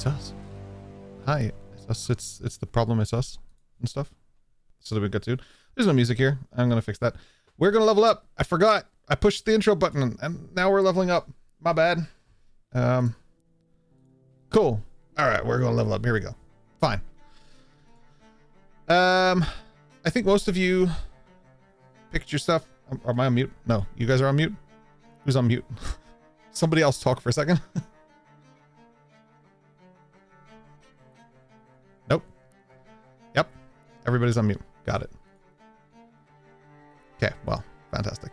It's us. Hi. It's us. It's the problem. It's us and stuff. So that we get to. There's no music here. I'm going to fix that. We're going to level up. I forgot. I pushed the intro button and now we're leveling up. My bad. Cool. All right. We're going to level up. Here we go. Fine. I think most of you picked your stuff. Am I on mute? No. You guys are on mute? Who's on mute? Somebody else talk for a second. Nope. Yep. Everybody's on mute. Got it. Okay. Well, fantastic.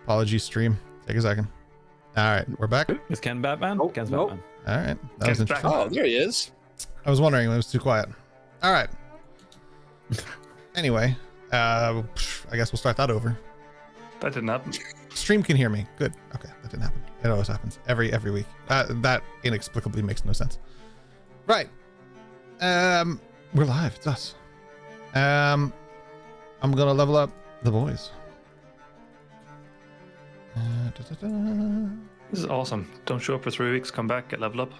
Apologies, stream. Take a second. All right. We're back. Is Ken Batman? Oh, Ken's nope. Batman. All right. That was interesting. Oh, there he is. I was wondering. It was too quiet. All right. Anyway, I guess we'll start that over. That didn't happen. Stream can hear me. Good. Okay, that didn't happen. It always happens every week. That inexplicably makes no sense. Right. We're live. It's us. I'm gonna level up the boys. This is awesome. Don't show up for 3 weeks, come back, get leveled up.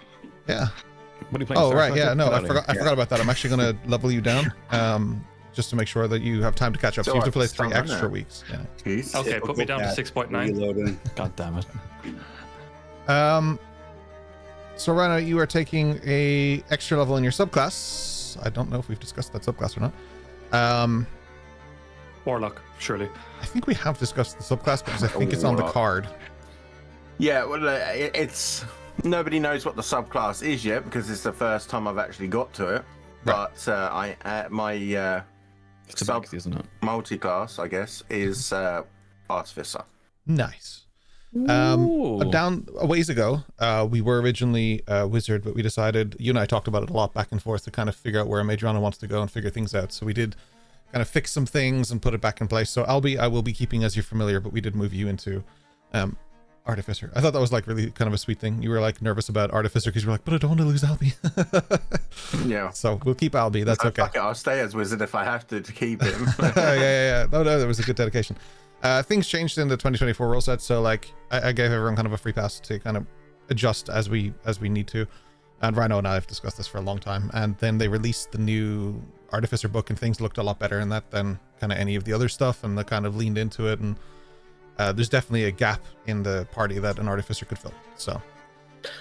Yeah. What are you playing? Oh, Star right. Trek? Yeah. No, I Earlier. forgot about that. I'm actually gonna level you down. Just to make sure that you have time to catch up. So you have to play 3 extra weeks. Yeah. Jeez. Okay, put me down to 6.9. Reloading. God damn it. So Rhino, you are taking a extra level in your subclass. I don't know if we've discussed that subclass or not. Warlock, surely. I think we have discussed the subclass because I think it's on the card. Yeah, well, it's nobody knows what the subclass is yet because it's the first time I've actually got to it. Right. But my It's a back, isn't it? multi-class, I guess, is Artificer. Nice. Ooh. Down a ways ago, we were originally Wizard, but we decided, you and I talked about it a lot back and forth to kind of figure out where Amaedrianna wants to go and figure things out. So we did kind of fix some things and put it back in place. So I will be keeping as you're familiar, but we did move you into Artificer. I thought that was like really kind of a sweet thing. You were like nervous about Artificer because you were like, but I don't want to lose Albie. Yeah. So we'll keep Albie. That's okay. Fuck it, I'll stay as Wizard if I have to keep him. Yeah. No, that was a good dedication. Things changed in the 2024 rule set, so like I gave everyone kind of a free pass to kind of adjust as we need to. And Rhino and I have discussed this for a long time. And then they released the new Artificer book, and things looked a lot better in that than kind of any of the other stuff. And they kind of leaned into it. And there's definitely a gap in the party that an Artificer could fill. So,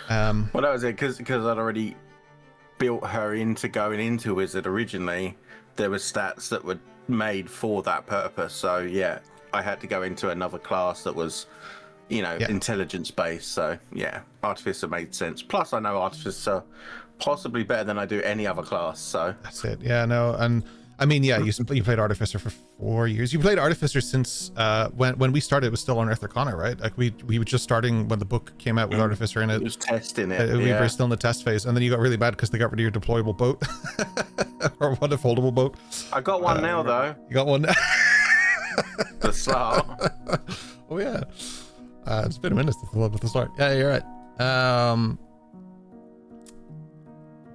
well, that was it because I'd already built her into going into Wizard originally. There was stats that were made for that purpose. So yeah, I had to go into another class that was, intelligence based. So yeah, Artificer made sense. Plus, I know Artificer possibly better than I do any other class. So that's it. Yeah, no, and I mean, yeah, you played Artificer for 4 years. You played Artificer since when we started. It was still on Earth Arcana, right? Like we were just starting when the book came out with Artificer in it. It was testing it. We were still in the test phase, and then you got really bad because they got rid of your deployable boat or one foldable boat. I got one now though. You got one. The start. Oh yeah. It's been a minute since the start. Yeah, you're right.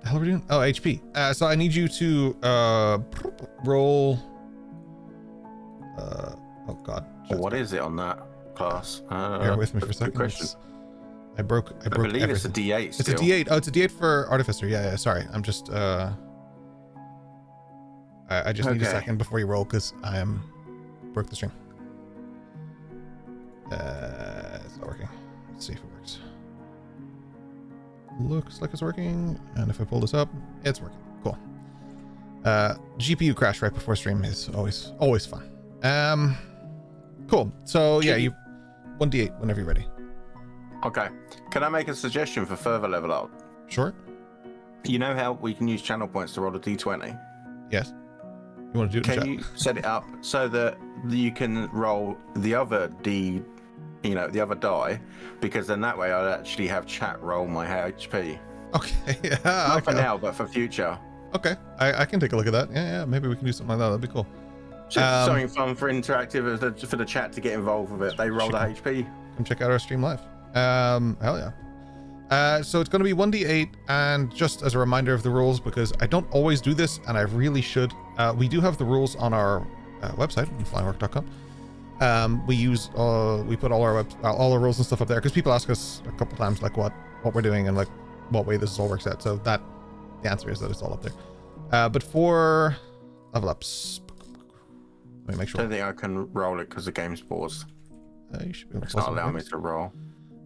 The hell are we doing? Oh, HP. So I need you to roll. Oh God. What is it on that class? Bear with me for a second. Question. I broke. I believe everything. it's a D8. It's a D8. Oh, it's a D8 for Artificer. Yeah. Sorry, I'm just. I just need a second before you roll because I broke the stream. It's not working. Let's see if it works. Looks like it's working, and if I pull this up, it's working. Cool. GPU crash right before stream is always fun. Cool. So yeah, you 1d8 whenever you're ready. Okay. Can I make a suggestion for further level up? Sure. You know how we can use channel points to roll a d20? Yes. You want to do it? Can you set it up so that you can roll the other the other die, because then that way I'll actually have chat roll my HP. Okay. Yeah. Not for now, but for future. Okay. I can take a look at that. Yeah. Maybe we can do something like that. That'd be cool. Just something fun for interactive for the chat to get involved with it. They roll the HP. Come check out our stream live. Hell yeah. So it's going to be 1d8, and just as a reminder of the rules, because I don't always do this, and I really should, we do have the rules on our website, flyingorc.com. we put all our rules and stuff up there because people ask us a couple times like what we're doing and like what way this all works out. So that the answer is that it's all up there. But for level ups, let me make sure. I don't think I can roll it because the game's paused. You should be able to It's not allowing me to roll.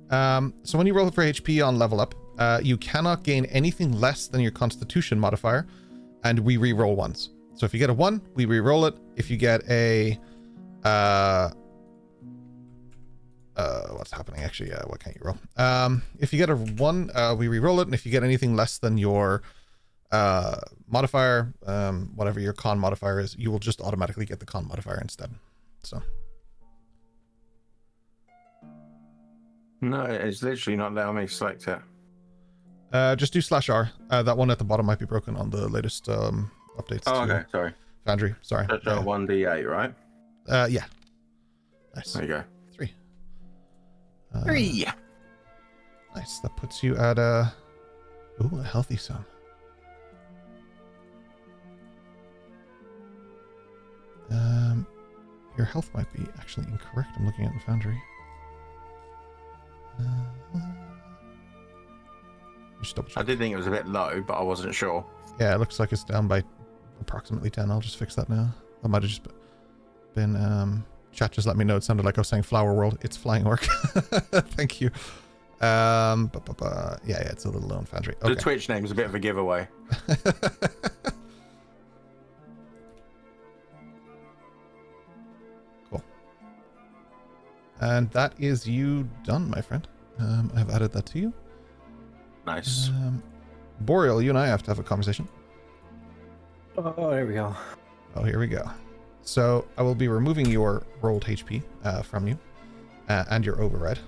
So when you roll for HP on level up, you cannot gain anything less than your Constitution modifier, and we re-roll once. So if you get a 1, we re-roll it. If you get a what's happening actually? What can't you roll? If you get a 1, we re-roll it, and if you get anything less than your modifier, whatever your con modifier is, you will just automatically get the con modifier instead. So. No, it's literally not letting me select it. Just do /R. That one at the bottom might be broken on the latest updates. Oh, okay. Sorry. Foundry. Sorry. That's 1d8, right? Yeah. Nice. There you go. 3. 3. Nice. That puts you at a healthy sum. Your health might be actually incorrect. I'm looking at the Foundry. Just double check. I did think it was a bit low, but I wasn't sure. Yeah, it looks like it's down by approximately 10. I'll just fix that now. That might have just been chat just let me know it sounded like I was saying Flower World. It's Flying Orc. Thank you. Yeah, it's a little low in Foundry. Okay. The Twitch name is a bit of a giveaway. Cool. And that is you done, my friend. I've added that to you. Nice. Boreal, you and I have to have a conversation. Oh, there we go. Oh, here we go. So I will be removing your rolled HP from you and your override.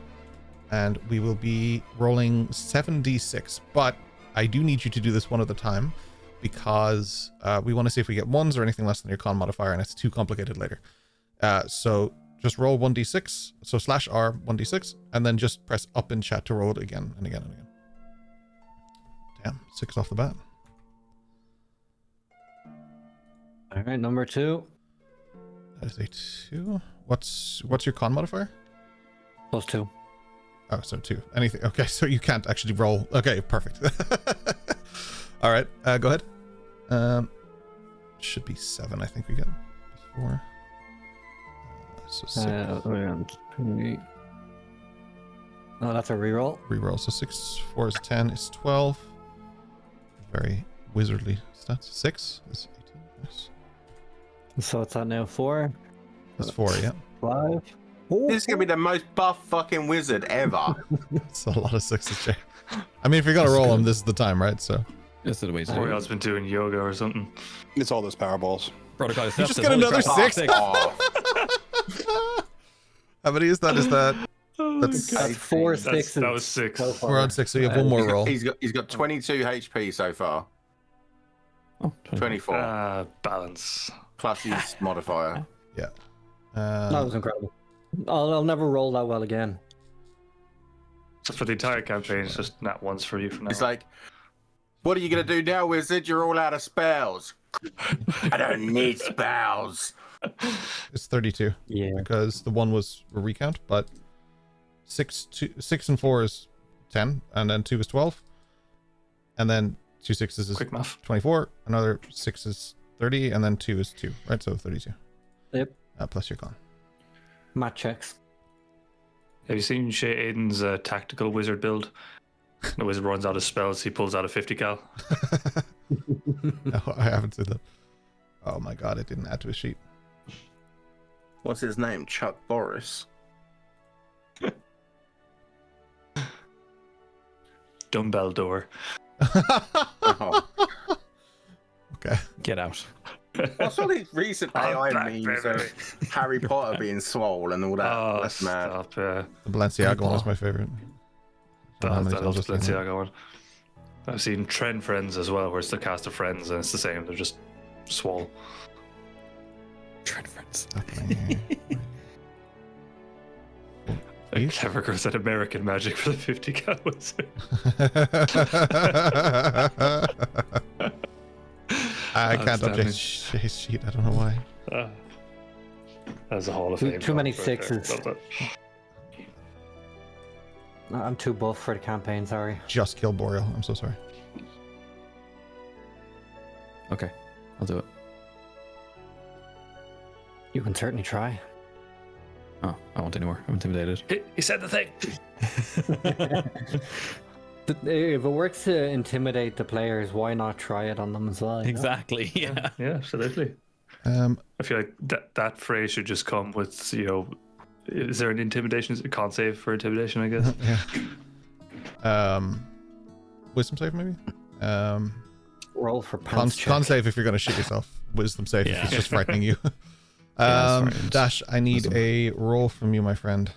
And we will be rolling 7d6. But I do need you to do this one at a time because we want to see if we get 1s or anything less than your con modifier, and it's too complicated later. So just roll 1d6. So /R 1d6, and then just press up in chat to roll it again and again and again. Damn, 6 off the bat. All right, number 2. That is a 2. What's your con modifier? +2. Oh, so 2. Anything. Okay, so you can't actually roll. Okay, perfect. All right, go ahead. Should be 7, I think we get. 4. So 6. Oh, that's a reroll. Reroll. So 6, 4 is 10, is 12. Very wizardly stats. 6 is 18. Nice. So it's at now 4. That's 4, yeah. 5. This is going to be the most buff fucking wizard ever. It's a lot of 6s, Jay. I mean, if you're going to roll them, this is the time, right? So. This is the way to do it. Boreal's been doing yoga or something. It's all those Powerballs. Protocol You just get another 6? How many is that? Is that? That's 4 6s. That was 6. so far. we're on 6, so you have one more roll. He's got 22 HP so far. Oh, 24. Balance. Plus his modifier. Yeah. That was incredible. I'll never roll that well again. So for the entire campaign, it's just not once for you from now. It's like, what are you going to do now, wizard? You're all out of spells. I don't need spells. It's 32. Yeah. Because the 1 was a recount, but 6 and 4 is 10, and then 2 is 12, and then 2 6s is Quick math. 24. Another 6 is 30, and then 2 is 2, right? So 32. Yep. Plus your con. Math checks. Have you seen Shay Aiden's tactical wizard build? The wizard runs out of spells, he pulls out a 50 cal. No, I haven't seen that. Oh my god, it didn't add to his sheet. What's his name? Chuck Boris. Dumbbell door. Oh. Okay. Get out. What's all these recent AI memes of Harry Potter being swole and all that? Oh, That's mad. stop. The Balenciaga one is my favorite. That was Balenciaga one. I've seen Trend Friends as well, where it's the cast of Friends and it's the same. They're just swole. Trend friends. Clever girl said American magic for the 50 cal wizard. I can't update his sheet. I don't know why. as a Hall of Too- Fame. too many drop right there. sixes. Love that. I'm too buff for the campaign, sorry. Just kill Boreal. I'm so sorry. Okay, I'll do it. You can certainly try. Oh, I won't anymore. I'm intimidated. He said the thing. If it works to intimidate the players, why not try it on them as well? you know? Exactly. Yeah. Yeah, absolutely. I feel like that phrase should just come with, is there an intimidation? Is it a con save for intimidation, I guess? Yeah. Wisdom save maybe. Roll for Con pants check. save if you're gonna shoot yourself. Wisdom save if Yeah. it's just frightening you. that's fine. Dash, I need Wisdom. a roll from you, my friend.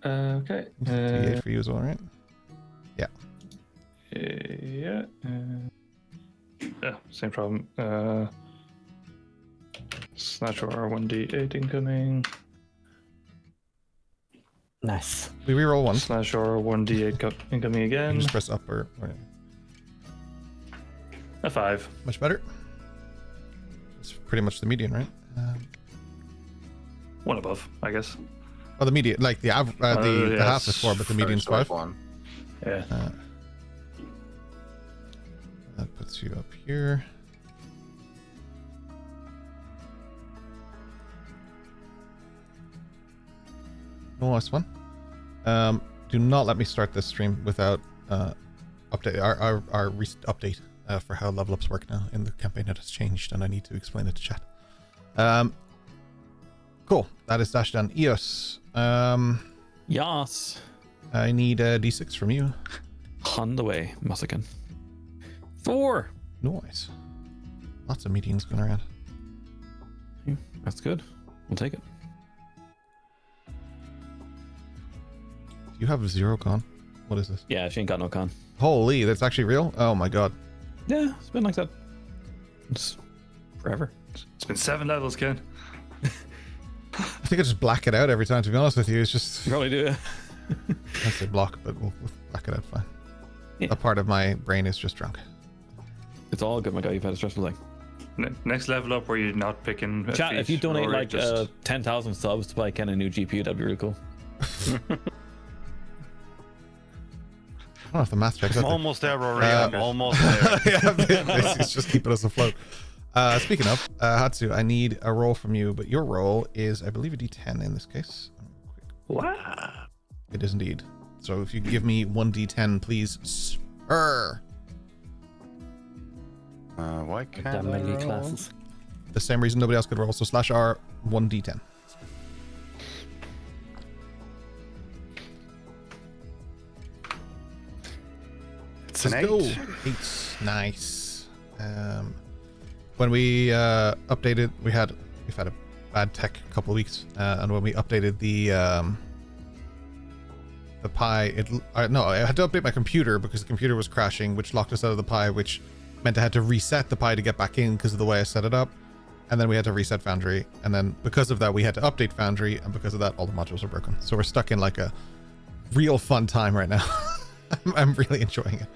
Okay. D8 for you as well, right? Yeah. Yeah, same problem. Snatch or 1d8 incoming. Nice. We reroll one. Slash or 1d8 incoming You again. can just press up or A 5. much better. It's pretty much the median, right? One above, I guess. Oh, the median, like the the yes. half is 4, but the median's First 5. one. Yeah. That puts you up here. Nice one. Do not let me start this stream without update our recent update for how level ups work now in the campaign. It has changed, and I need to explain it to chat. Cool. That is dash done. Eos. Yas. I need a d6 from you. On the way, Musican. 4. Noise. Lots of meetings going around. That's good. We'll take it. You have 0 con. What is this? Yeah, she ain't got no con. Holy, that's actually real? Oh my god. Yeah, it's been like that. It's forever. It's been 7 levels, Ken. I think I just black it out every time, to be honest with you. It's just, You probably do. I say block, but we'll black it out fine. Yeah. A part of my brain is just drunk. It's all good, my guy. You've had a stressful day. Next level up where you're not picking. A Chat, feat, if you donate or like just... 10,000 subs to buy Ken a new GPU, that'd be really cool. I don't know if the math checks out. I'm almost there, Rory. I'm almost there. Yeah, this is just keeping us afloat. Speaking of, Hatsu, I need a roll from you, but your roll is, I believe, a d10 in this case. Wow. It is indeed. So if you give me 1d10, please, sir. Why can't Damn I melee roll? classes. The same reason nobody else could roll. So slash R, 1d10. It's an Let's go. 8. 8. Nice. When we updated, we've had a bad tech couple of weeks, and when we updated the Pi, no, I had to update my computer because the computer was crashing, which locked us out of the Pi, which meant I had to reset the Pi to get back in because of the way I set it up, and then we had to reset Foundry, and then because of that we had to update Foundry, and because of that all the modules are broken. So we're stuck in like a real fun time right now. I'm really enjoying it.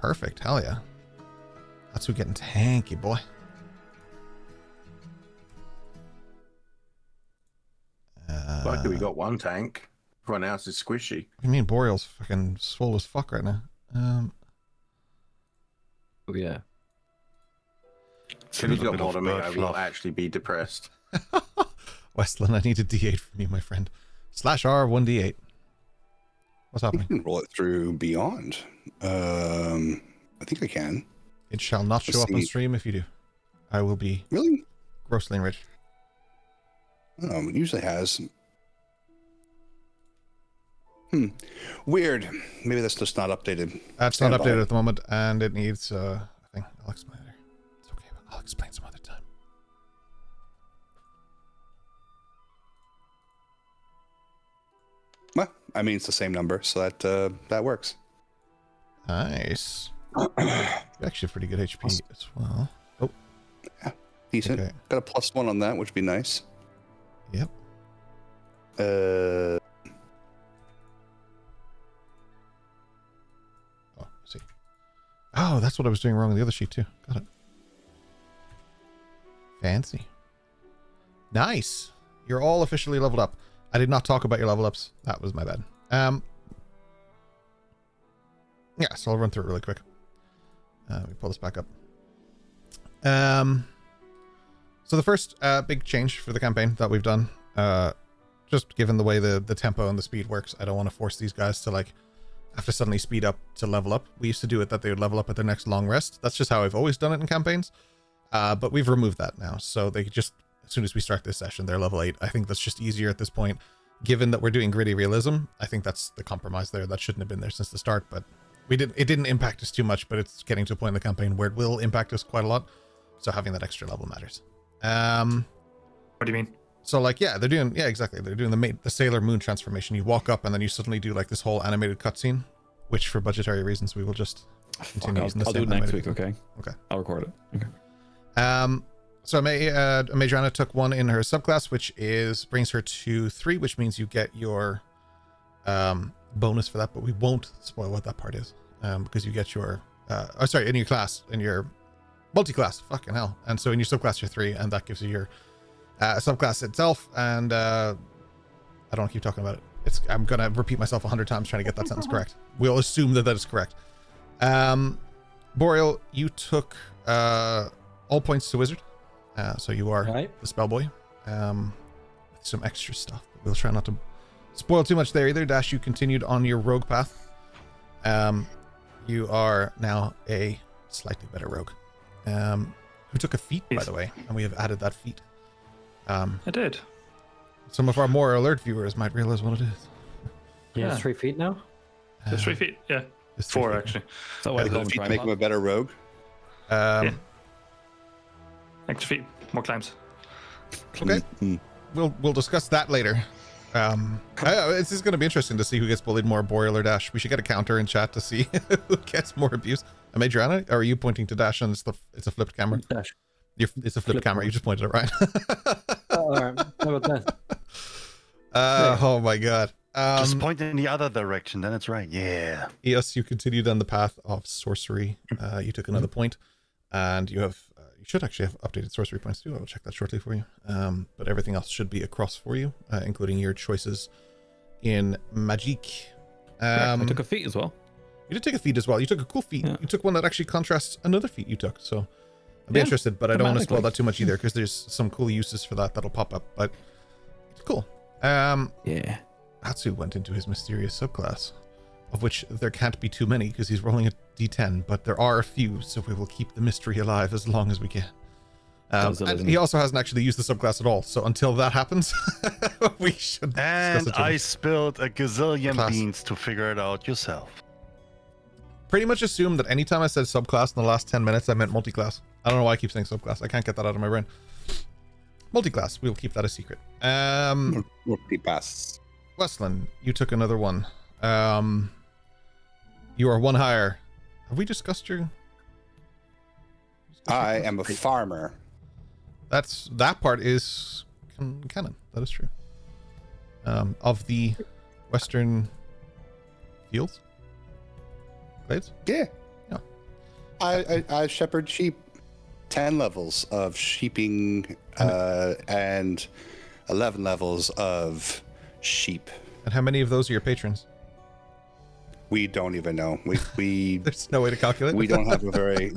Perfect. Hell yeah. That's who getting tanky, boy. Lucky we got one tank. Everyone else is squishy. What do you mean Boreal's fucking swole as fuck right now? Oh, yeah. If he's got bit more of than me, bird I will fluff. actually be depressed. Weslyn, I need a d8 from you, my friend. Slash R, 1d8. What's You happening? can roll it through Beyond. I think I can. It shall not show Let's up on see. stream if you do. I will be Really? grossly enriched. It usually has. Weird. Maybe that's just not updated. That's Stand not by. updated at the moment, and it needs a thing. I'll explain later. It's okay, but I'll explain some other time. Well, I mean, it's the same number, so that works. Nice. You actually have pretty good HP as well. Oh, Decent. Okay. Got a +1 on that, which would be nice. yep. Uh, Oh, I see. Oh, that's what I was doing wrong on the other sheet too. Got it. Fancy. Nice. You're all officially leveled up. I did not talk about your level ups. That was my bad. Yeah, so I'll run through it really quick. Let me pull this back up. So the first big change for the campaign that we've done, just given the way the tempo and the speed works, I don't want to force these guys to like have to suddenly speed up to level up. We used to do it that they would level up at their next long rest. That's just how I've always done it in campaigns. But we've removed that now. So they just, as soon as we start this session, they're level 8. I think that's just easier at this point. Given that we're doing gritty realism, I think that's the compromise there. That shouldn't have been there since the start, but it didn't impact us too much, but it's getting to a point in the campaign where it will impact us quite a lot. So having that extra level matters. What do you mean? So like, yeah, they're doing the Sailor Moon transformation. You walk up and then you suddenly do like this whole animated cutscene, which for budgetary reasons we will just continue using the I'll same do it next animated. week, okay? Okay. I'll record it. Okay. So Amaedrianna took 1 in her subclass, which brings her to 3, which means you get your bonus for that, but we won't spoil what that part is, because you get your in your class, in your multi-class, fucking hell. And so in your subclass you're 3, and that gives you your subclass itself. And I don't want to keep talking about it. I'm gonna repeat myself 100 times trying to get that sentence correct. We'll assume that is correct. Boreal, you took all points to wizard, so you are the spell boy, with some extra stuff. We'll try not to spoil too much there either. Dash, you continued on your rogue path. You are now a slightly better rogue, who took a feat, by the way, and we have added that feat. I did. Some of our more alert viewers might realize what it is. Yeah, it's 3 feet now. It's 3 feet. Yeah, It's 4 feet, actually. Is that why they call them Feet tripod? make him a better rogue. Yeah. Extra feet, more climbs. Okay. Mm. We'll discuss that later. It's just going to be interesting to see who gets bullied more, Boreal or Dash. We should get a counter in chat to see who gets more abuse. Amaedrianna, or are you pointing to Dash and it's a flipped camera? Dash. It's a flipped camera. You just pointed it right. All right. How about that? Oh my god. Just point in the other direction, then it's right. Yeah. Yes, you continued on the path of sorcery. You took another point, and you should actually have updated sorcery points too. I will check that shortly for you. But everything else should be across for you, including your choices in magic. I took a feat as well. You did take a feat as well. You took a cool feat. Yeah. You took one that actually contrasts another feat you took. So I'd be interested, but I don't want to spoil that too much either, because there's some cool uses for that'll pop up. But it's cool. Yeah. Hatsu went into his mysterious subclass, of which there can't be too many because he's rolling a d10, but there are a few, so we will keep the mystery alive as long as we can. And he also hasn't actually used the subclass at all, so until that happens, we should And discuss it. I spilled a gazillion Class. beans to figure it out yourself. Pretty much assume that anytime I said subclass in the last 10 minutes, I meant multi-class. I don't know why I keep saying subclass. I can't get that out of my brain. Multi-class, we'll keep that a secret. Multi-pass. Weslyn, you took another one. You are 1 higher. Have we discussed your... I am a farmer. That part is canon. That is true. Of the Western Fields? Glades? Yeah. Yeah. I shepherd sheep. 10 levels of sheeping and 11 levels of sheep. And how many of those are your patrons? We don't even know. We There's no way to calculate. we don't have a very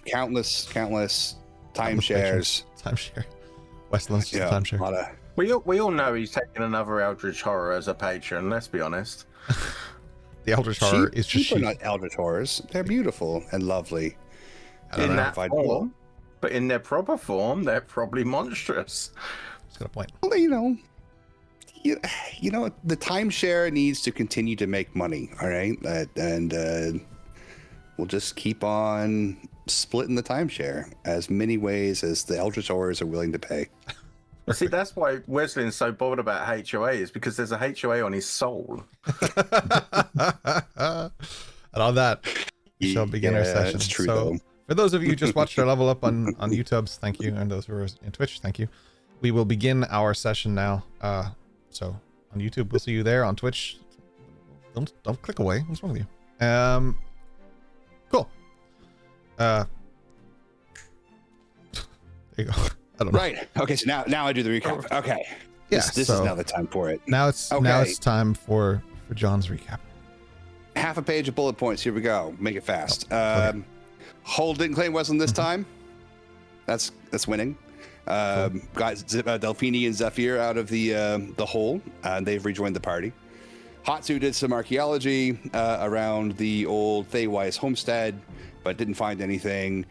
countless timeshares. Timeshare. Westland's just a timeshare. We all know he's taking another Eldritch Horror as a patron, let's be honest. The Eldritch Horror is just sheep are sheep. not Eldritch Horrors. They're beautiful and lovely. In that If I- form, but in their proper form, they're probably monstrous. It's got a point. Well, you know, the timeshare needs to continue to make money. All right, and we'll just keep on splitting the timeshare as many ways as the Eldritch Horrors are willing to pay. See, that's why Wesley's so bothered about HOA, is because there's a HOA on his soul. And on that, we shall begin our session. It's true, so, though. for those of you who just watched our level up on YouTube's, thank you, and those who are in Twitch, thank you. We will begin our session now. So on YouTube, we'll see you there. On Twitch, don't click away. What's wrong with you? Cool. There you go. I don't know. Right. Okay. So now I do the recap. Okay. Yeah. This is now the time for it. Now it's time for John's recap. Half a page of bullet points. Here we go. Make it fast. Okay. Hull didn't claim Weslyn this time. That's winning. Got Delphini and Zephyr out of the hole. They've rejoined the party. Hatsu did some archaeology around the old Theywise homestead, but didn't find anything.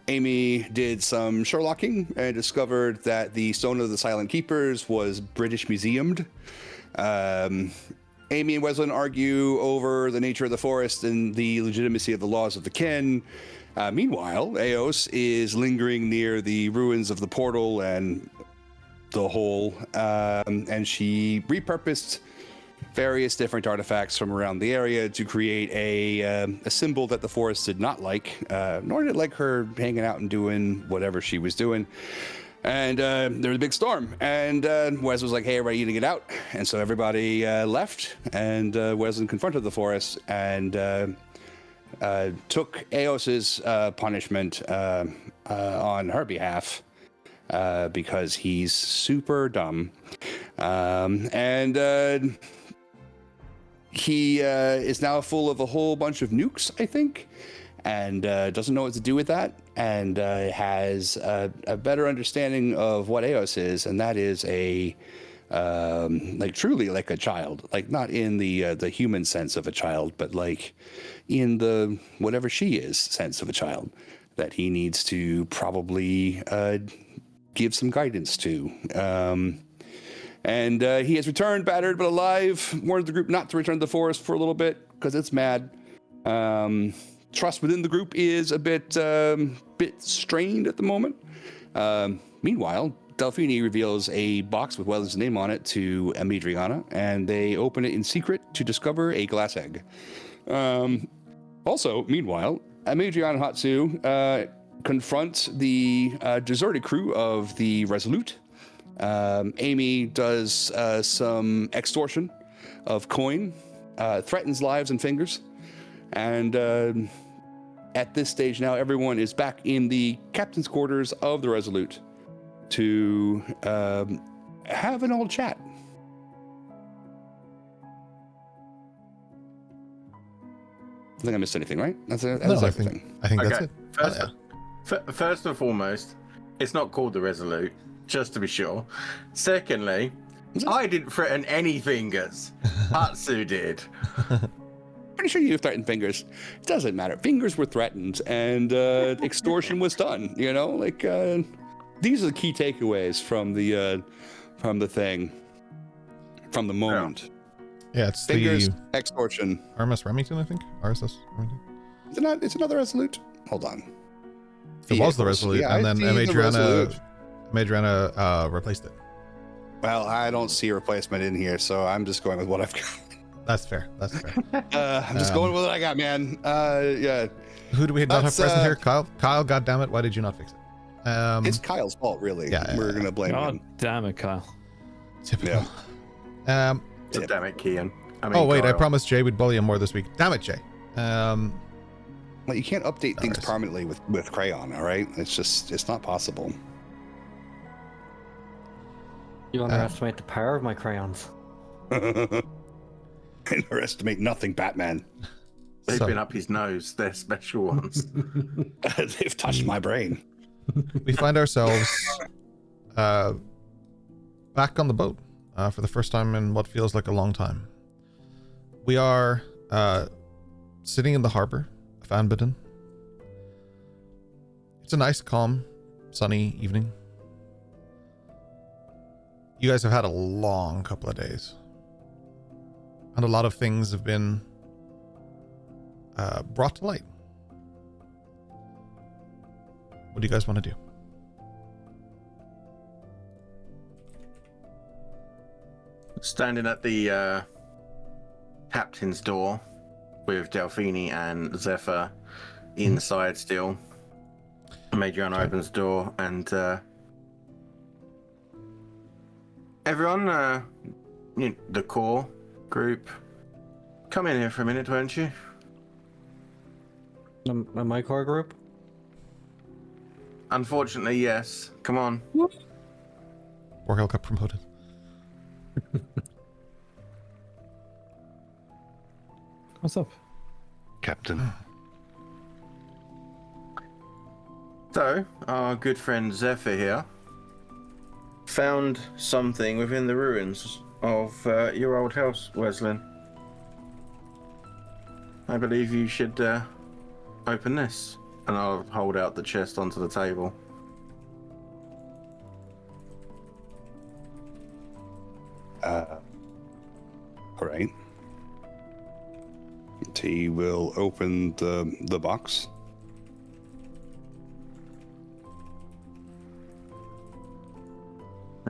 Amy did some Sherlocking and discovered that the Stone of the Silent Keepers was British museumed. Amy and Weslyn argue over the nature of the forest and the legitimacy of the laws of the kin. Meanwhile, Eos is lingering near the ruins of the portal and the hole, and she repurposed various different artifacts from around the area to create a symbol that the forest did not like, nor did it like her hanging out and doing whatever she was doing. And there was a big storm, and Wes was like, hey, everybody, you need to get out. And so everybody left, and Weslyn confronted the forest and took Eos's punishment on her behalf because he's super dumb. And he is now full of a whole bunch of nukes, I think, and doesn't know what to do with that, and has a better understanding of what Eos is, and that is a like truly like a child, like not in the human sense of a child, but like in the whatever she is sense of a child that he needs to probably give some guidance to. And he has returned battered but alive, warned the group not to return to the forest for a little bit because it's mad. Trust within the group is a bit strained at the moment. Meanwhile, Delphini reveals a box with Weslyn's name on it to Amaedrianna, and they open it in secret to discover a glass egg. Also, meanwhile, Amaedrianna and Hatsu confront the deserted crew of the Resolute. Amy does some extortion of coin, threatens lives and fingers, and at this stage now everyone is back in the captain's quarters of the Resolute to have an old chat. I think I missed anything, right? That's everything. I think Okay. that's it. First and foremost, it's not called the Resolute, just to be sure. Secondly, I didn't threaten any fingers. Hatsu did. Pretty sure you threatened fingers. It doesn't matter. Fingers were threatened, and extortion was done. You know, like these are the key takeaways from the thing, from the moment. Yeah, it's Fingers, the extortion. RMS Remington, I think. RSS Remington. It's another Resolute. Hold on. It was the Resolute, Yeah, and then I see the Resolute. Amaedrianna replaced it. Well, I don't see a replacement in here, so I'm just going with what I've got. That's fair. That's fair. I'm just going with what I got, man. Yeah. Who do we not have present here? Kyle. Kyle, goddammit, why did you not fix it? It's Kyle's fault, really. Yeah, We're gonna blame God him. damn it, Kyle. Typical. Yeah. Damn it, Kian. Oh wait, I Kyle. promised Jay we'd bully him more this week. Damn it, Jay. Well, you can't update things Nice. permanently with Crayon, all right? It's not possible. You underestimate the power of my crayons. Underestimate nothing, Batman. They've So- been up his nose. They're special ones. They've touched my brain. we find ourselves back on the boat for the first time in what feels like a long time. We are sitting in the harbor of Anbidden. It's a nice, calm, sunny evening. You guys have had a long couple of days, and a lot of things have been brought to light. What do you guys want to do? Standing at the captain's door with Delphini and Zephyr inside still. Amaedrianna opens the door and everyone, the core group, come in here for a minute, won't you? My core group? Unfortunately, yes. Come on. Orgel got promoted. What's up? Captain. So, our good friend Zephyr here found something within the ruins of your old house, Weslyn. I believe you should open this. And I'll hold out the chest onto the table. All right. He will open the box.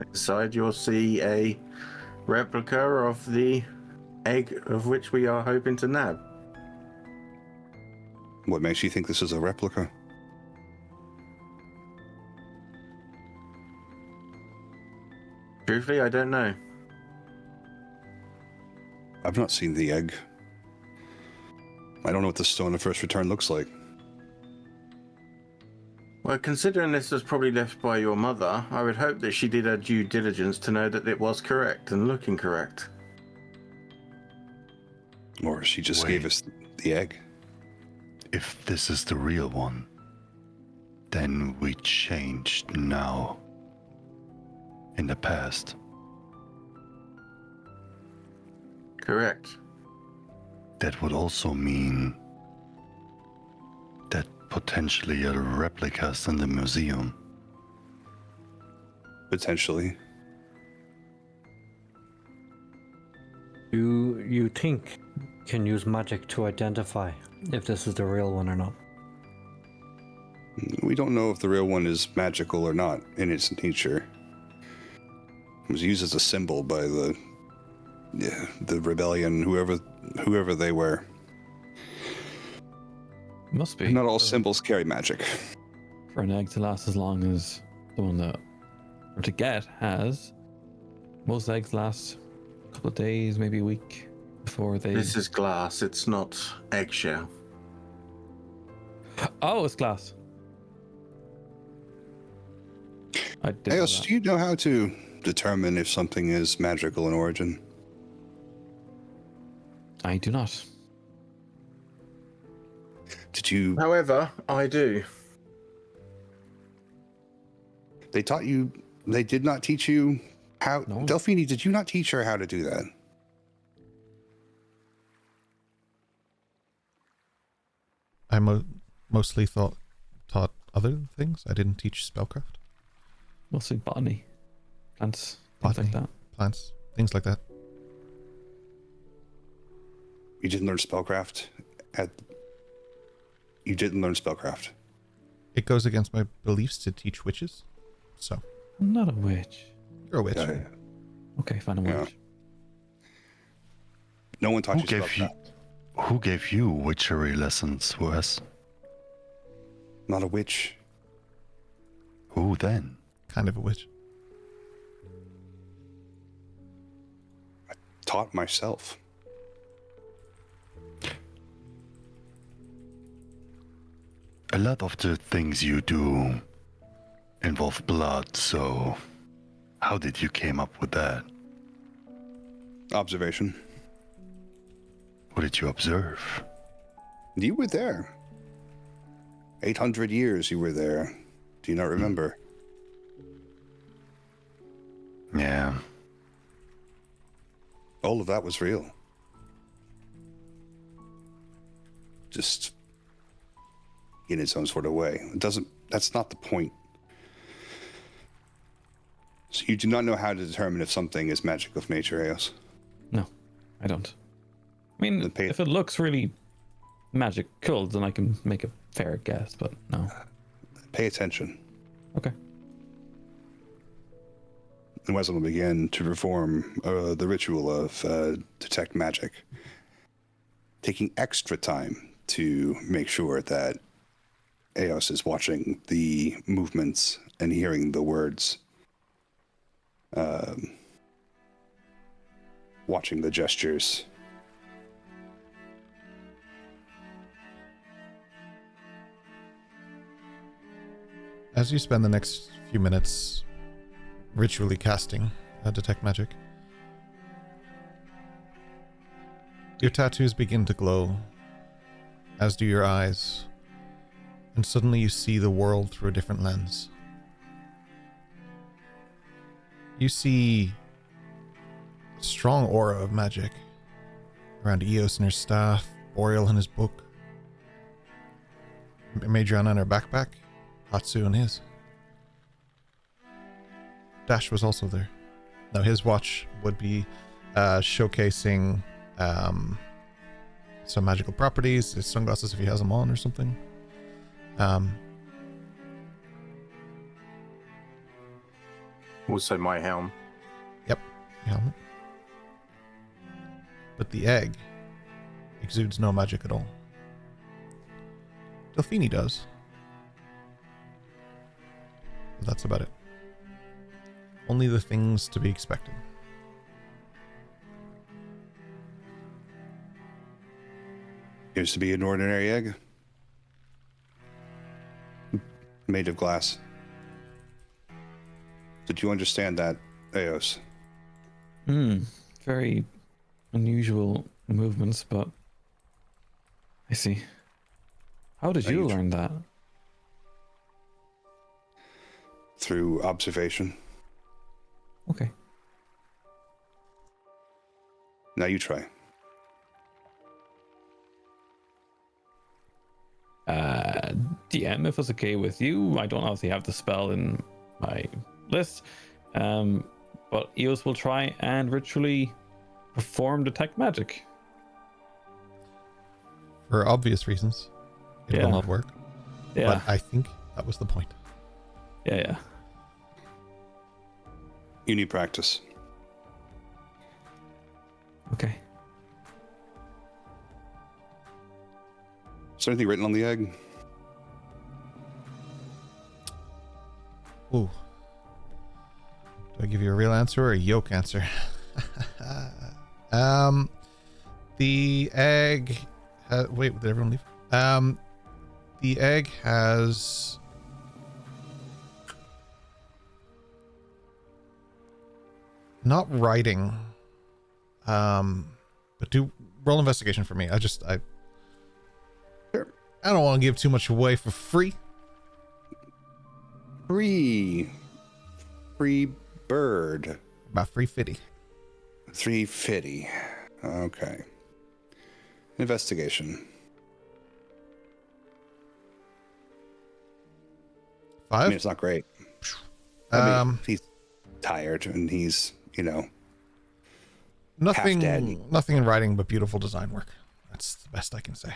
Inside, you'll see a replica of the egg of which we are hoping to nab. What makes you think this is a replica? Truthfully, I don't know. I've not seen the egg. I don't know what the stone of first return looks like. Well, considering this was probably left by your mother, I would hope that she did her due diligence to know that it was correct and looking correct. Or she just gave us the egg. If this is the real one, then we changed now. In the past. Correct. That would also mean that potentially a replica's in the museum. Potentially. You think you can use magic to identify if this is the real one or not? We don't know if the real one is magical or not in its nature. It was used as a symbol by the rebellion, whoever they were. Must be. Not all symbols carry magic. For an egg to last as long as the one that, or to get, has. Most eggs last a couple of days, maybe a week before they. This is glass, it's not eggshell. Oh, it's glass. I did. Eos, do you know how to determine if something is magical in origin? I do not. Did you? However, I do. They taught you. They did not teach you how. No. Delphine, did you not teach her how to do that? I mostly taught other things. I didn't teach spellcraft. Mostly botany, plants, things like that. Plants, things like that. You didn't learn spellcraft You didn't learn spellcraft. It goes against my beliefs to teach witches. So I'm not a witch. you're a witch. Yeah. Okay, fine, I'm a Yeah. witch. No one taught Who you gave you? spellcraft. Who gave you witchery lessons, Wes? Not a witch. Who then? Kind of a witch. Taught myself. A lot of the things you do involve blood, so how did you came up with that? Observation. What did you observe? You were there. 800 years you were there. Do you not remember? Yeah. All of that was real. Just in its own sort of way. That's not the point. So you do not know how to determine if something is magic of nature, Eos. No, I don't. I mean, Then pay- if it looks really magical, then I can make a fair guess, but no. Pay attention. Okay. And Weslyn will begin to perform the ritual of detect magic, taking extra time to make sure that Eos is watching the movements and hearing the words, watching the gestures. as you spend the next few minutes ritually casting Detect Magic, your tattoos begin to glow, as do your eyes, and suddenly you see the world through a different lens. You see a strong aura of magic around Eos in her staff, Boreal in his book, Amaedrianna in her backpack, Hatsu in his. Dash was also there. Now his watch would be showcasing some magical properties, his sunglasses if he has them on or something. Also my helm. Yep, helmet. But the egg exudes no magic at all. Delphini does. But that's about it. Only the things to be expected. Used to be an ordinary egg. Made of glass. Did you understand that, Eos? Very unusual movements, but I see. How did you learn that? Through observation. Okay. Now you try. DM, if it's okay with you, I don't obviously have the spell in my list, but Eos will try and ritually perform detect magic. For obvious reasons, it will not work. Yeah. But I think that was the point. Yeah. You need practice. Okay. Is there anything written on the egg? Ooh. Do I give you a real answer or a yoke answer? The egg... wait, did everyone leave? The egg has... not writing. But do roll investigation for me. Sure. I don't want to give too much away for free. Free bird. About 350. 350. Okay. Investigation. 5? I mean, it's not great. He's tired and he's, nothing half-dead. Nothing in writing but beautiful design work. That's the best I can say.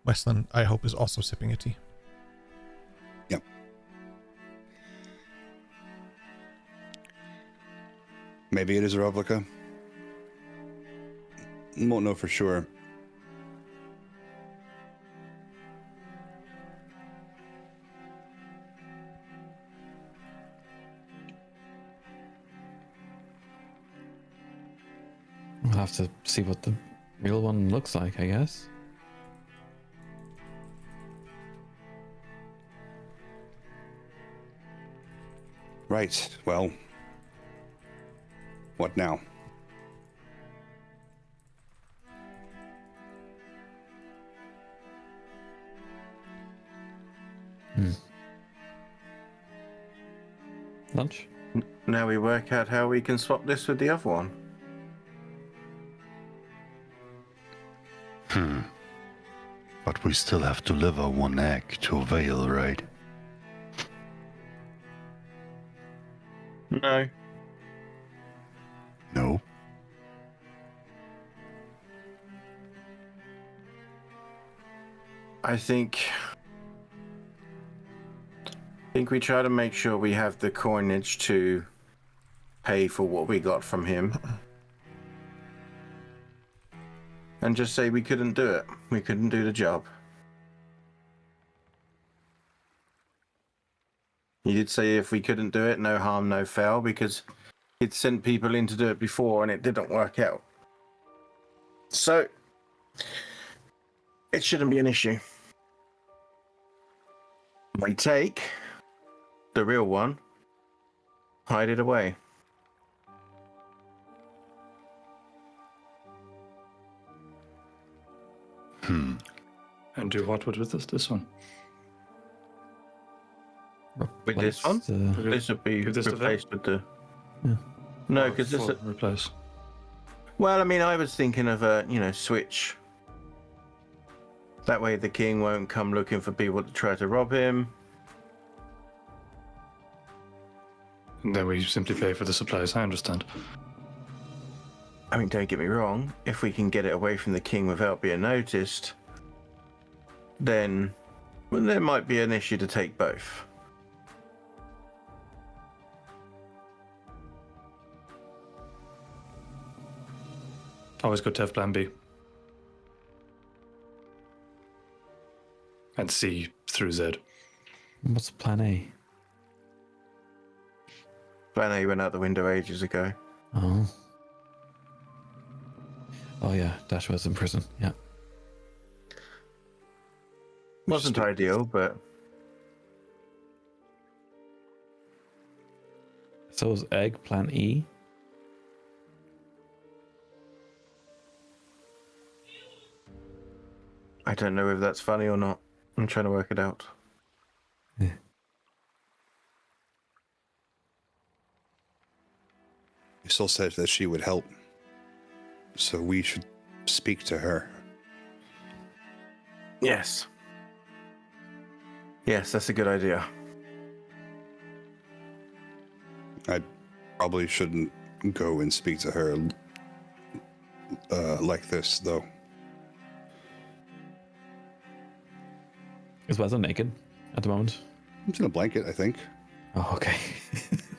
Weslyn, I hope, is also sipping a tea. Yep. Maybe it is a replica. Won't know for sure. We'll have to see what the real one looks like, I guess. Right. Well, what now? Lunch? Now we work out how we can swap this with the other one. But we still have to deliver one egg to a Vale, right? No. No. I think we try to make sure we have the coinage to pay for what we got from him. And just say we couldn't do it. We couldn't do the job. He did say if we couldn't do it, no harm, no foul, because he'd sent people in to do it before and it didn't work out. So, it shouldn't be an issue. We take the real one, hide it away. And do what with this one? With this one? This would be Give this to replaced with the... Yeah. No, because this... Replace. Well, I mean, I was thinking of a, switch. That way the king won't come looking for people to try to rob him. And then we simply pay for the supplies, I understand. I mean, don't get me wrong. If we can get it away from the king without being noticed, then there might be an issue to take both. Always good to have plan B. And C through Z. What's plan A? Plan A went out the window ages ago. Oh. Oh yeah, Dash was in prison. Yeah. Wasn't ideal, but So is egg plan E? I don't know if that's funny or not. I'm trying to work it out. Yeah. You still said that she would help. So we should speak to her. Yes. Yes, that's a good idea. I probably shouldn't go and speak to her like this, though. Is Weslyn naked at the moment? It's in a blanket, I think. Oh, okay.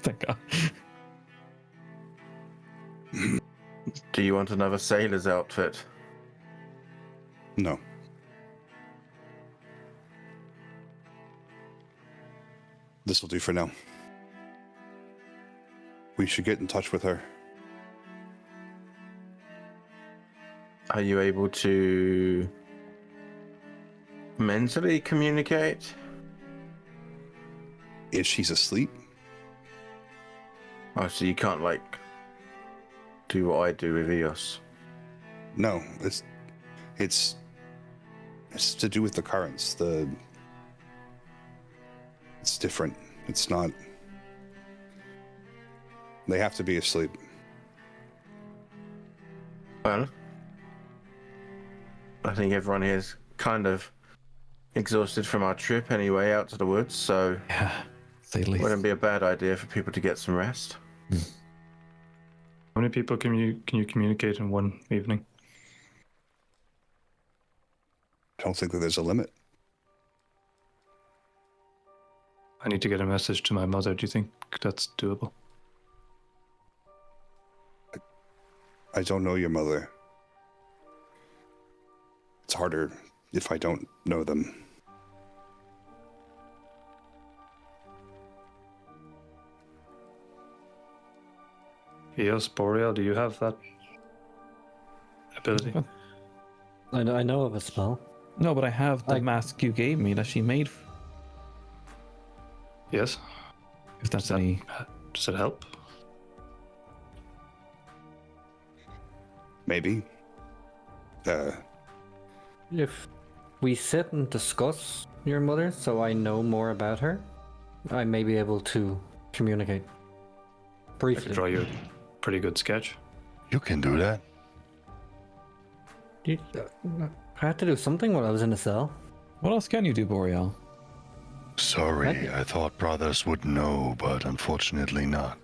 Thank God. Do you want another sailor's outfit? No. This will do for now. We should get in touch with her. Are you able to mentally communicate? If she's asleep? Oh, so you can't, do what I do with Eos? No, it's to do with the currents. It's different. It's not. They have to be asleep. Well, I think everyone here is kind of exhausted from our trip anyway, out to the woods, so Yeah. Say least. wouldn't be a bad idea for people to get some rest. How many people can you communicate in one evening? I don't think that there's a limit. I need to get a message to my mother. Do you think that's doable? I don't know your mother. It's harder if I don't know them. Eos, Boreal, do you have that ability? I know of a spell. No, but I have the mask you gave me that she made. Yes. If that's any. Does it help? Maybe. If we sit and discuss your mother so I know more about her, I may be able to communicate. I Briefly. could draw you a pretty good sketch. You can do that. I had to do something while I was in a cell. What else can you do, Boreal? Sorry, I thought brothers would know, but unfortunately not.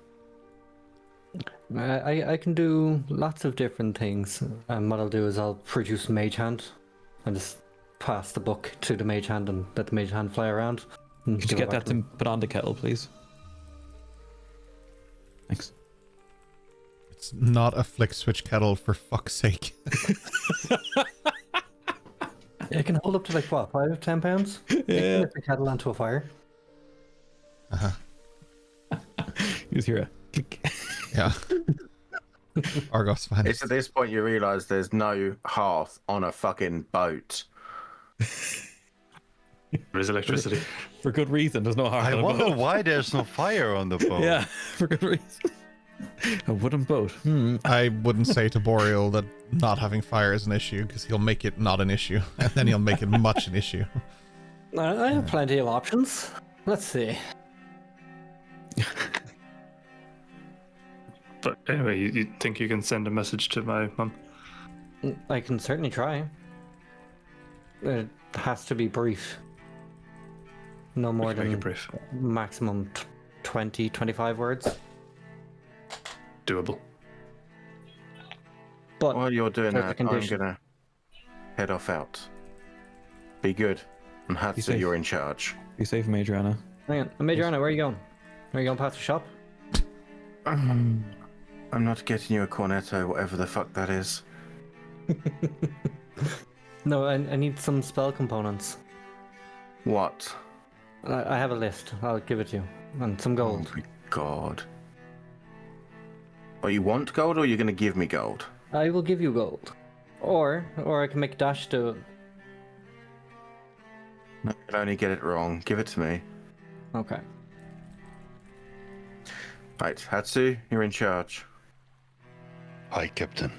I can do lots of different things. And what I'll do is I'll produce Mage Hand and just pass the book to the Mage Hand and let the Mage Hand fly around. Could you get that to put on the kettle, please? Thanks. It's not a flick switch kettle, for fuck's sake. It can hold up to 5 to 10 pounds. Yeah. Lift the kettle onto a fire. You just hear a click. Yeah. Argos fine. It's at this point you realise there's no hearth on a fucking boat. There is electricity. For good reason. There's no heart I on a wonder boat. why there's no fire on the boat. Yeah, for good reason. A wooden boat. I wouldn't say to Boreal that not having fire is an issue, because he'll make it not an issue, and then he'll make it much an issue. I have plenty of options. Let's see. But anyway, you think you can send a message to my mum? I can certainly try. It has to be brief. No more Make it than brief. maximum 20, 25 words. Doable. But While you're doing there's a that, I'm condition. gonna head off out. Be good. And Hatsu, safe. you're in charge. Be safe, Amaedrianna. Hang on, Amaedrianna, where are you going? Are you going past the shop? I'm not getting you a cornetto, whatever the fuck that is. No, I need some spell components. What? I have a list. I'll give it to you. And some Oh gold. my god. Oh, you want gold or you're gonna give me gold? I will give you gold. Or I can make Dash do it. No, you'll only get it wrong. Give it to me. Okay. Right, Hatsu, you're in charge. Hi, Captain.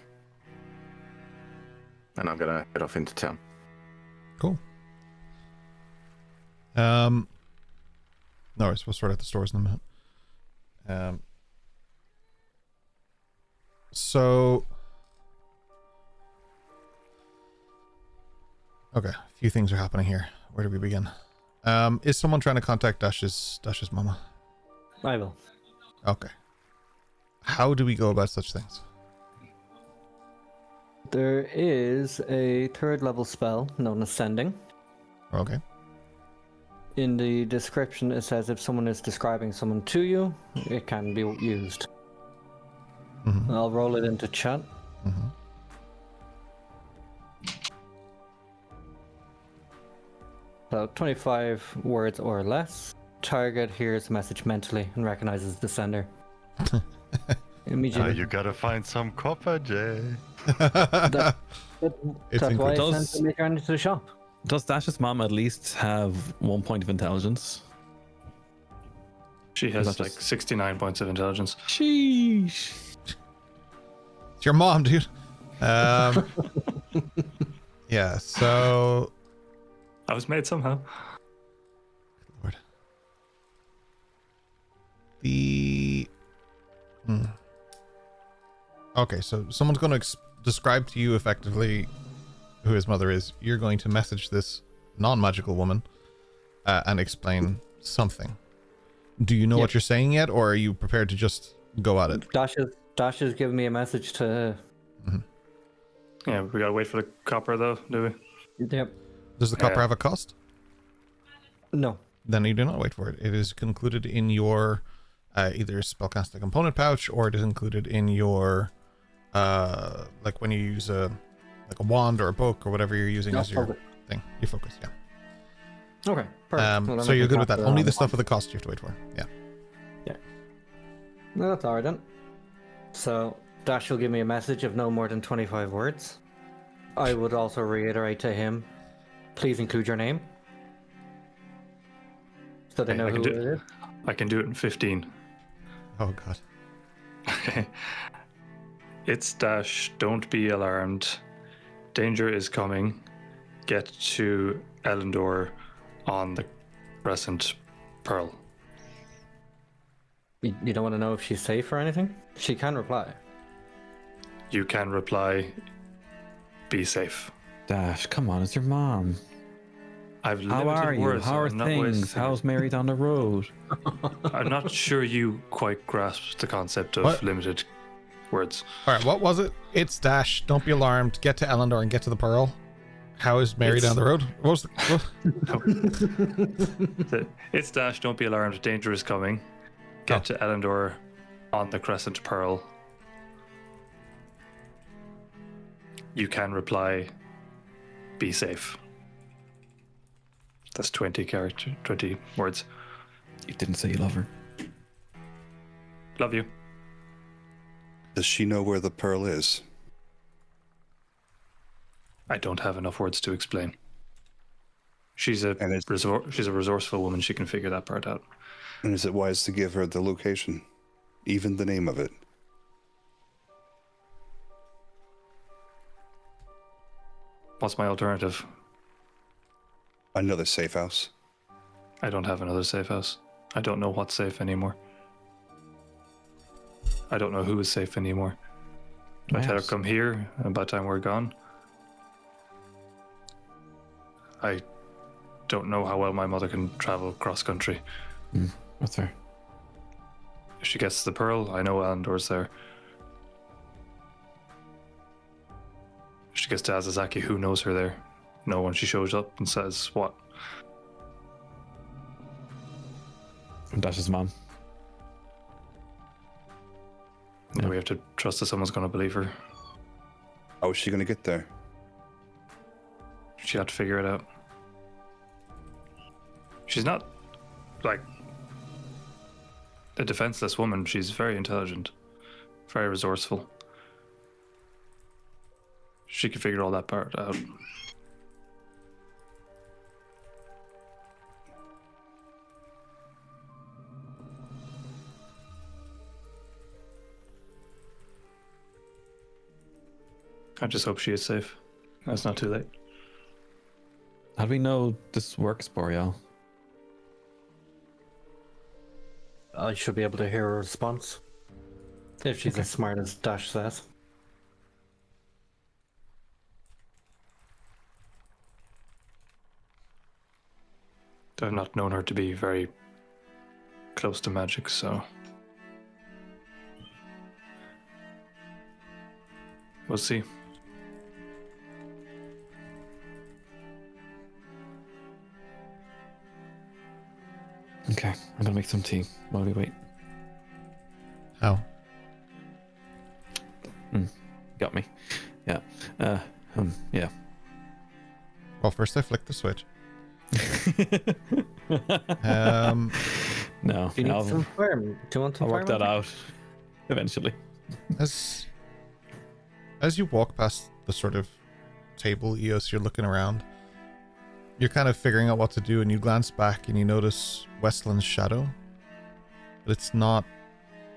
And I'm gonna head off into town. Cool. No worries, we'll sort out the stores in a minute. So okay, a few things are happening here. Where do we begin? Is someone trying to contact Dash's mama? I will. Okay. How do we go about such things? There is a 3rd level spell known as Sending. Okay. In the description, it says if someone is describing someone to you, it can be used. Mm-hmm. I'll roll it into chat. Mm-hmm. So 25 words or less. Target hears the message mentally and recognizes the sender. Now Immediately. you gotta find some copper, Jay. That's It's why I Does- sent the Amaedrianna to the shop. Does Dash's mom at least have 1 point of intelligence? She has Not like just- 69 points of intelligence. Sheesh. It's your mom, dude. Yeah, so I was made somehow. Lord. The Okay, so someone's going to describe to you effectively who his mother is. You're going to message this non-magical woman and explain something. Do you know what you're saying yet, or are you prepared to just go at it? Dash has given me a message to. Yeah, we gotta wait for the copper though, do we? Yep. Does the copper Yeah. have a cost? No. Then you do not wait for it. It is included in your either spellcasting component pouch, or it is included in your like when you use a wand or a book or whatever you're using as your thing. You focus, yeah. Okay. Perfect. Well, then So I you're can good with that. cast it Only on- the stuff with the cost you have to wait for. Yeah. No, that's alright then. So Dash will give me a message of no more than 25 words. I would also reiterate to him, please include your name. So they Okay, know I who can it do- is. I can do it in 15. Oh god. Okay. It's Dash. Don't be alarmed. Danger is coming. Get to Elendor on the Crescent Pearl. You don't want to know if she's safe or anything? She can reply. You can reply, be safe. Dash, come on, it's your mom. I've How limited are you? words. How are I'm not things? wasting How's it. Mary down the road? I'm not sure you quite grasped the concept of What? limited words. All right, what was it? It's Dash. Don't be alarmed. Get to Elendor and get to the Pearl. How is Mary It's- down the road? What was the, It's Dash. Don't be alarmed. Danger is coming. Get to Elendor on the Crescent Pearl. You can reply, be safe. That's 20 words. You didn't say you love her. Love you. Does she know where the pearl is? I don't have enough words to explain. She's a resourceful woman. She can figure that part out. And is it wise to give her the location, even the name of it? What's my alternative? Another safe house. I don't have another safe house. I don't know what's safe anymore. I don't know who is safe anymore. Do I tell her come here, and by the time we're gone? I don't know how well my mother can travel cross country. That's fair. If she gets the pearl, I know Alandor's there. If she gets to Azazaki, who knows her there? No one. She shows up and says, what? Dash's mom. Yeah. We have to trust that someone's going to believe her. How is she going to get there? She had to figure it out. She's not, like, a defenseless woman. She's very intelligent, very resourceful. She can figure all that part out. I just hope she is safe. It's not too late. How do we know this works, Boreal? I should be able to hear her response. If she's as smart as Dash says. I've not known her to be very close to magic, so we'll see. Okay, I'm gonna make some tea while we wait. How? Got me. Yeah. Yeah. Well, first I flick the switch. No. Do you need some farm? Do you want some I'll work farm? that out eventually. As you walk past the sort of table, Eos, you're looking around. You're kind of figuring out what to do, and you glance back and you notice Weslyn's shadow. But it's not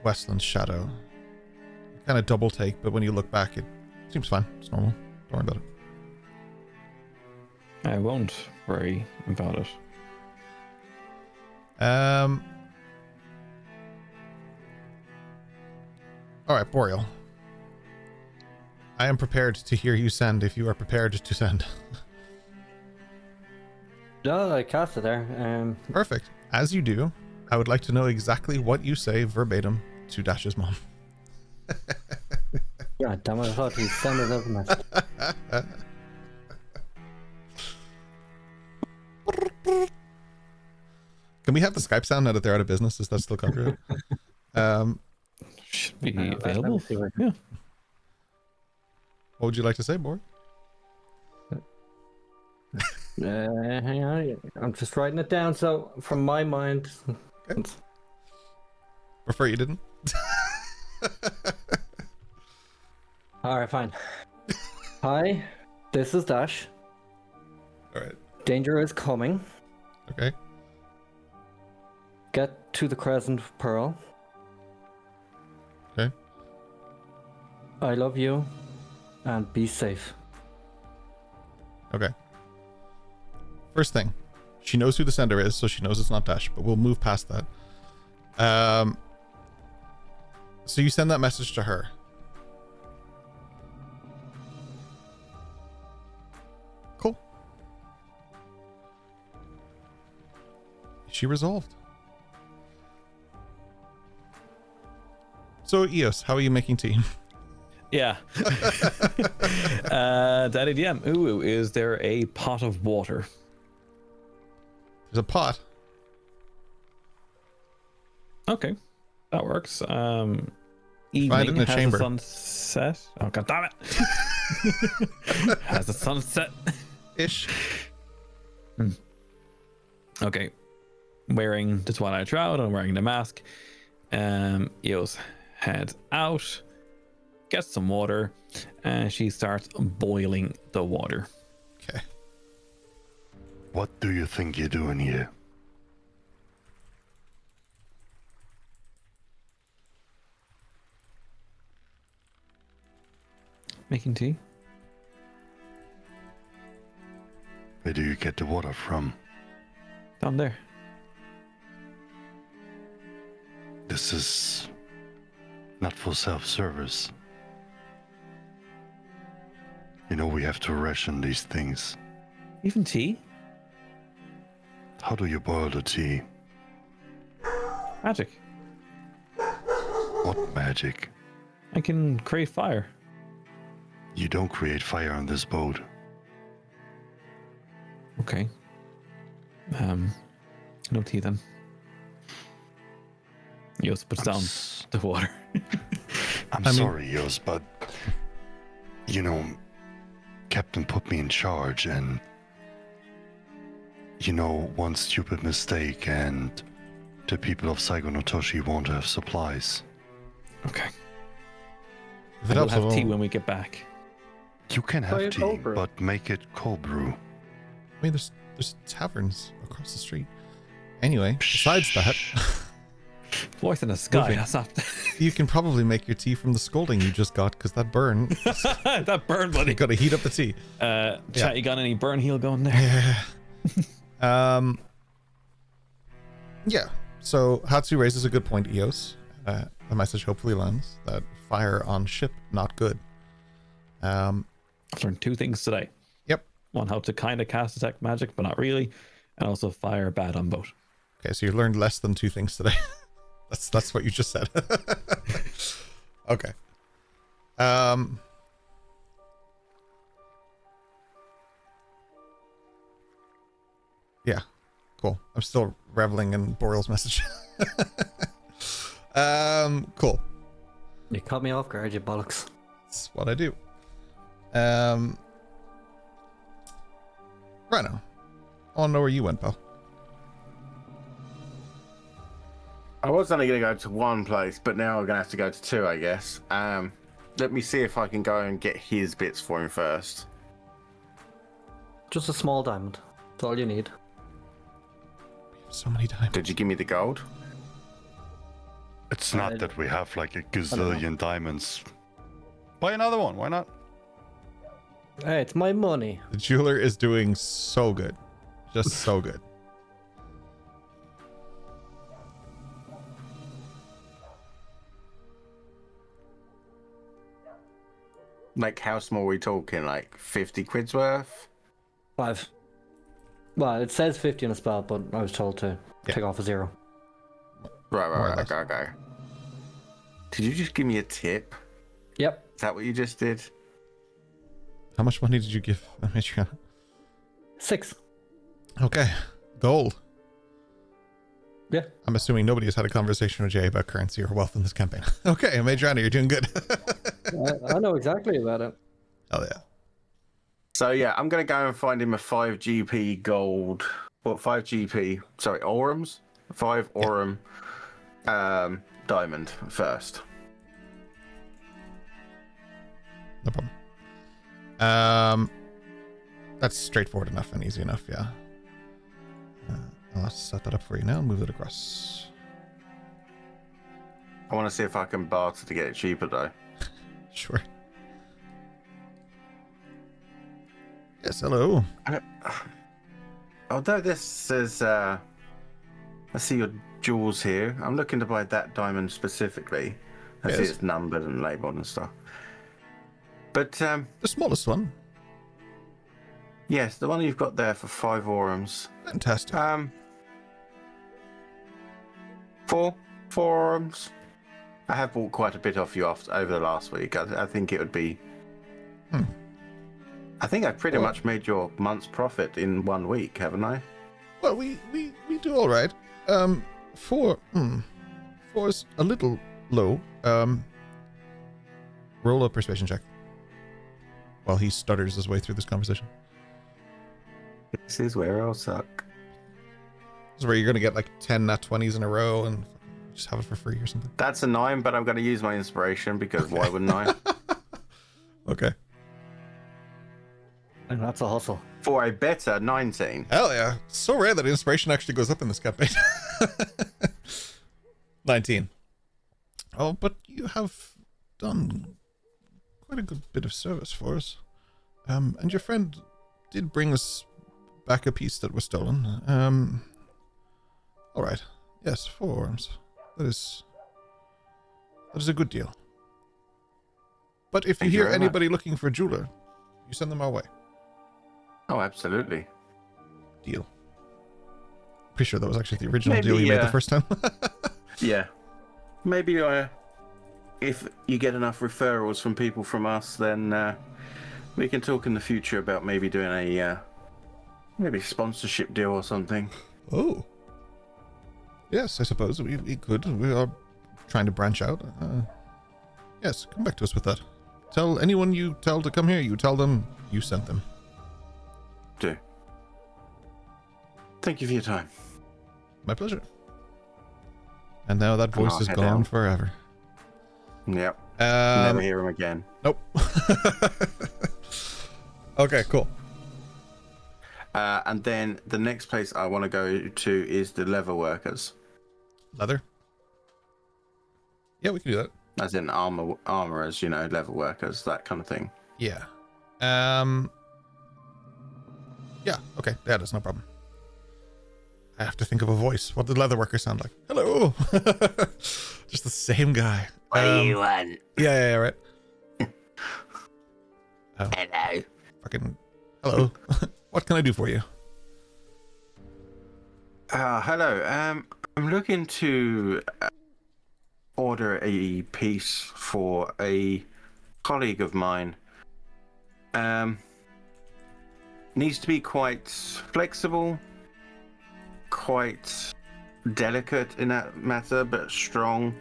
Weslyn's shadow. You kind of double take, but when you look back, it seems fine. It's normal. Don't worry about it. I won't worry about it. Alright, Boreal. I am prepared to hear you send if you are prepared to send. No, I cast it there. Perfect. As you do, I would like to know exactly what you say verbatim to Dash's mom. God damn it, I thought he sent it as a message. Can we have the Skype sound now that they're out of business? Is that still copyright? Should be available. Yeah. What would you like to say, Borg? Hang on, I'm just writing it down. So, from my mind, Okay. Prefer you didn't. all right, fine. Hi, this is Dash. All right. Danger is coming. Okay. Get to the Crescent Pearl. Okay. I love you, and be safe. Okay. First thing, she knows who the sender is, so she knows it's not Dash, but we'll move past that. So you send that message to her. Cool. Is she resolved? So Eos, how are you making tea? Yeah. Daddy DM. Ooh, is there a pot of water? There's a pot. Okay, that works. Find it Evening in the has chamber. the sunset. Oh god damn it! Has the sunset Ish. Okay, wearing the Twilight Shroud and wearing the mask. Eos heads out, gets some water, and she starts boiling the water. Okay. What do you think you're doing here? Making tea. Where do you get the water from? Down there. This is not for self-service. You know we have to ration these things. Even tea? How do you boil the tea? Magic. What magic? I can create fire. You don't create fire on this boat. Okay. No tea then. Yos puts down the water. I'm sorry, Yos, but you know, Captain put me in charge, and you know, one stupid mistake and the people of Saigo no Toshi won't have supplies. Okay. We'll have tea when we get back. You can have Buy a tea, cold brew. but make it cold brew. I mean, there's taverns across the street. Anyway, besides that, Voice in the sky. Moving. That's not. you can probably make your tea from the scalding you just got, because that burn. That burn, buddy. You got to heat up the tea. Chat, you got any burn heal going there? Yeah. Yeah. So Hatsu raises a good point, Eos. The message hopefully lands that fire on ship not good. I've learned 2 things today. Yep. One, how to kind of cast detect magic, but not really, and also fire bad on boat. Okay, so you learned less than 2 things today. That's what you just said. Okay. Yeah. Cool. I'm still reveling in Boreal's message. Cool. You caught me off guard, you bollocks. That's what I do. Right now. I want to know where you went, pal. I was only going to go to one place, but now I'm going to have to go to 2, I guess. Let me see if I can go and get his bits for him first. Just a small diamond. That's all you need. So many times. Did you give me the gold? It's not that we have like a gazillion diamonds. Buy another one, why not? Hey, it's my money. The jeweler is doing so good. Just so good. Like, how small are we talking? Like 50 quid's worth? 5. Well, it says 50 on the spell, but I was told to take off a 0. Right. Okay. Did you just give me a tip? Yep. Is that what you just did? How much money did you give Amaedrianna? 6. Okay. Gold. Yeah. I'm assuming nobody has had a conversation with Jay about currency or wealth in this campaign. Okay, Amaedrianna, you're doing good. I know exactly about it. Oh yeah. So yeah, I'm gonna go and find him a 5 GP gold. What 5 GP? Sorry, Orums? 5 Orum diamond first. No problem. That's straightforward enough and easy enough, yeah. I'll set that up for you now and move it across. I want to see if I can barter to get it cheaper though. Sure. Yes, hello. Although this says, I see your jewels here. I'm looking to buy that diamond specifically. I see it's numbered and labeled and stuff. But the smallest one. Yes, the one you've got there for 5 Orums. Fantastic. 4 Orums. I have bought quite a bit off you over the last week. I think it would be. I think I've pretty much made your month's profit in 1 week, haven't I? Well, we do all right. 4 is a little low. Roll a persuasion check. While he stutters his way through this conversation. This is where I'll suck. This is where you're gonna get like 10 nat 20s in a row and just have it for free or something. That's a 9, but I'm going to use my inspiration because why wouldn't I? Okay. And that's a hustle. For a better 19. Hell yeah. So rare that inspiration actually goes up in this campaign. 19. Oh, but you have done quite a good bit of service for us. And your friend did bring us back a piece that was stolen. All right. Yes, 4 arms. That is a good deal. But if you Thank you hear very anybody looking for a jeweler, you send them our way. Oh, absolutely. Deal. Pretty sure that was actually the original deal Maybe, you made the first time. Yeah. Maybe if you get enough referrals from people from us, then we can talk in the future about maybe doing a maybe sponsorship deal or something. Oh. Yes, I suppose we could. We are trying to branch out. Yes, come back to us with that. Tell anyone you tell to come here, you tell them you sent them. Do. Thank you for your time. My pleasure. And now that voice is head gone out. forever. Yep. Never hear him again. Nope. Okay, cool. And then the next place I want to go to is the leather workers. Leather? Yeah, we can do that. As in armorers, you know, leather workers, that kind of thing. Yeah. Yeah, okay. Yeah, that's no problem. I have to think of a voice. What did leatherworker sound like? Hello. Just the same guy. What do you want? Yeah, right. Oh, Hello. fucking hello. What can I do for you? Hello. I'm looking to order a piece for a colleague of mine. Needs to be quite flexible, quite delicate in that matter, but strong.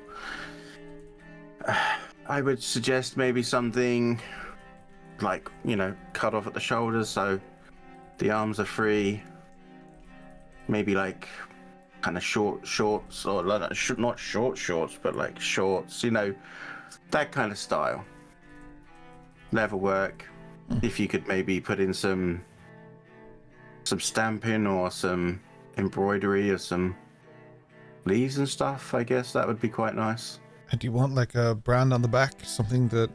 I would suggest maybe something like, you know, cut off at the shoulders so the arms are free. Maybe like kind of short shorts, or like, not short shorts, but like shorts, you know, that kind of style. Leather work. If you could maybe put in some stamping or some embroidery or some leaves and stuff, I guess that would be quite nice. And do you want like a brand on the back? Something that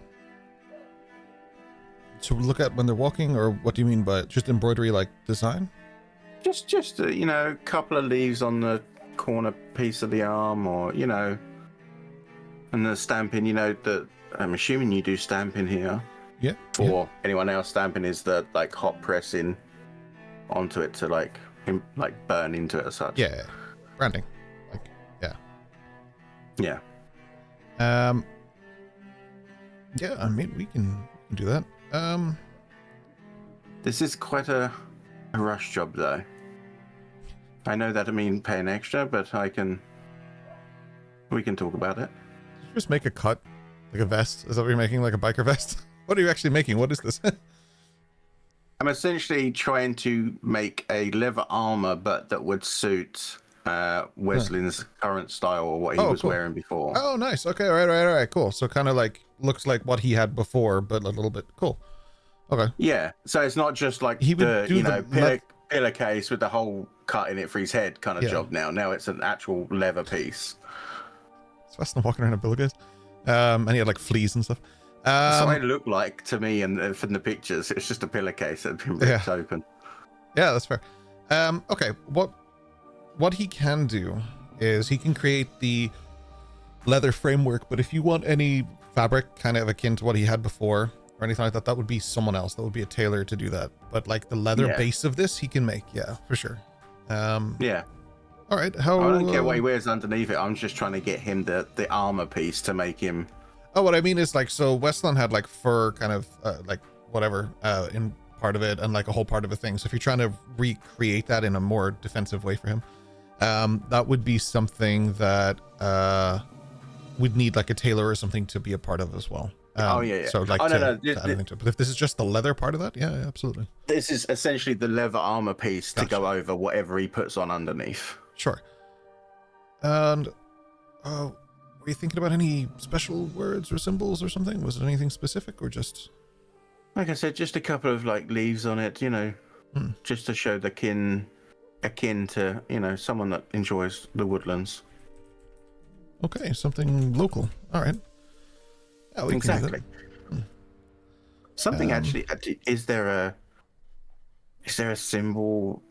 to look at when they're walking? Or what do you mean by just embroidery like design? Just you know, a couple of leaves on the corner piece of the arm, or, you know, and the stamping, you know, that I'm assuming you do stamping here. Yeah. For anyone else, stamping is the like hot pressing onto it to like burn into it as such. Yeah. Branding. Like, yeah. Yeah. Yeah, I mean, we can do that. This is quite a rush job, though. I know that I mean paying extra, but we can talk about it. Did you just make a cut? Like a vest? Is that what you're making? Like a biker vest? What are you actually making? What is this? I'm essentially trying to make a leather armor, but that would suit Weslyn's current style, or what he was cool. wearing before. Oh, nice. Okay, all right, cool. So kind of like looks like what he had before, but a little bit cool. Okay. Yeah, so it's not just like He would the do pillar case with the hole cut in it for his head kind of job now. Now it's an actual leather piece. It's Weslyn walking around a pillowcase. And he had like fleas and stuff. That's what it looked like to me, and from the pictures, it's just a pillowcase that had been ripped open. Yeah, that's fair. Okay, what he can do is he can create the leather framework, but if you want any fabric kind of akin to what he had before or anything like that, that would be someone else. That would be a tailor to do that. But like the leather base of this, he can make. Yeah, for sure. Yeah. All right. How? I don't care what he wears underneath it. I'm just trying to get him the armor piece to make him. Oh, what I mean is like, so Weslyn had like fur kind of like whatever in part of it and like a whole part of a thing. So if you're trying to recreate that in a more defensive way for him, that would be something that would need like a tailor or something to be a part of as well. So like to add anything to it. But if this is just the leather part of that, yeah, absolutely. This is essentially the leather armor piece to go over whatever he puts on underneath. Sure. And were you thinking about any special words or symbols or something? Was it anything specific or just? Like I said, just a couple of like leaves on it, you know, just to show the akin to, you know, someone that enjoys the woodlands. Okay, something local. All right. Yeah, we can do that. Something actually. Is there a symbol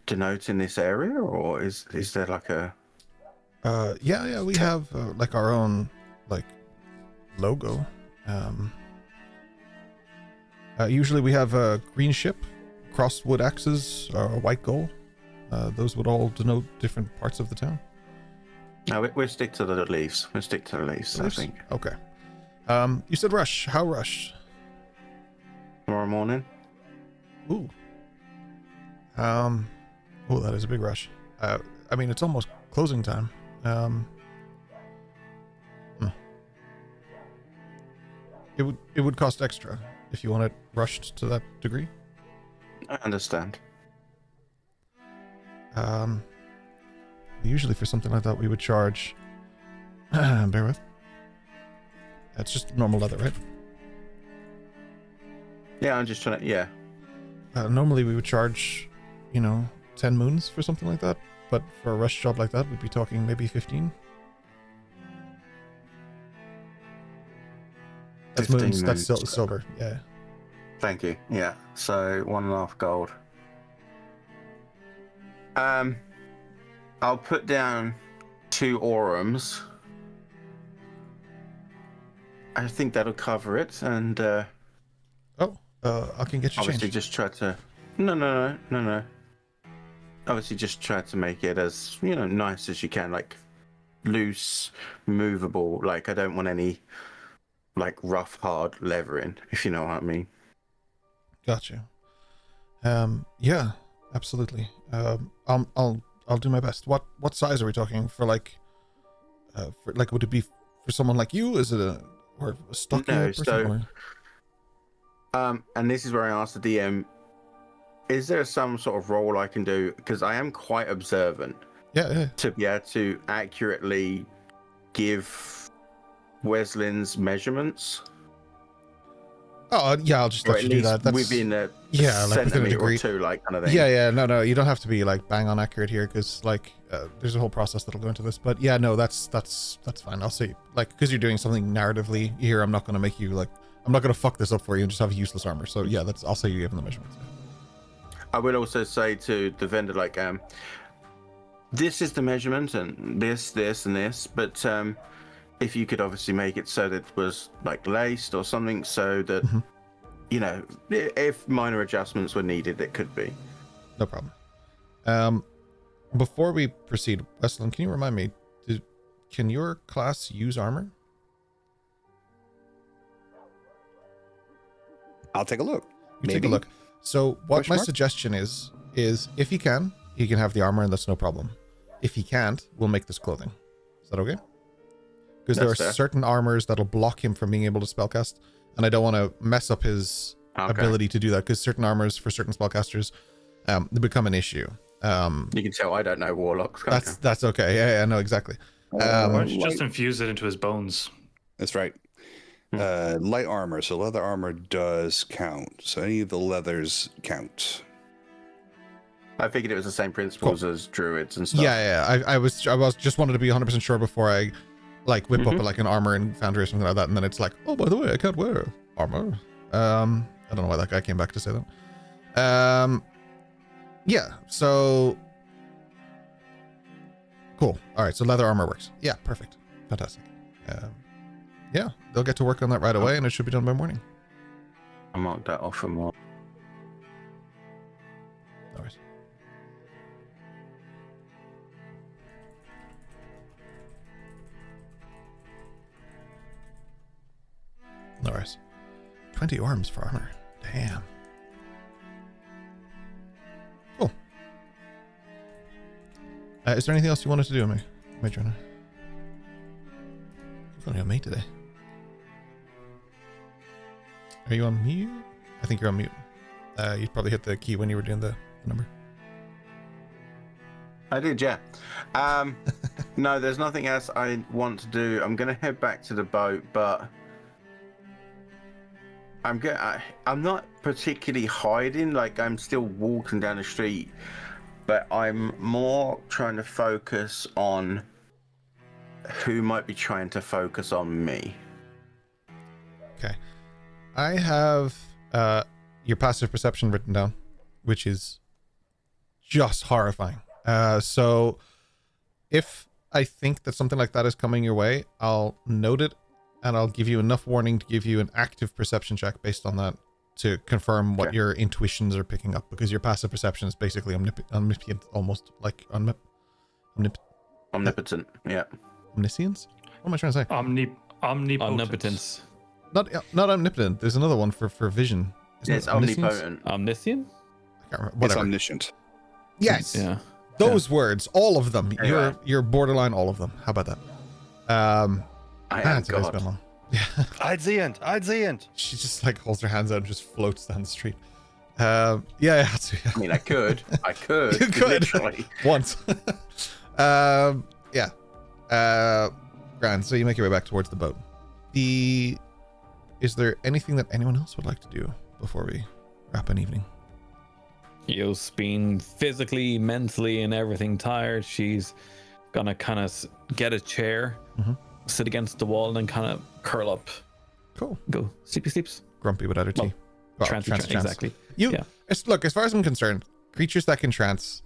denoting this area, or is there like a? Yeah, we have like our own like logo. Usually we have a green ship, crossed wood axes, or a white gull. Those would all denote different parts of the town. No, we'll stick to the leaves. I think. Okay. You said rush. How rush? Tomorrow morning. Ooh. Oh, that is a big rush. I mean, it's almost closing time. It would cost extra if you want it rushed to that degree. I understand. Usually for something like that, we would charge. Bear with. It's just normal leather, right? Yeah, I'm just trying to. Yeah. Normally we would charge, 10 moons for something like that, but for a rush job like that, we'd be talking maybe 15. That's moons. That's silver. Yeah. Thank you. Yeah. So 1.5 gold. I'll put down 2 orums. I think that'll cover it, and I can get you obviously changed. just try to no. Obviously just try to make it as nice as you can, like loose, movable. Like I don't want any like rough, hard leathering, if you know what I mean. Gotcha. Yeah, absolutely. I'll do my best. What size are we talking for? Like, would it be for someone like you? Is it a stocky person? And this is where I asked the DM: is there some sort of role I can do? Because I am quite observant. Yeah. To be able to accurately give Weslyn's measurements. Oh yeah, I'll just let you do that. That's within a like within a degree or two, like kind of thing. Yeah. No, you don't have to be like bang on accurate here, because like there's a whole process that'll go into this. But yeah, no, that's fine. I'll say like because you're doing something narratively here, I'm not going to make you like I'm not going to fuck this up for you and just have useless armor. So yeah, I'll say you give them the measurements. I will also say to the vendor like this is the measurement and this and this, but if you could obviously make it so that it was like laced or something, so that if minor adjustments were needed, it could be. No problem. Before we proceed, Weslyn, can you remind me, can your class use armor? I'll take a look. Take a look. So what my suggestion is if he can have the armor, and that's no problem. If he can't, we'll make this clothing. Is that okay? Because there are certain armors that'll block him from being able to spellcast, and I don't want to mess up his ability to do that, because certain armors for certain spellcasters they become an issue. You can tell I don't know warlocks. That's okay. Yeah, I know exactly. Why don't you just infuse it into his bones? That's right. Light armor, so leather armor does count. So any of the leathers count. I figured it was the same principles as druids and stuff. Yeah. I was just wanted to be 100% sure before I like whip up like an armor and foundry or something like that, and then it's like, oh, by the way, I can't wear armor. I don't know why that guy came back to say that. Yeah, so cool. All right, so leather armor works. Yeah, perfect. Fantastic. Yeah, they'll get to work on that right away, and it should be done by morning. I marked that off for more. No worries. No worries. 20 orms for armor. Damn. Cool. Is there anything else you wanted to do, Amaedrianna? It's only on me today. Are you on mute? I think you're on mute. You probably hit the key when you were doing the number. I did, yeah. No, there's nothing else I want to do. I'm going to head back to the boat, but I'm not particularly hiding. Like, I'm still walking down the street, but I'm more trying to focus on who might be trying to focus on me. Okay. I have your passive perception written down, which is just horrifying. So if I think that something like that is coming your way, I'll note it, and I'll give you enough warning to give you an active perception check based on that to confirm what your intuitions are picking up, because your passive perception is basically omnipotent, almost like Omnipotent, yeah. Omniscience? What am I trying to say? Omnipotence. Not omnipotent. There's another one for vision. It's omnipotent. Omniscient? I can't remember. It's Whatever. omniscient. Yes. Yeah. Those words, all of them. Anyway. You're borderline all of them. How about that? I am today's God. been long. Yeah. I'd the end. She just like holds her hands out and just floats down the street. Yeah, Hatsu. I mean, I could. You could. Literally. Once. Yeah. Grand. So you make your way back towards the boat. Is there anything that anyone else would like to do before we wrap an evening? Yo's been physically, mentally, and everything tired. She's gonna kind of get a chair, sit against the wall, and then kind of curl up. Cool. Go sleeps. Grumpy without her tea. Well, Trance, trance. exactly. Look, as far as I'm concerned, creatures that can trance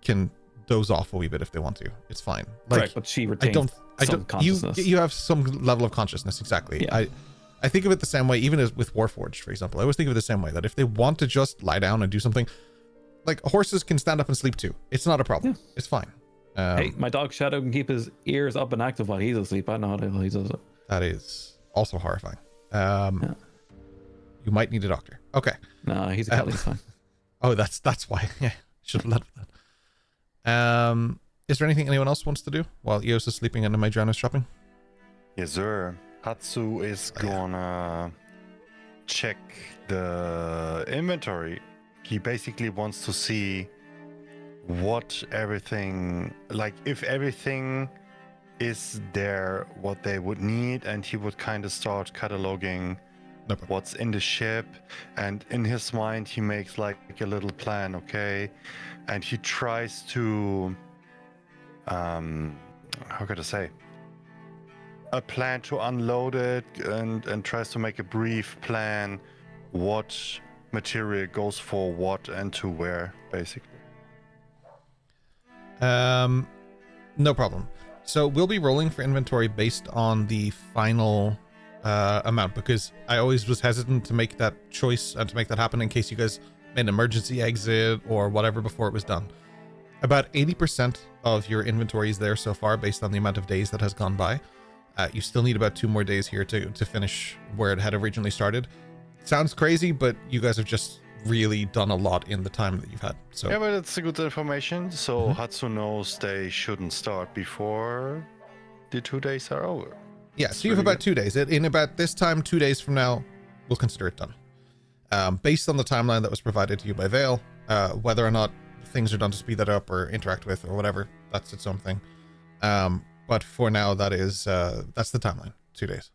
can doze off a wee bit if they want to. It's fine. Like, Correct, but she retains some consciousness. You have some level of consciousness, exactly. Yeah. I think of it the same way, even as with Warforged, for example. I always think of it the same way, that if they want to just lie down and do something, like horses can stand up and sleep too. It's not a problem. Yeah. It's fine. Hey, my dog Shadow can keep his ears up and active while he's asleep. I know how he does it. that is also horrifying. You might need a doctor. Okay. No, he's a cat. He's fine. Oh, that's why. Yeah, should have led with that. Is there anything anyone else wants to do while Eos is sleeping and Amaedrianna is shopping? Yes, sir. Hatsu is gonna check the inventory. He basically wants to see what everything, like if everything is there, what they would need, and he would kind of start cataloging what's in the ship. And in his mind, he makes like a little plan, okay? And he tries to, how could I say? A plan to unload it, and tries to make a brief plan what material goes for what and to where, basically. No problem. So we'll be rolling for inventory based on the final amount, because I always was hesitant to make that choice and to make that happen in case you guys made an emergency exit or whatever before it was done. About 80% of your inventory is there so far based on the amount of days that has gone by. You still need about 2 more days here to finish where it had originally started. Sounds crazy, but you guys have just really done a lot in the time that you've had. So yeah, but it's a good information. So Hatsu knows they shouldn't start before the 2 days are over. Yeah, so you have about 2 days. In about this time, 2 days from now, we'll consider it done. Based on the timeline that was provided to you by Vale, whether or not things are done to speed that up or interact with or whatever, that's its own thing. But for now, that's the timeline. 2 days.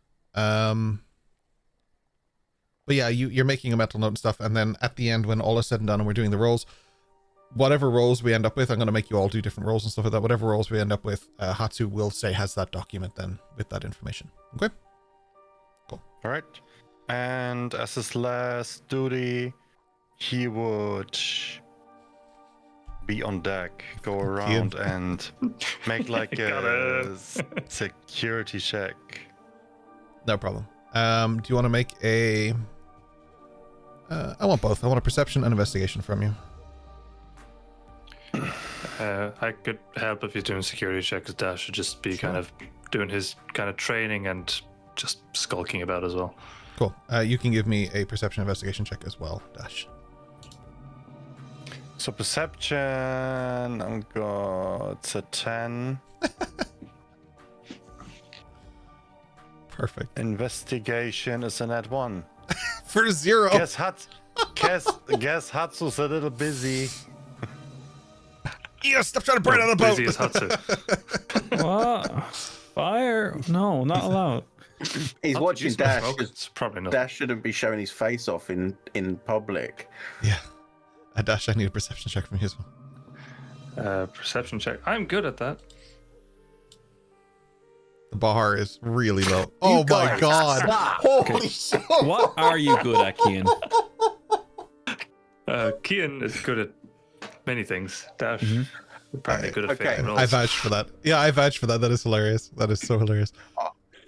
But yeah, you're making a mental note and stuff, and then at the end, when all is said and done and we're doing the rolls, whatever rolls we end up with, I'm going to make you all do different rolls and stuff like that. Whatever rolls we end up with, Hatsu will say has that document then with that information. Okay? Cool. All right. And as his last duty, he would be on deck, go around and make like a security check. No problem. Do you want to make a... I want both. I want a perception and investigation from you. I could help if he's doing security checks. Dash should just be kind of doing his kind of training and just skulking about as well. Cool. You can give me a perception investigation check as well, Dash. So perception, it's a 10. Perfect. Investigation is a net 1. For 0. Guess Hatsu's a little busy. Yeah, stop trying to burn out the boat. Busy as Hatsu. What? Fire? No, not allowed. He's Not watching producing the Dash. smoke, 'Cause It's probably not. Dash shouldn't be showing his face off in public. Yeah. Dash, I need a perception check from you as well. Perception check. I'm good at that. The bar is really low. Oh my god. Holy shit. What are you good at, Kian? Kian is good at many things. Dash, apparently good at Okay. faking rolls. I vouch for that. Yeah, I vouch for that. That is hilarious. That is so hilarious.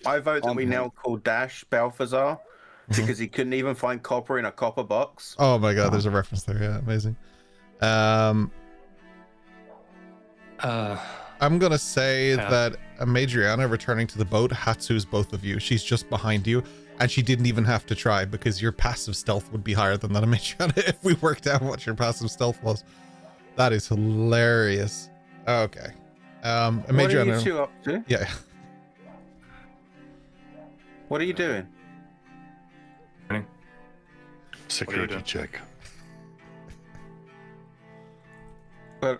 I vote that we now call Dash Balthazar because he couldn't even find copper in a copper box. Oh my god, there's a reference there. Yeah, amazing. I'm gonna say that Amaedrianna returning to the boat Hatsu's both of you. She's just behind you, and she didn't even have to try because your passive stealth would be higher than that Amaedrianna if we worked out what your passive stealth was. That is hilarious. Okay. Amaedrianna. What are you two up to? Yeah. What are you doing? Security doing? check. Well,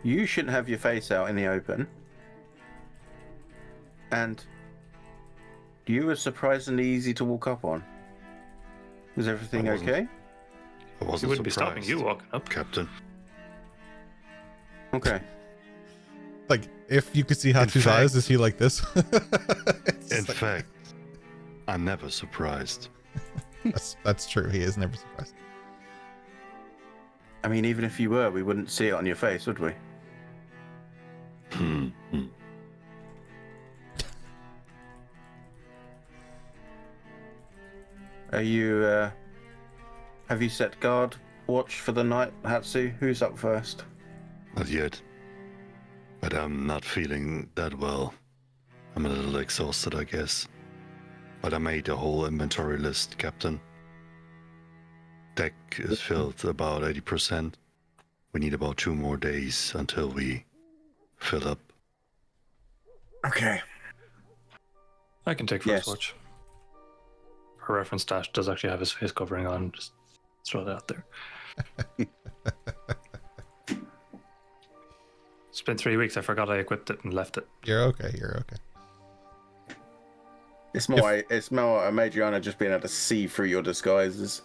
you shouldn't have your face out in the open. And you were surprisingly easy to walk up on. Is everything I wasn't. okay? I wasn't He wouldn't be stopping surprised, you walking up. Captain. Okay. Like, if you could see Hatsu's fact- eyes, is he like this? It's In like- fact, I'm never surprised. that's true. He is never surprised. I mean, even if you were, we wouldn't see it on your face, would we? Are you, have you set guard watch for the night, Hatsu? Who's up first? Not yet. But I'm not feeling that well. I'm a little exhausted, I guess. But I made a whole inventory list, Captain. Deck is filled about 80%. We need about 2 more days until we fill up. Okay. I can take Yes. first watch. For reference, Dash does actually have his face covering on. Just throw that out there. It's been 3 weeks. I forgot I equipped it and left it. You're okay. You're okay. It's more Amaedrianna just being able to see through your disguises.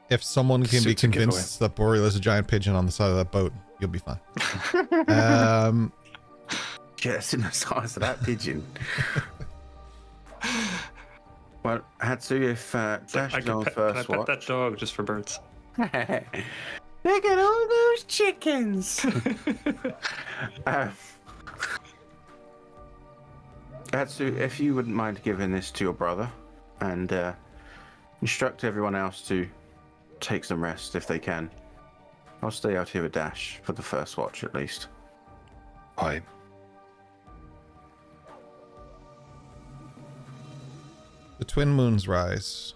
If someone can be Suits a giveaway. convinced that Boreal is a giant pigeon on the side of that boat, you'll be fine. Just in the size of that pigeon. Well, Hatsu, if Dash I is can on pet first watch. that dog just for birds. Look at all those chickens. Hatsu, if you wouldn't mind giving this to your brother and instruct everyone else to take some rest if they can. I'll stay out here with Dash for the first watch at least. Aye. The twin moons rise.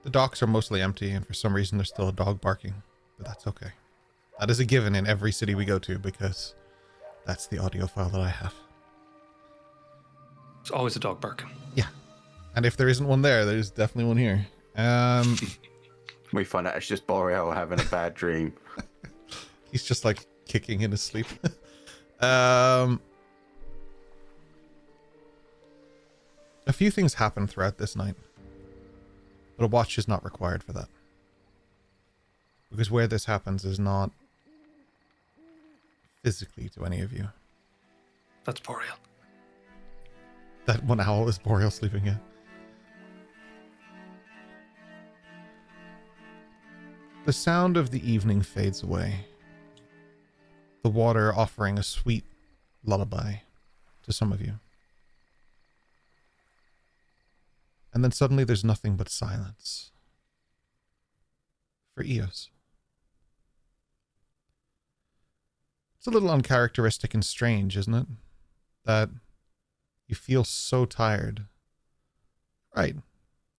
The docks are mostly empty, and for some reason there's still a dog barking, but that's okay. That is a given in every city we go to because that's the audio file that I have. There's always a dog barking. Yeah. And if there isn't one there, there's definitely one here. We find out it's just Boreal having a bad dream. He's just like kicking in his sleep. A few things happen throughout this night, but a watch is not required for that. Because where this happens is not physically to any of you. That's Boreal. That one owl is Boreal sleeping in. The sound of the evening fades away. The water offering a sweet lullaby to some of you. And then suddenly there's nothing but silence. For Eos. It's a little uncharacteristic and strange, isn't it? That you feel so tired. Right.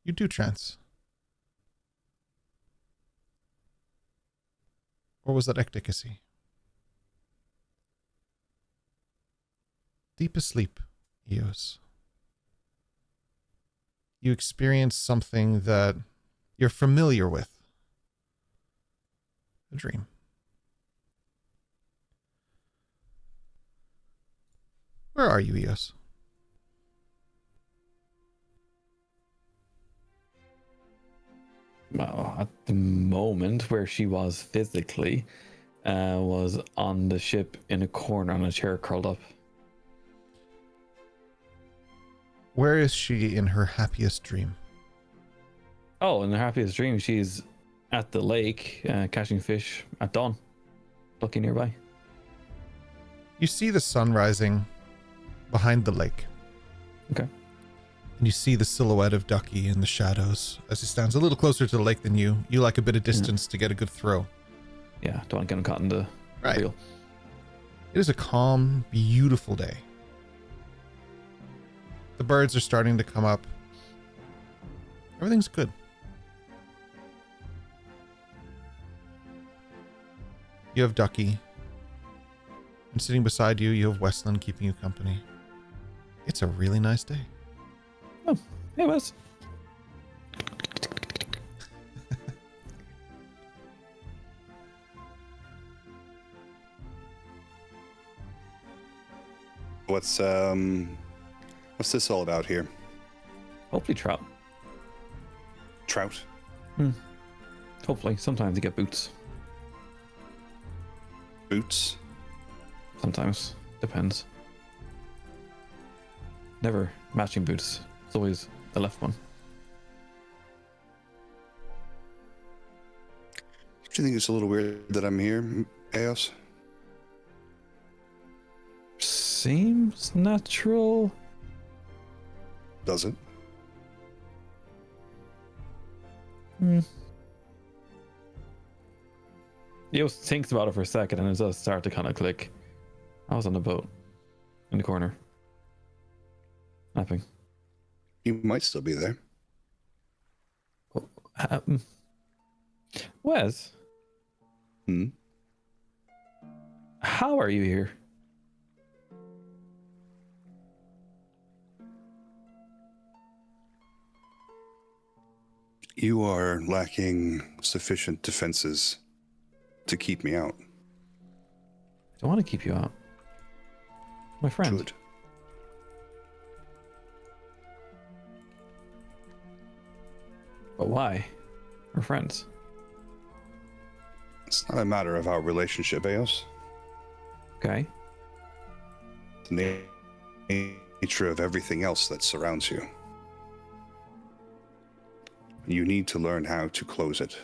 You do trance. Or was that ecdicacy? Deep asleep, Eos. You experience something that you're familiar with. A dream. Where are you, Eos? Well, at the moment where she was physically, was on the ship in a corner on a chair curled up. Where is she in her happiest dream? Oh, in her happiest dream, she's at the lake catching fish at dawn, looking nearby. You see the sun rising behind the lake. Okay. And you see the silhouette of Ducky in the shadows as he stands a little closer to the lake than you. You like a bit of distance to get a good throw. Yeah, don't want to get him caught in the reel. It is a calm, beautiful day. The birds are starting to come up. Everything's good. You have Ducky. And sitting beside you, you have Weslyn keeping you company. It's a really nice day. Oh, hey Wes. What's this all about here? Hopefully trout. Trout? Hopefully. Sometimes you get boots. Boots? Sometimes. Depends. Never matching boots. It's always the left one. Do you think it's a little weird that I'm here, Eos? Seems natural. Does it? He thinks about it for a second and it does start to kind of click. I was on the boat in the corner. Napping. You might still be there. Wes? How are you here? You are lacking sufficient defenses to keep me out. I don't want to keep you out. My friend. Good. But why? We're friends. It's not a matter of our relationship, Eos. Okay. The nature of everything else that surrounds you. You need to learn how to close it.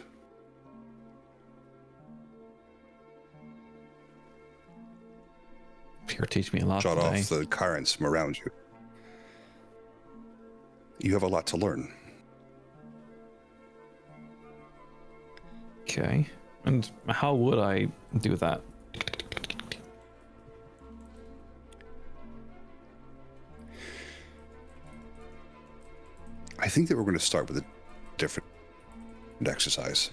You're teaching me a lot Shut today. off the currents from around you. You have a lot to learn. Okay. And how would I do that? I think that we're going to start with a different exercise.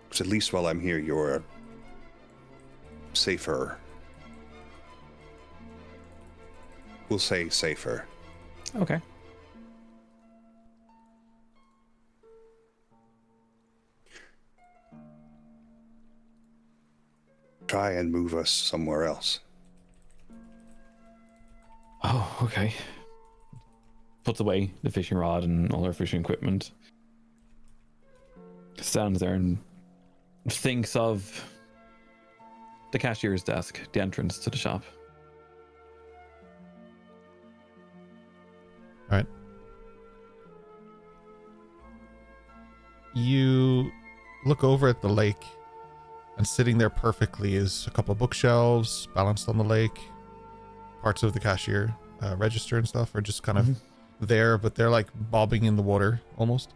Because at least while I'm here, you're safer. We'll say safer. Okay. Try and move us somewhere else. Oh, okay. Puts away the fishing rod and all her fishing equipment. Stands there and thinks of the cashier's desk, the entrance to the shop. All right. You look over at the lake, and sitting there perfectly is a couple of bookshelves balanced on the lake. Parts of the cashier register and stuff are just kind of there, but they're like bobbing in the water almost.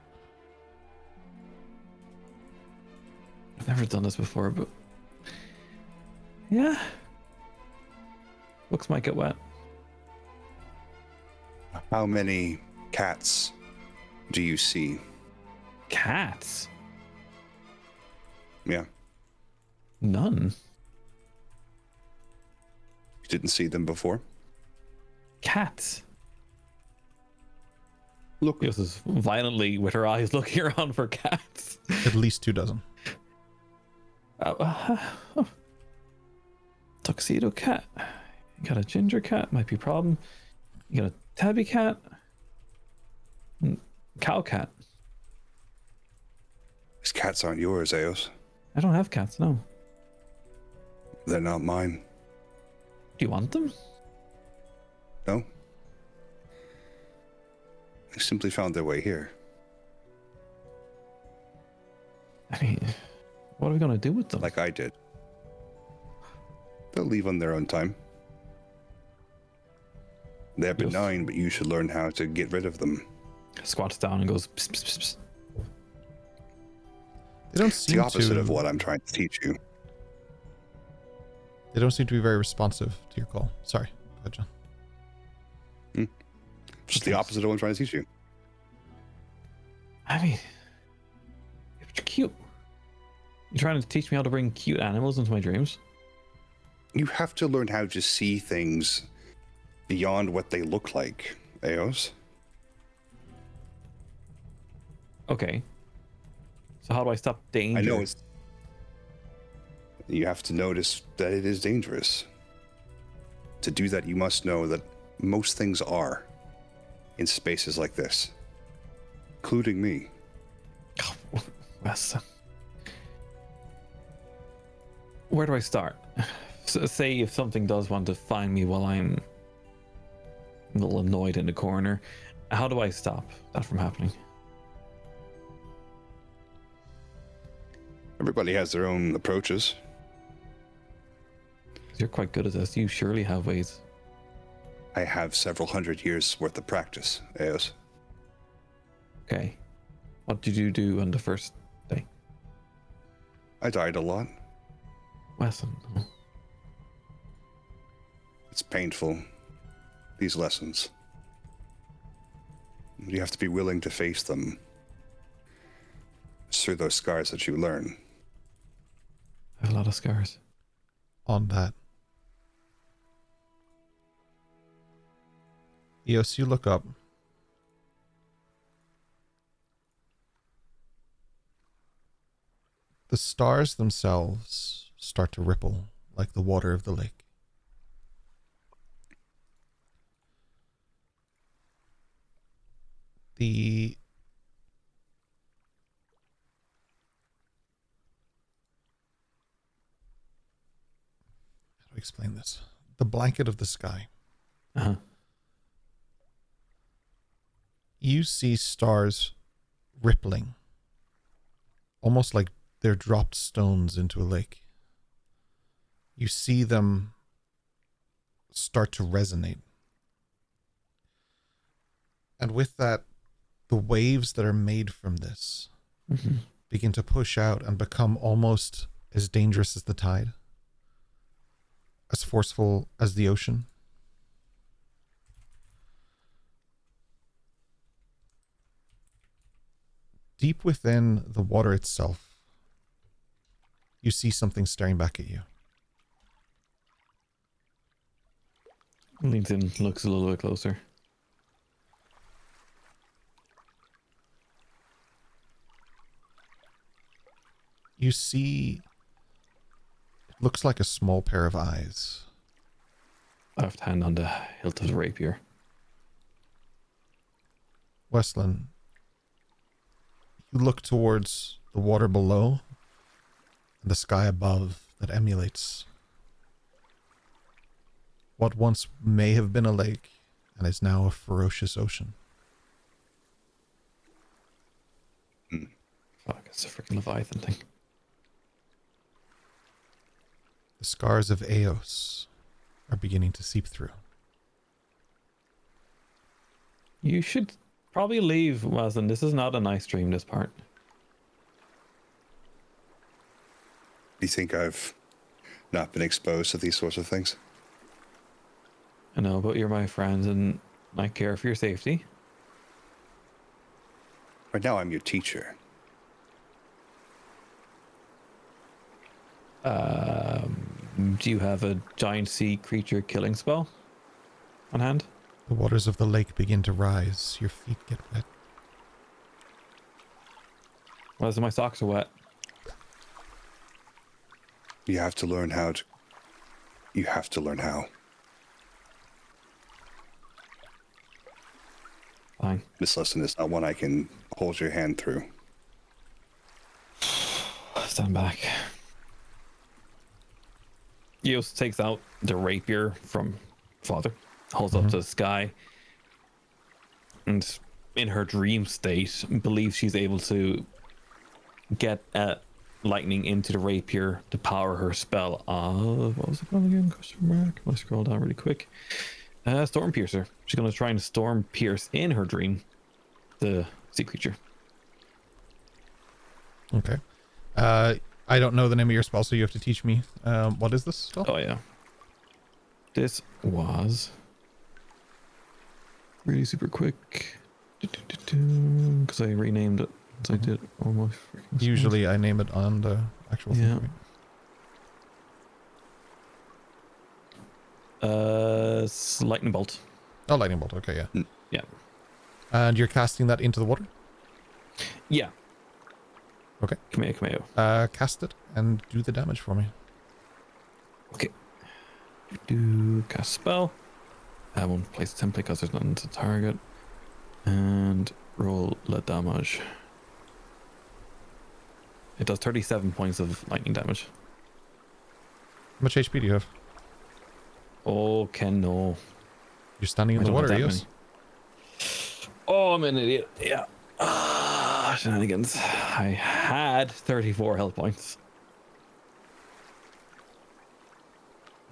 I've never done this before, but yeah. Books might get wet. How many cats do you see? Cats? Yeah. None. You didn't see them before? Cats. Look. Yos is violently with her eyes looking around for cats. At least 2 dozen. Tuxedo cat. You got a ginger cat, might be a problem. You got a tabby cat. Cow cat. These cats aren't yours, Eos. I don't have cats, no. They're not mine. Do you want them? No. They simply found their way here. I mean, what are we going to do with them? Like I did. They'll leave on their own time. They're Yes. benign, but you should learn how to get rid of them. Squats down and goes, pss, pss, pss, pss. They don't It's seem the opposite to, of what I'm trying to teach you. They don't seem to be very responsive to your call. Sorry. Go ahead, John. Just the opposite of what I'm trying to teach you. I mean, you're cute. You're trying to teach me how to bring cute animals into my dreams? You have to learn how to see things beyond what they look like, Eos. Okay. So how do I stop danger? I know it's... You have to notice that it is dangerous. To do that, you must know that most things are in spaces like this, including me. Oh, Weslyn. Where do I start? So say if something does want to find me while I'm a little annoyed in the corner, how do I stop that from happening? Everybody has their own approaches. You're quite good at this. You surely have ways. I have several hundred years worth of practice, Eos. Okay. What did you do on the first day? I died a lot. Weslyn. Oh. It's painful, these lessons. You have to be willing to face them. It's through those scars that you learn. I have a lot of scars. On that. Eos, you look up. The stars themselves start to ripple like the water of the lake. How do I explain this? The blanket of the sky. Uh-huh. You see stars rippling, almost like they're dropped stones into a lake. You see them start to resonate. And with that, the waves that are made from this begin to push out and become almost as dangerous as the tide, as forceful as the ocean. Deep within the water itself, you see something staring back at you. Leans in, looks a little bit closer. You see, it looks like a small pair of eyes. Left hand on the hilt of the rapier. Weslyn, you look towards the water below and the sky above that emulates what once may have been a lake and is now a ferocious ocean. Fuck, it's a freaking Leviathan thing. The scars of Eos are beginning to seep through. You should probably leave, Weslyn. This is not a nice dream, this part. Do you think I've not been exposed to these sorts of things? I know, but you're my friend and I care for your safety. Right now, I'm your teacher. Do you have a giant sea creature killing spell on hand? The waters of the lake begin to rise. Your feet get wet. Weslyn, my socks are wet. You have to learn how to... You have to learn how. Fine. This lesson is not one I can hold your hand through. stand back. Eos takes out the rapier from father, holds up to the sky, and in her dream state believes she's able to get lightning into the rapier to power her spell of, what was it called again? Question mark. I'll scroll down really quick. Storm Piercer. She's going to try and storm pierce in her dream the sea creature. Okay. I don't know the name of your spell, so you have to teach me. What is this spell? Oh yeah. This was really super quick because I renamed it. I did all my freaking Usually I name it on the actual thing. Lightning bolt. Oh, lightning bolt. Okay, yeah. Yeah. And you're casting that into the water? Yeah. Okay. Kameo. Cast it and do the damage for me. Okay. Do cast spell. I won't place template because there's nothing to target. And roll the damage. It does 37 points of lightning damage. How much HP do you have? Oh, Ken, no. You're standing in the water, Eos. Oh, I'm an idiot. Yeah. Shenanigans. I had 34 health points.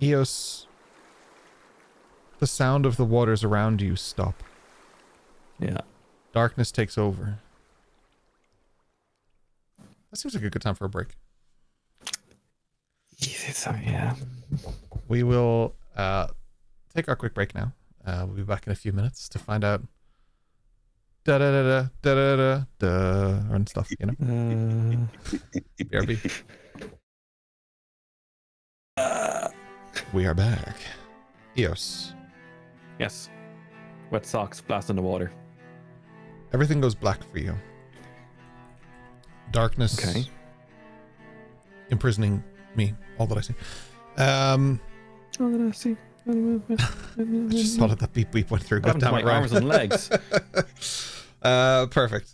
Eos, the sound of the waters around you stop. Yeah. Darkness takes over. That seems like a good time for a break. Yeah. We will take our quick break now. We'll be back in a few minutes to find out and stuff, you know. BRB. We are back. Eos. Yes. Wet socks, blast in the water. Everything goes black for you. Darkness. Okay. Imprisoning me. All that I see. All that I see. I just saw that beep beep went through. Got my arms and legs. Perfect.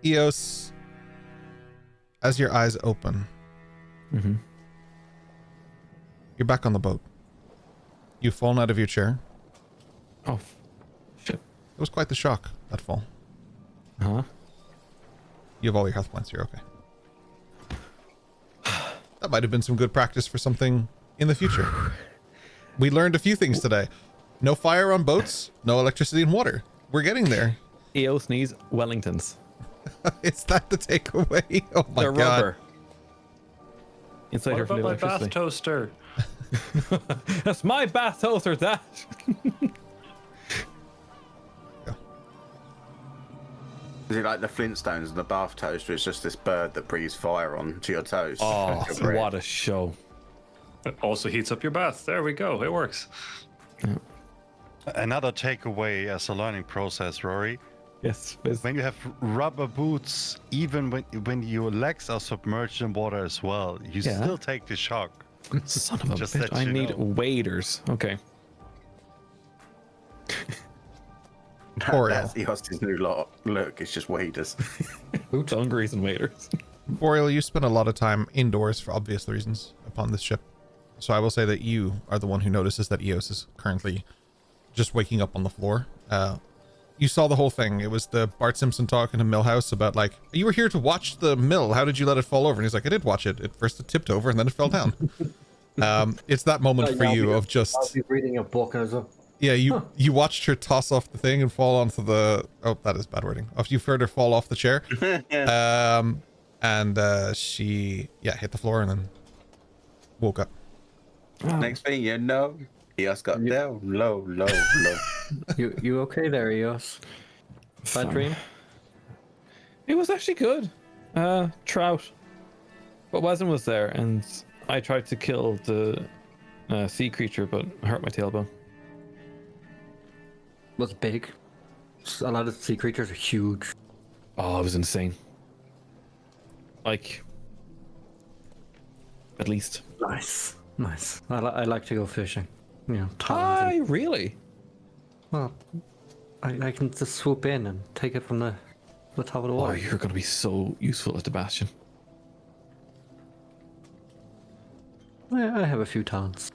Eos, as your eyes open, you're back on the boat. You've fallen out of your chair. Oh, shit. It was quite the shock, that fall. Huh? You have all your health points. You're okay. That might have been some good practice for something in the future. We learned a few things today. No fire on boats, no electricity and water. We're getting there. Eos needs Wellingtons. Is that the takeaway? Oh my They're god. rubber. Inside What here for the about my electricity. bath toaster? That's my bath toaster, that. Is it like the Flintstones and the bath toaster? It's just this bird that breathes fire onto your toast. Oh, Your bread. what a show. It also heats up your bath. There we go. It works. Another takeaway as a learning process, Rory. Yes. When you have rubber boots, even when your legs are submerged in water as well, you Yeah. still take the shock. Son of a Just bitch. let I you need know. waders. Okay. Boreal. That's Eos's new look. It's just waders. Boot dungarees and waders. Boreal, you spent a lot of time indoors for obvious reasons upon this ship. So I will say that you are the one who notices that Eos is currently just waking up on the floor. You saw the whole thing. It was the Bart Simpson talking to Millhouse about like, you were here to watch the mill. How did you let it fall over? And he's like, I did watch it. At first it tipped over and then it fell down. It's that moment for you of just... I'll be reading a book and I was like, Yeah, you watched her toss off the thing and fall onto the... Oh, that is bad wording. After you've heard her fall off the chair. She, hit the floor and then woke up. Next thing you know, Eos got down low. you okay there, Eos? Bad dream? It was actually good. Trout. But Weslyn was there and I tried to kill the sea creature but hurt my tailbone. Was big. A lot of sea creatures are huge. Oh, it was insane. Like, at least. Nice. I like to go fishing. You know, tons Really? well, I can just swoop in and take it from the the top of the Oh, wall. you're going to be so useful at the Bastion. I have a few talents.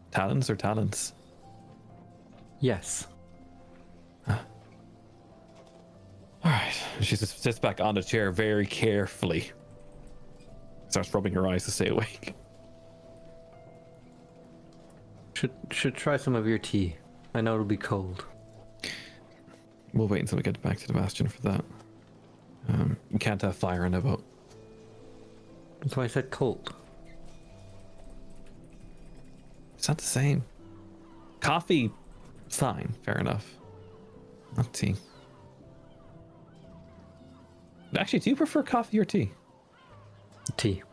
Talents or talents? Yes. Alright. She just sits back on the chair very carefully. Starts rubbing her eyes to stay awake. Should try some of your tea. I know it'll be cold. We'll wait until we get back to the Bastion for that. We can't have fire in a boat. That's why I said cold. It's not the same. Coffee, fine, fair enough. Not tea. Actually, do you prefer coffee or tea? Tea.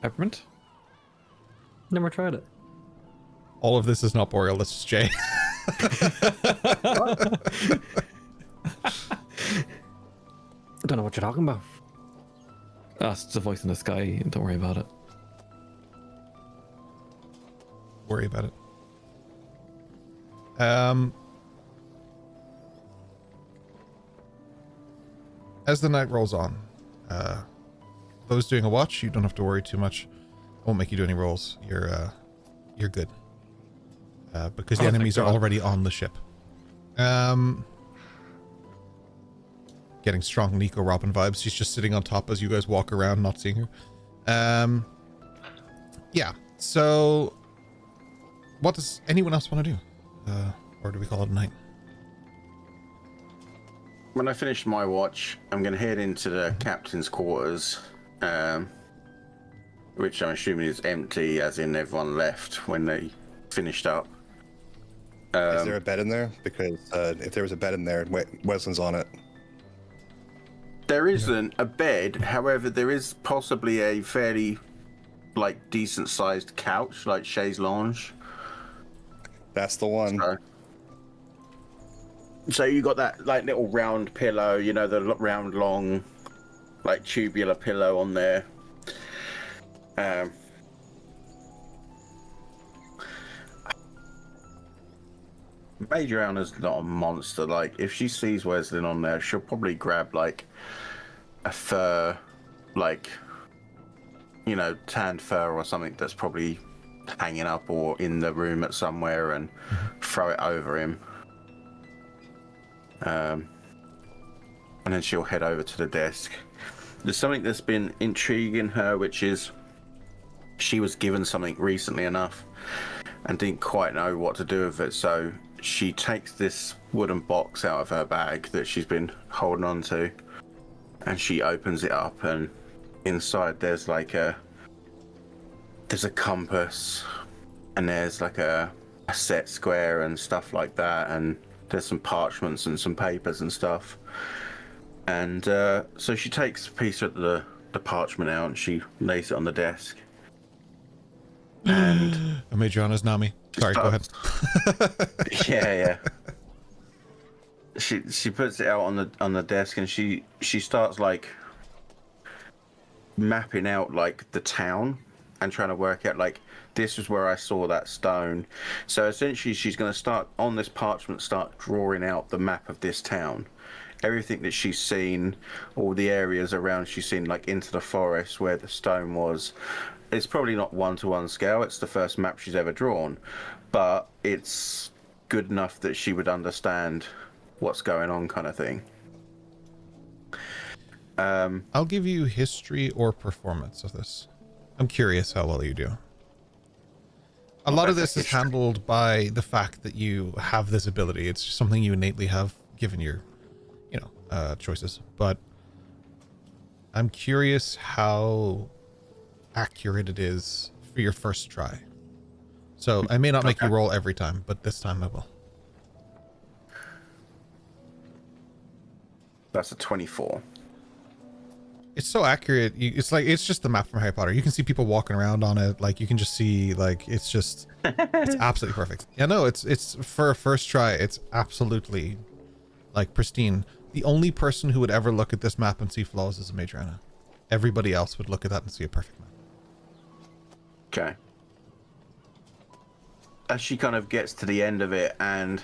Peppermint? Never tried it. All of this is not Boreal, this is Jay. I don't know what you're talking about. Oh, it's the voice in the sky. Don't worry about it. Worry about it. As the night rolls on, those doing a watch, you don't have to worry too much. I won't make you do any rolls. You're good. Because the enemies are already on the ship. Getting strong Nico Robin vibes. She's just sitting on top as you guys walk around, not seeing her. Yeah, so what does anyone else want to do? Or do we call it a night? When I finish my watch, I'm going to head into the captain's quarters, which I'm assuming is empty, as in everyone left when they finished up. Is there a bed in there? Because if there was a bed in there, Weslyn's on it. There isn't a bed, however, there is possibly a fairly, decent-sized couch, like chaise lounge. That's the one. So you got that, little round pillow, the round, long, tubular pillow on there. Amaedrianna's not a monster. If she sees Weslyn on there, she'll probably grab, a fur, tanned fur or something that's probably hanging up or in the room at somewhere and throw it over him. And then she'll head over to the desk. There's something that's been intriguing her, which is she was given something recently enough and didn't quite know what to do with it, so she takes this wooden box out of her bag that she's been holding on to, and she opens it up, and inside there's a compass, and there's a set square and stuff like that, and there's some parchments and some papers and stuff. And so she takes a piece of the parchment out and she lays it on the desk. And Amaedrianna's Nami. Sorry, go ahead. Yeah. She puts it out on the desk, and she starts mapping out the town and trying to work out this is where I saw that stone. So essentially she's going to start on this parchment, start drawing out the map of this town. Everything that she's seen, all the areas around she's seen, into the forest where the stone was. It's probably not 1-to-1 scale. It's the first map she's ever drawn, but it's good enough that she would understand what's going on, kind of thing. I'll give you history or performance of this. I'm curious how well you do. A lot of this is handled by the fact that you have this ability. It's just something you innately have given your, choices. But I'm curious how accurate it is for your first try. So I may not make you roll every time, but this time I will. That's a 24. It's so accurate. It's just the map from Harry Potter. You can see people walking around on it. You can just see, it's absolutely perfect. Yeah, no, it's for a first try. It's absolutely pristine. The only person who would ever look at this map and see flaws is Amaedrianna. Everybody else would look at that and see a perfect map. Okay. As she kind of gets to the end of it and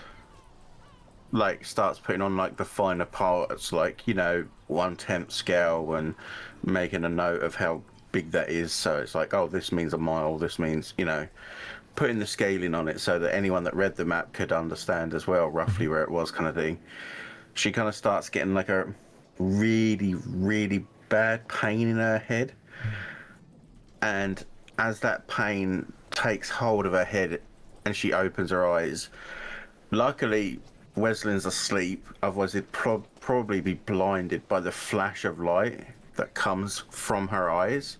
like starts putting on like the finer parts, like, you know, 1/10 scale, and making a note of how big that is. So it's like, oh, this means a mile, this means, you know, putting the scaling on it so that anyone that read the map could understand as well roughly where it was, kind of thing. She kind of starts getting like a really, really bad pain in her head. And as that pain takes hold of her head and she opens her eyes, luckily Weslyn's asleep, otherwise he'd probably be blinded by the flash of light that comes from her eyes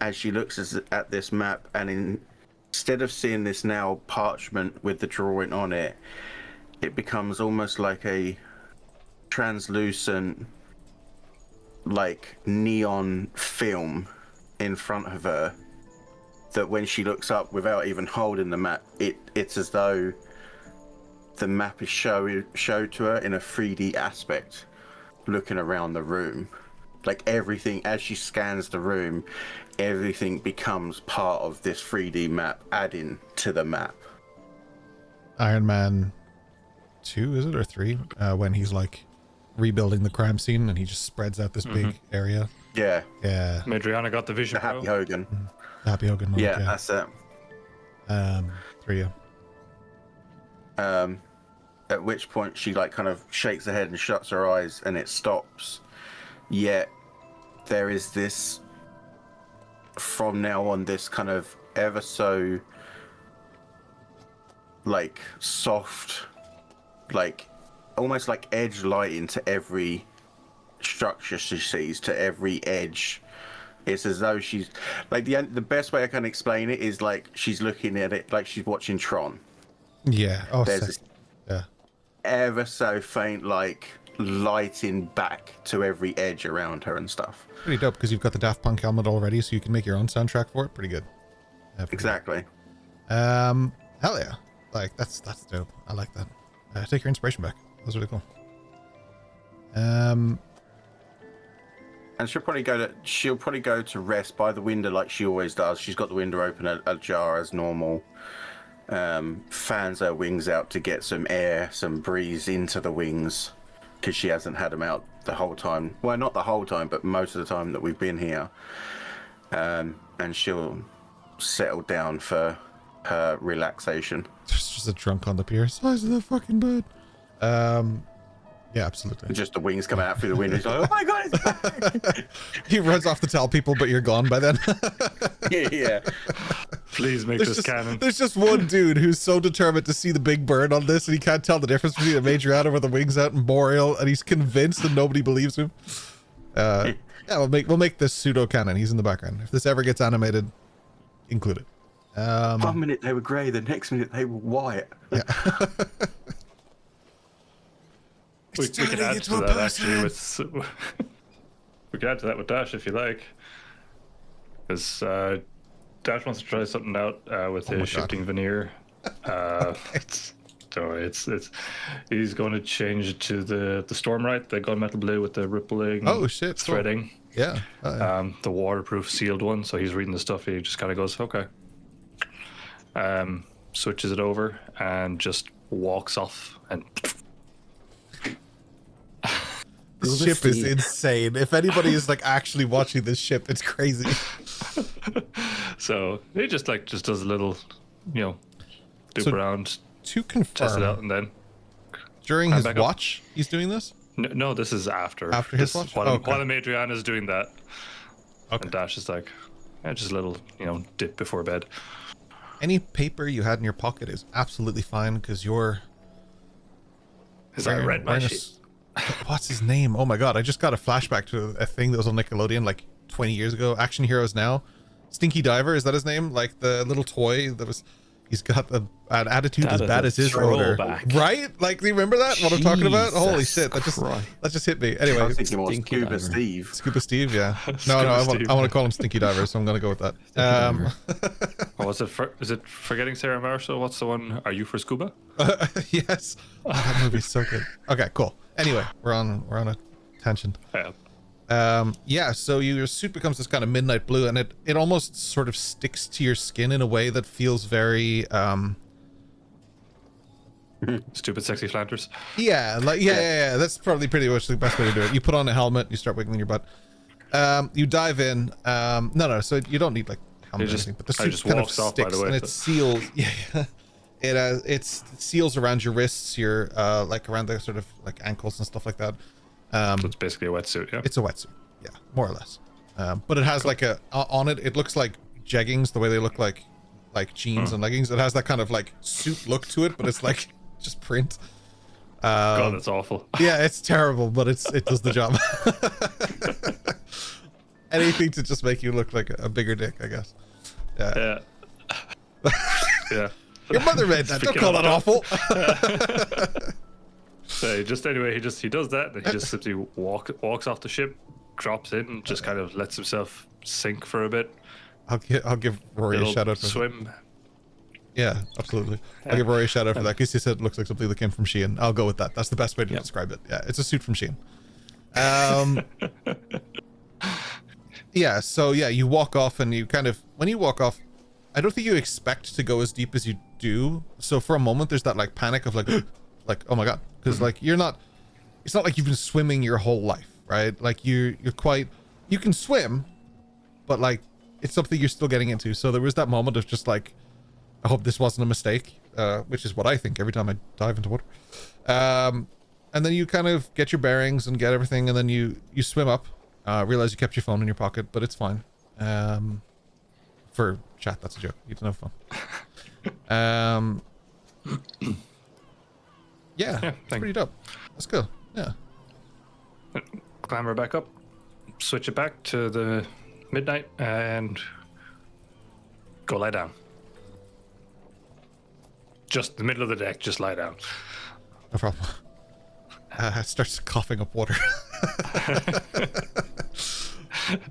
as she looks at this map. And instead of seeing this now parchment with the drawing on it, it becomes almost like a translucent, like neon film in front of her, that when she looks up without even holding the map, it's as though the map is showed to her in a 3D aspect, looking around the room. Like everything, as she scans the room, everything becomes part of this 3D map, adding to the map. Iron Man 2, is it, or 3? When he's like rebuilding the crime scene and he just spreads out this big area. Yeah. Yeah. Amaedrianna got the vision. The Happy Hogan. The Happy Hogan moment, Yeah, that's it. 3, yeah. At which point she like kind of shakes her head and shuts her eyes, and it stops. Yet there is this, from now on, this kind of ever so like soft, like almost like edge lighting to every structure she sees, to every edge. It's as though she's like, the best way I can explain it is like she's looking at it like she's watching Tron. Yeah. Oh, There's this yeah. ever so faint like lighting back to every edge around her and stuff. Pretty dope, because you've got the Daft Punk helmet already, so you can make your own soundtrack for it. Pretty good. Yeah, pretty Exactly. good. Hell yeah. Like that's dope. I like that. Take your inspiration back. That was really cool. And she'll probably go to rest by the window like she always does. She's got the window open ajar as normal. Fans her wings out to get some air, some breeze into the wings, because she hasn't had them out the whole time. Well, not the whole time, but most of the time that we've been here. And she'll settle down for her relaxation. There's just a trunk on the pier, size of the fucking bed. Yeah, absolutely. Just the wings coming out through the window. He's like, oh my god, it's back! He runs off to tell people, but you're gone by then. Yeah. Please make this canon. There's just one dude who's so determined to see the big bird on this, and he can't tell the difference between Amaedrianna with the wings out and Boreal, and he's convinced and nobody believes him. Yeah, we'll make this pseudo canon. He's in the background. If this ever gets animated, include it. 1 minute they were grey, the next minute they were white. Yeah. We could add to that actually with we could add to that with Dash if you like, because Dash wants to try something out with his shifting veneer. So it's he's going to change it to the Stormlight, the gunmetal blue with the rippling threading. Cool. Yeah. The waterproof sealed one. So he's reading the stuff. He just kind of goes, okay. Switches it over and just walks off and. This ship is insane. If anybody is like actually watching this ship, it's crazy. So he just does a little, loop around, to confirm, test it out, and then during his watch, he's doing this. No, this is after his watch. While Amaedrianna is doing that, okay. And Dash is like, just a little, dip before bed. Any paper you had in your pocket is absolutely fine, because you're. I read my shit. What's his name? Oh my god, I just got a flashback to a thing that was on Nickelodeon like 20 years ago. Action Heroes Now. Stinky Diver, is that his name? Like the little toy that was. He's got an attitude as bad as his odor. Right? Like, do you remember that? What I'm talking about? Holy shit, that just hit me. Anyway. I was thinking more Scuba Steve. Scuba Steve, yeah. No, I want to call him Stinky Diver, so I'm going to go with that. Is it Forgetting Sarah Marshall? What's the one? Are You for Scuba? Yes. Oh, that movie's so good. Okay, cool. Anyway, we're on a tangent. Yeah. So your suit becomes this kind of midnight blue, and it almost sort of sticks to your skin in a way that feels very Stupid sexy Flanders. Yeah, like yeah. That's probably pretty much the best way to do it. You put on a helmet, you start wiggling your butt. You dive in. No. So you don't need like helmet or anything, but the suit just kind of walks off, by the sticks way, and it seals. Yeah. It seals around your wrists, your like around the sort of like ankles and stuff like that. So it's basically a wetsuit, yeah. It's a wetsuit, yeah, more or less. But it has like on it. It looks like jeggings, the way they look like jeans and leggings. It has that kind of like suit look to it, but it's like just print. God, that's awful. Yeah, it's terrible, but it does the job. Anything to just make you look like a bigger dick, I guess. Yeah. Yeah. Your mother made that. Don't call that awful. So just anyway, he does that, and he just simply walks off the ship, drops in, and just kind of lets himself sink for a bit. I'll give Rory a shout out for swim. Yeah, absolutely. I'll give Rory a shout out for that because he said it looks like something that came from Shein. I'll go with that. That's the best way to describe it. Yeah, it's a suit from Shein. Yeah, so yeah, you walk off and you kind of, when you walk off, I don't think you expect to go as deep as you do. So for a moment, there's that like panic of like, like, oh my God. Because like, it's not like you've been swimming your whole life, right? Like you can swim, but like, it's something you're still getting into. So there was that moment of just like, I hope this wasn't a mistake, which is what I think every time I dive into water. And then you kind of get your bearings and get everything, and then you swim up, realize you kept your phone in your pocket, but it's fine. For chat, that's a joke. You don't have fun. Yeah, it's pretty dope. That's cool. Yeah. Clamber back up, switch it back to the midnight, and go lie down. Just the middle of the deck, just lie down. No problem. Starts coughing up water.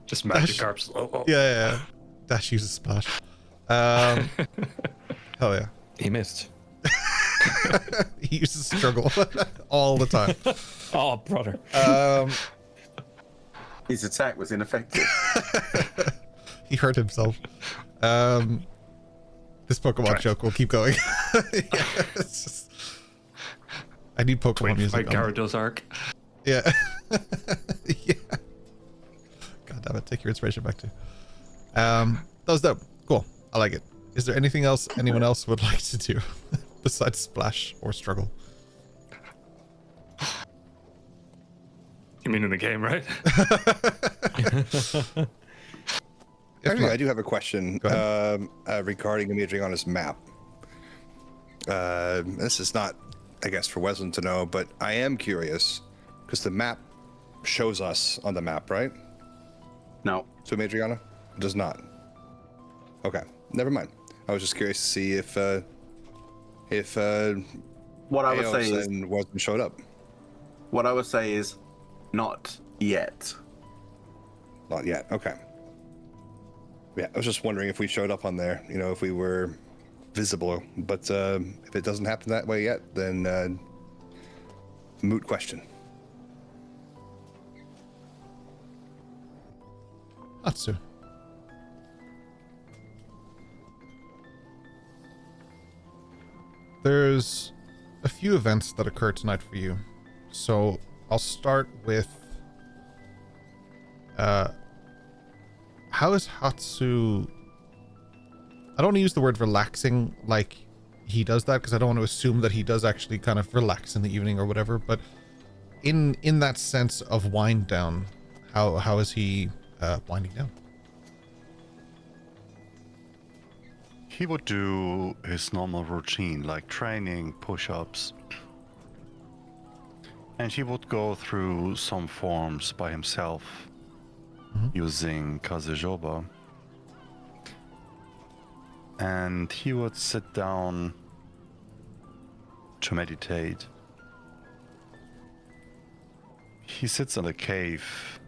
Just magic carps. Oh. Yeah. Dash uses splash. Hell yeah. He missed. He uses struggle all the time. Oh, brother. His attack was ineffective. He hurt himself. This Pokemon joke will keep going. Yeah, it's just... I need Pokemon music. Like Gyarados arc. Yeah. Yeah. God damn it, take your inspiration back too. That was dope. Cool. I like it. Is there anything else anyone else would like to do besides splash or struggle? You mean in the game, right? Actually, I do have a question regarding Amaedrianna's map. This is not, I guess, for Weslyn to know, but I am curious because the map shows us on the map, right? No. So Amaedrianna? It does not. Okay, never mind. I was just curious to see if what I would Eos say is and Weslyn showed up. What I would say is not yet. Not yet. Okay. Yeah, I was just wondering if we showed up on there, you know, if we were visible. But if it doesn't happen that way yet, then moot question. Hatsu. There's a few events that occur tonight for you. So I'll start with how is Hatsu... I don't want to use the word relaxing like he does that because I don't want to assume that he does actually kind of relax in the evening or whatever, but in that sense of wind down, how is he winding down? He would do his normal routine, like training, push-ups. And he would go through some forms by himself, using Kaze Joba. And he would sit down to meditate. He sits in a cave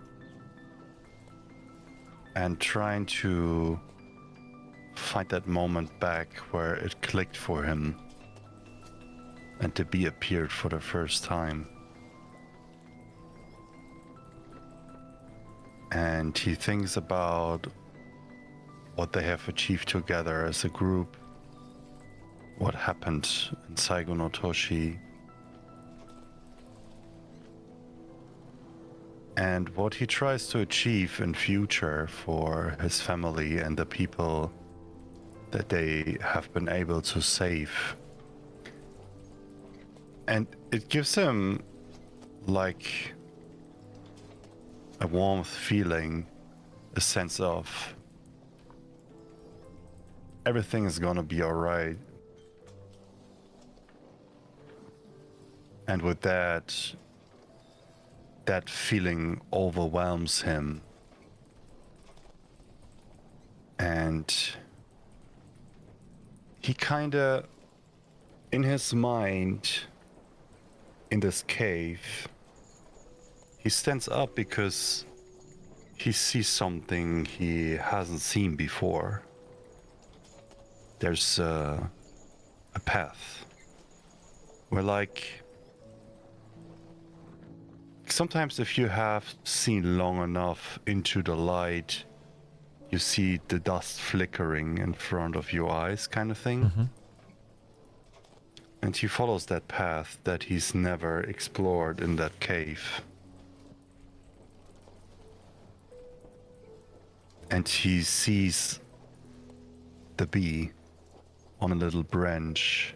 and trying to find that moment back where it clicked for him and the bee appeared for the first time. And he thinks about what they have achieved together as a group, what happened in Saigo no Toshi, and what he tries to achieve in future for his family and the people that they have been able to save. And it gives him like a warmth feeling, a sense of everything is gonna be alright. And with that, that feeling overwhelms him. And he kinda, in his mind, in this cave, he stands up because he sees something he hasn't seen before. There's a path where, like, sometimes if you have seen long enough into the light, you see the dust flickering in front of your eyes, kind of thing. Mm-hmm. And he follows that path that he's never explored in that cave. And he sees the bee on a little branch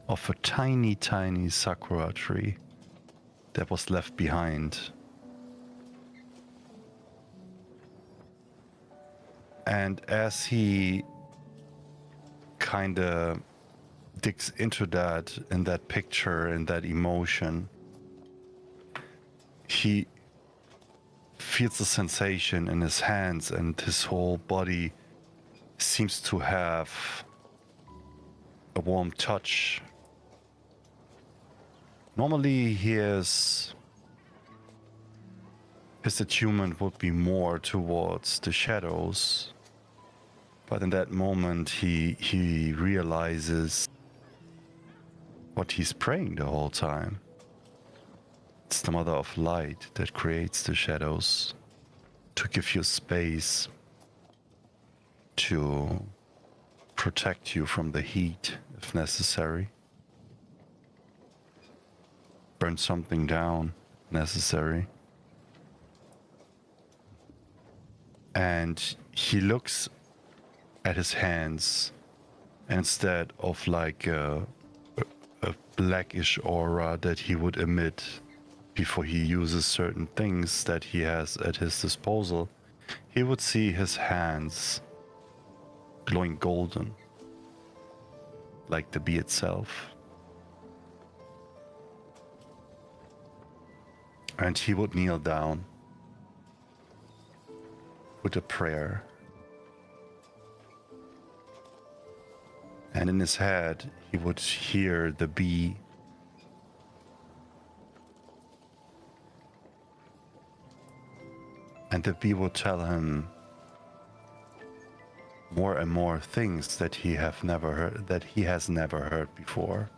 of a tiny, tiny sakura tree that was left behind. And as he kinda digs into that, in that picture, in that emotion, he feels a sensation in his hands, and his whole body seems to have a warm touch. Normally his attunement would be more towards the shadows, but in that moment he realizes what he's praying the whole time. It's the Mother of Light that creates the shadows to give you space, to protect you from the heat if necessary. Burn something down if necessary. And he looks at his hands, and instead of like a blackish aura that he would emit before he uses certain things that he has at his disposal, he would see his hands glowing golden, like the bee itself. And he would kneel down with a prayer. And in his head, he would hear the bee and the bee would tell him more and more things that he has never heard before.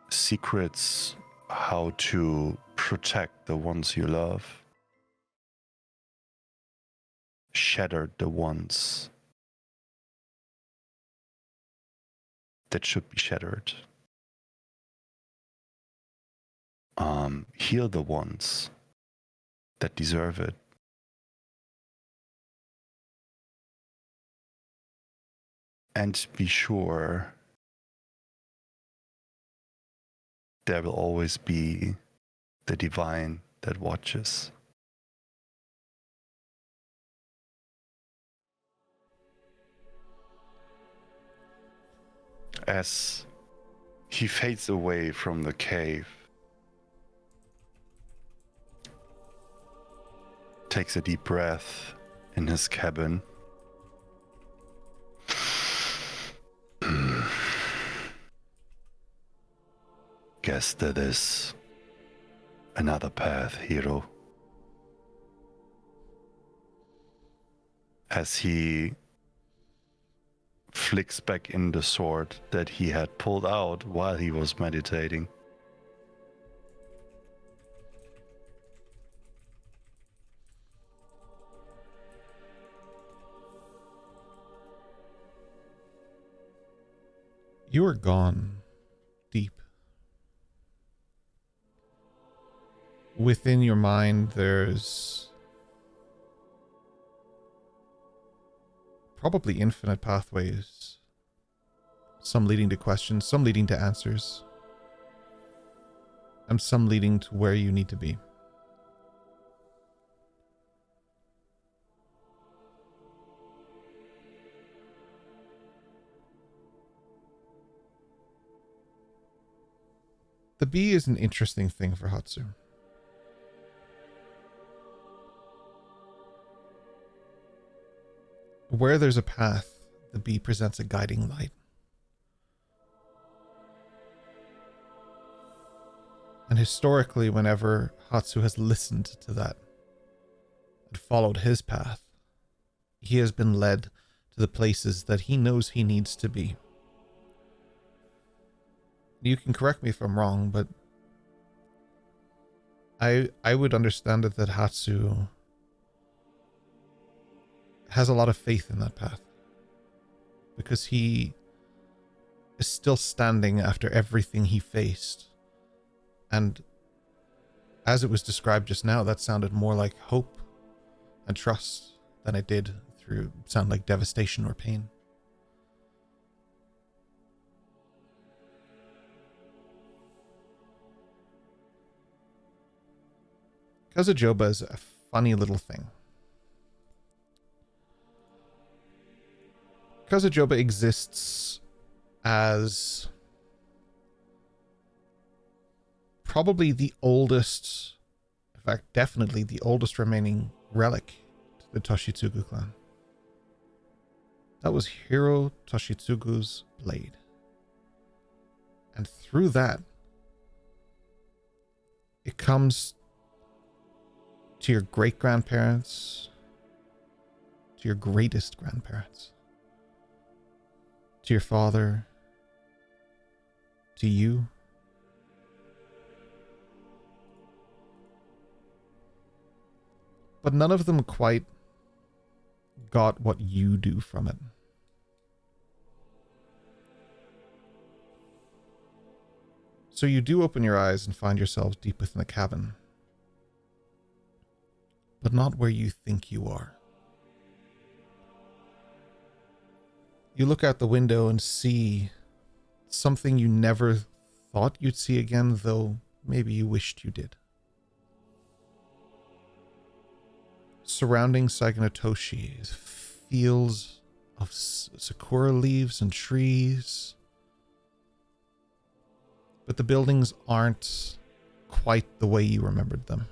Secrets how to protect the ones you love, shatter the ones that should be shattered, heal the ones that deserve it, and be sure there will always be the divine that watches. As he fades away from the cave, takes a deep breath in his cabin, guess that is another path, hero. As he flicks back in the sword that he had pulled out while he was meditating. You are gone deep. Within your mind, there's probably infinite pathways. Some leading to questions, some leading to answers, and some leading to where you need to be. The bee is an interesting thing for Hatsu. Where there's a path, the bee presents a guiding light. And historically, whenever Hatsu has listened to that and followed his path, he has been led to the places that he knows he needs to be. You can correct me if I'm wrong, but I would understand it that Hatsu has a lot of faith in that path, because he is still standing after everything he faced. And as it was described just now, that sounded more like hope and trust than it did sound like devastation or pain. Kaze Joba is a funny little thing. Kaze Joba exists as probably the oldest, in fact, definitely the oldest remaining relic to the Toshitsugu clan. That was Hiro Toshitsugu's blade. And through that, it comes to your great-grandparents, to your greatest grandparents, to your father, to you. But none of them quite got what you do from it. So you do open your eyes and find yourselves deep within a cabin, but not where you think you are. You look out the window and see something you never thought you'd see again, though maybe you wished you did. Surrounding Saganatoshi is fields of sakura leaves and trees, but the buildings aren't quite the way you remembered them.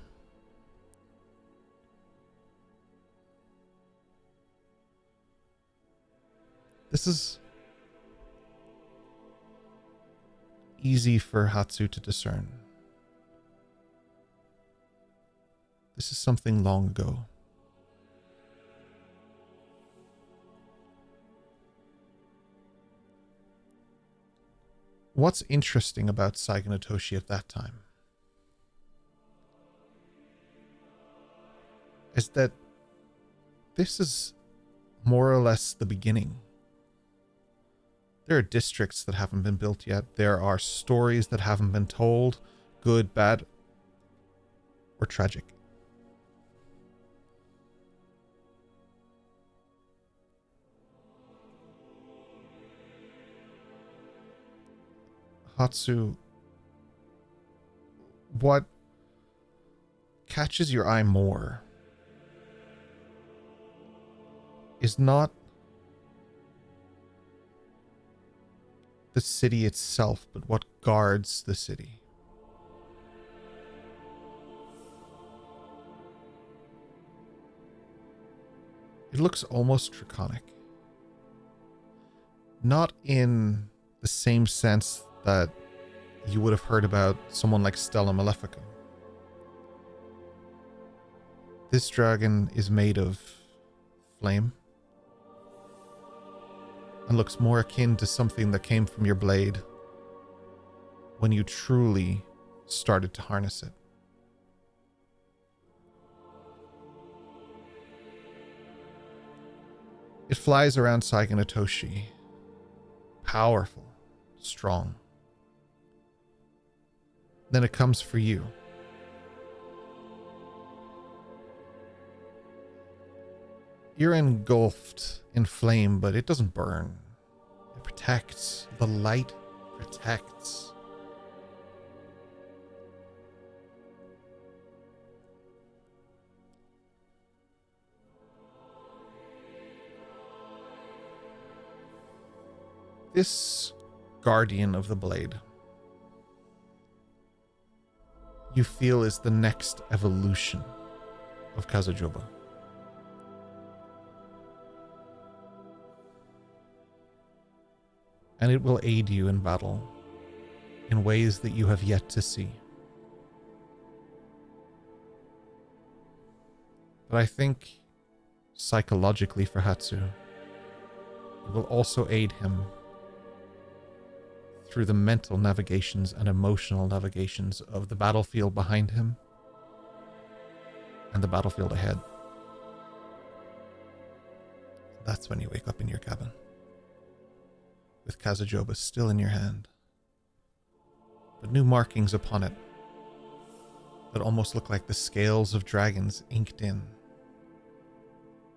This is easy for Hatsu to discern. This is something long ago. What's interesting about Saganatoshi at that time is that this is more or less the beginning. There are districts that haven't been built yet. There are stories that haven't been told, good, bad, or tragic. Hatsu, what catches your eye more is not the city itself, but what guards the city. It looks almost draconic. Not in the same sense that you would have heard about someone like Stella Malefica. This dragon is made of flame and looks more akin to something that came from your blade when you truly started to harness it. It flies around Saganatoshi, powerful, strong. Then it comes for you. You're engulfed in flame, but it doesn't burn. It protects. The light protects. This guardian of the blade, you feel is the next evolution of Kaze Joba. And it will aid you in battle in ways that you have yet to see. But I think psychologically for Hatsu, it will also aid him through the mental navigations and emotional navigations of the battlefield behind him and the battlefield ahead. That's when you wake up in your cabin, with Kaze Joba still in your hand, but new markings upon it that almost look like the scales of dragons inked in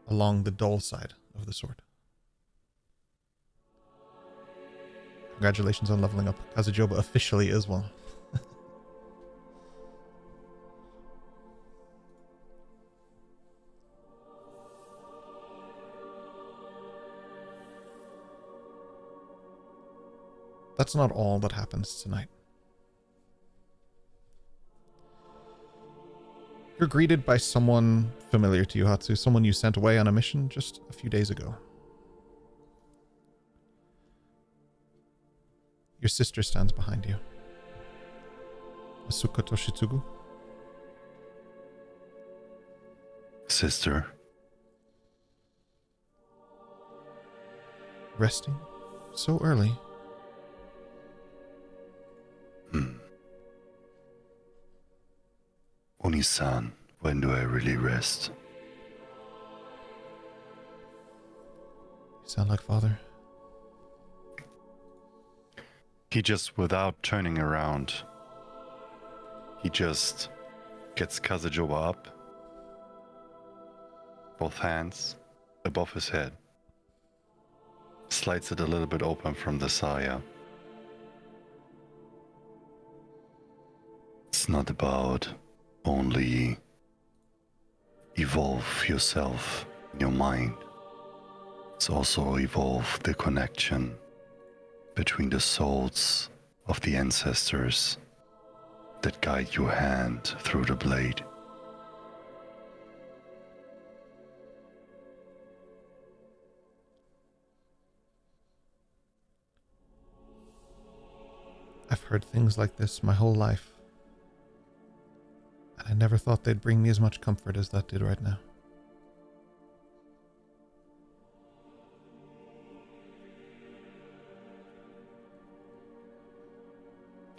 along the dull side of the sword. Congratulations on leveling up. Kaze Joba officially is one. That's not all that happens tonight. You're greeted by someone familiar to you, Hatsu, someone you sent away on a mission just a few days ago. Your sister stands behind you. Asuka Toshitsugu. Sister. Resting so early. Oni-san, when do I really rest? You sound like father. He just, without turning around, he just gets Kaze Joba up, both hands above his head, slides it a little bit open from the saya. It's not about only evolve yourself in your mind. It's also evolve the connection between the souls of the ancestors that guide your hand through the blade. I've heard things like this my whole life, and I never thought they'd bring me as much comfort as that did right now.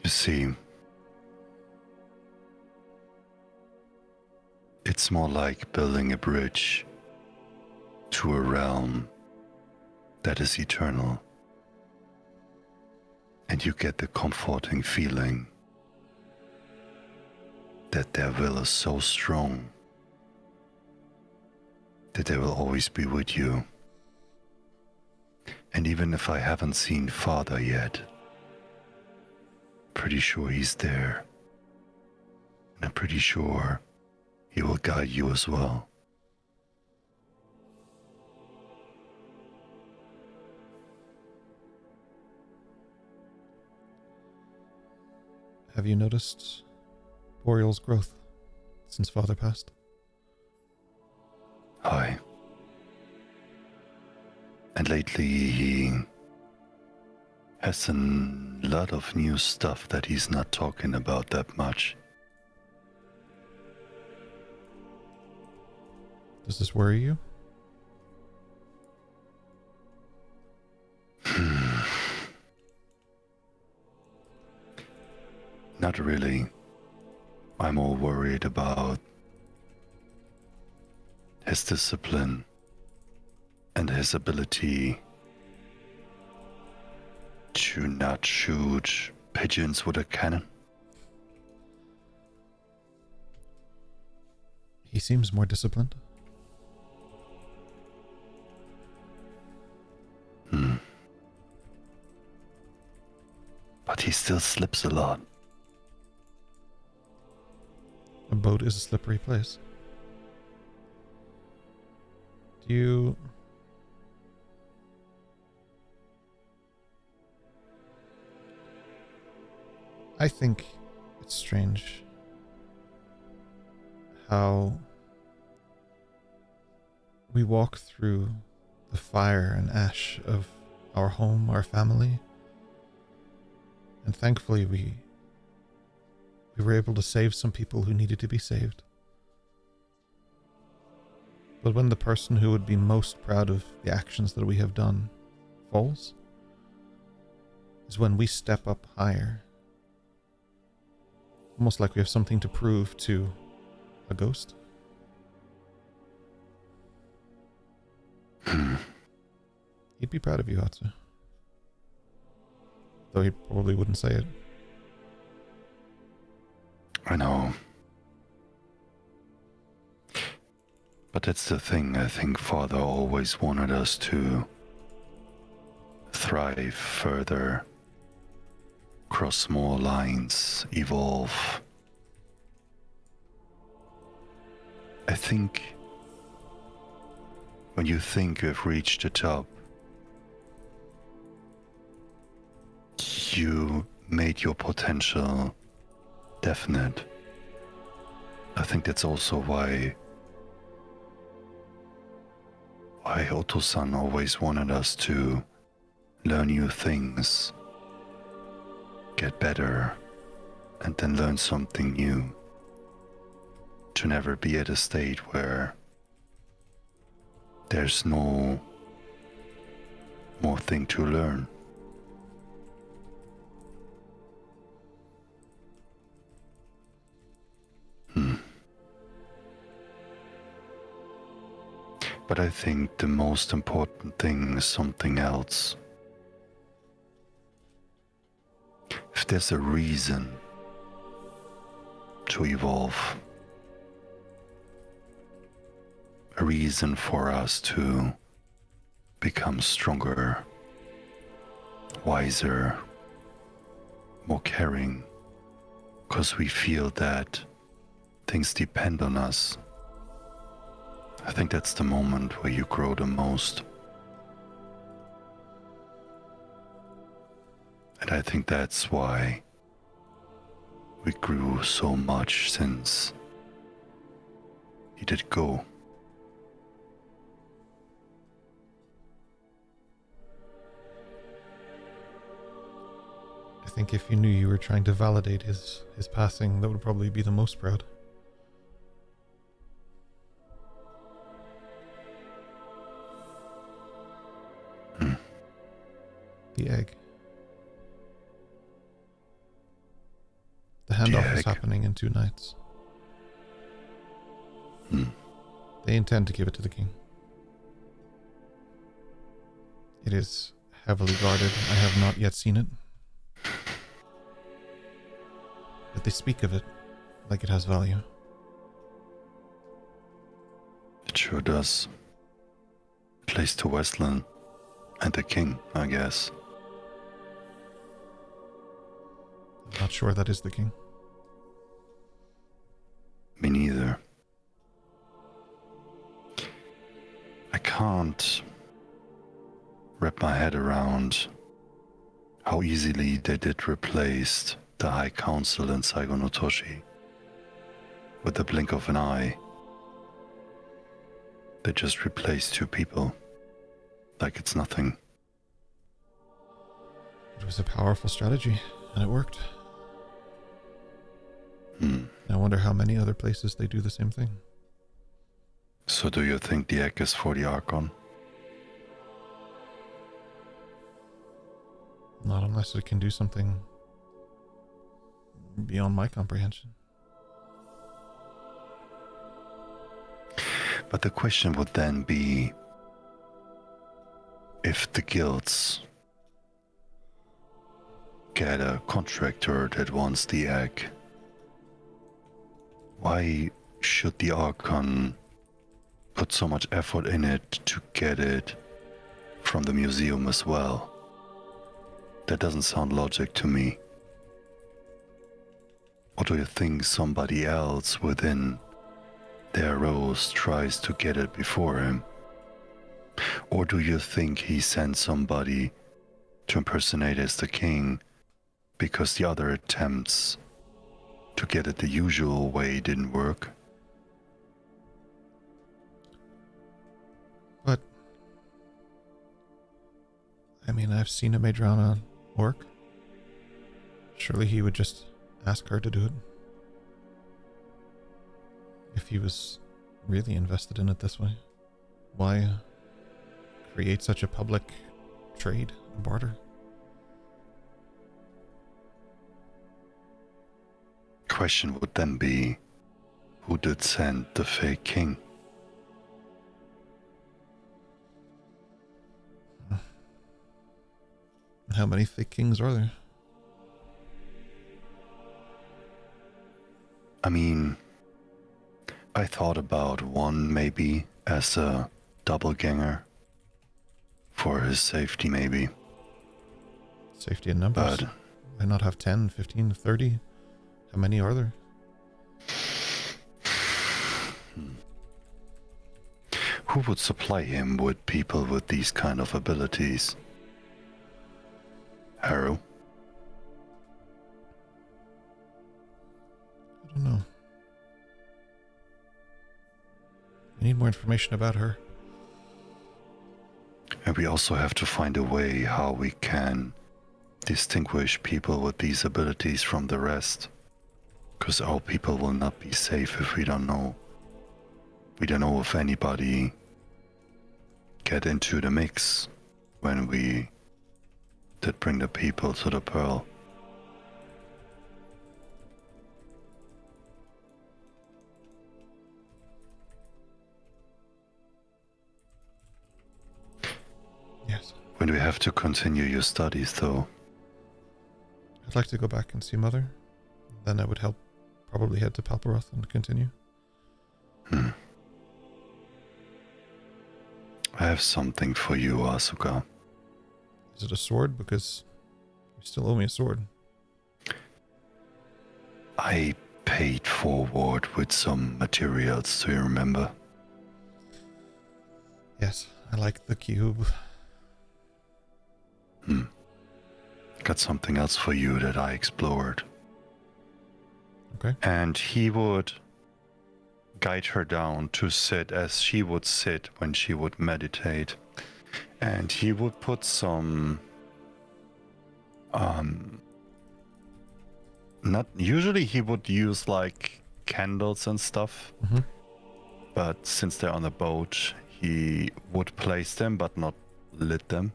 You see, it's more like building a bridge to a realm that is eternal. And you get the comforting feeling that their will is so strong that they will always be with you. And even if I haven't seen Father yet, pretty sure he's there. And I'm pretty sure he will guide you as well. Have you noticed Boreal's growth since Father passed? Hi. And lately he has a lot of new stuff that he's not talking about that much. Does this worry you? Not really. I'm more worried about his discipline and his ability you not shoot pigeons with a cannon? He seems more disciplined. But he still slips a lot. A boat is a slippery place. Do you... I think it's strange how we walk through the fire and ash of our home, our family, and thankfully we were able to save some people who needed to be saved. But when the person who would be most proud of the actions that we have done falls, is when we step up higher. Almost like we have something to prove to a ghost. He'd be proud of you, Hatsu. Though he probably wouldn't say it. I know. But that's the thing. I think Father always wanted us to thrive further, cross more lines, evolve. I think when you think you have reached the top, you made your potential definite. I think that's also why Otto-san always wanted us to learn new things, get better, and then learn something new. To never be at a state where there's no more thing to learn. But I think the most important thing is something else. If there's a reason to evolve, a reason for us to become stronger, wiser, more caring, because we feel that things depend on us. I think that's the moment where you grow the most. And I think that's why we grew so much since he did go. I think if you knew you were trying to validate his passing, that would probably be the most proud. The egg. The handoff is happening in 2 nights. They intend to give it to the king. It is heavily guarded. I have not yet seen it. But they speak of it like it has value. It sure does. Place to Weslyn and the king, I guess. I'm not sure that is the king. Me neither. I can't wrap my head around how easily they did replace the High Council in Saigo no Toshi. With the blink of an eye. They just replaced 2 people. Like it's nothing. It was a powerful strategy, and it worked. I wonder how many other places they do the same thing. So do you think the egg is for the Archon? Not unless it can do something beyond my comprehension. But the question would then be, if the guilds get a contractor that wants the egg? Why should the Archon put so much effort in it to get it from the museum as well? That doesn't sound logic to me. Or do you think somebody else within their rows tries to get it before him? Or do you think he sent somebody to impersonate as the king because the other attempts to get it the usual way didn't work? But I mean, I've seen Amaedrianna work. Surely he would just ask her to do it. If he was really invested in it this way, why create such a public trade and barter? Question would then be, who did send the fake king? How many fake kings are there? I mean, I thought about one maybe as a doppelganger for his safety maybe. Safety in numbers. But why not have 10, 15, 30? How many are there? who would supply him with people with these kind of abilities? Haru? I don't know. I need more information about her. And we also have to find a way how we can distinguish people with these abilities from the rest. Because our people will not be safe if we don't know. We don't know if anybody get into the mix when we did bring the people to the Pearl. Yes. When we have to continue your studies, though. I'd like to go back and see Mother. Then I would probably head to Palperoth and continue. I have something for you, Asuka. Is it a sword? Because you still owe me a sword. I paid forward with some materials, do you remember? Yes, I like the cube. Got something else for you that I explored. Okay. And he would guide her down to sit as she would sit when she would meditate. And he would put some not usually he would use like candles and stuff. Mm-hmm. But since they're on the boat, he would place them but not lit them.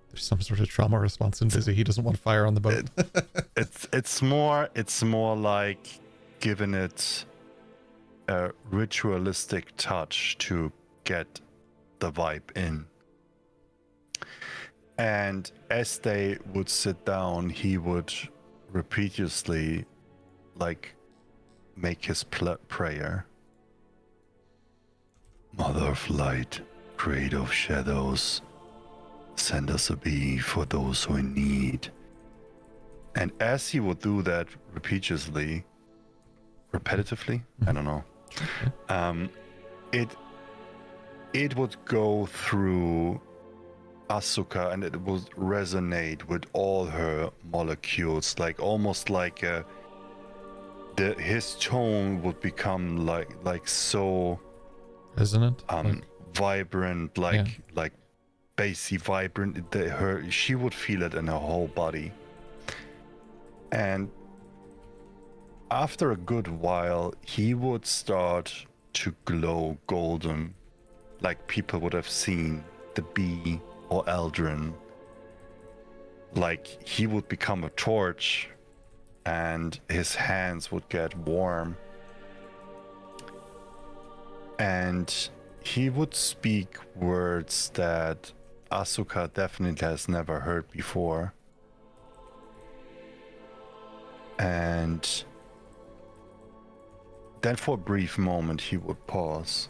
There's some sort of trauma response in Busy. He doesn't want fire on the boat. It's more like giving it a ritualistic touch to get the vibe in. And as they would sit down, he would repeatedly like make his prayer. Mother of light, creator of shadows, send us a bee for those who are in need. And as he would do that repetitively, I don't know, it would go through Asuka and it would resonate with all her molecules, like almost like his tone would become like so resonant, vibrant, like bassy, vibrant. She would feel it in her whole body. And after a good while, he would start to glow golden, like people would have seen the bee or Eldrin. Like he would become a torch and his hands would get warm. And he would speak words that Asuka definitely has never heard before. And then for a brief moment he would pause.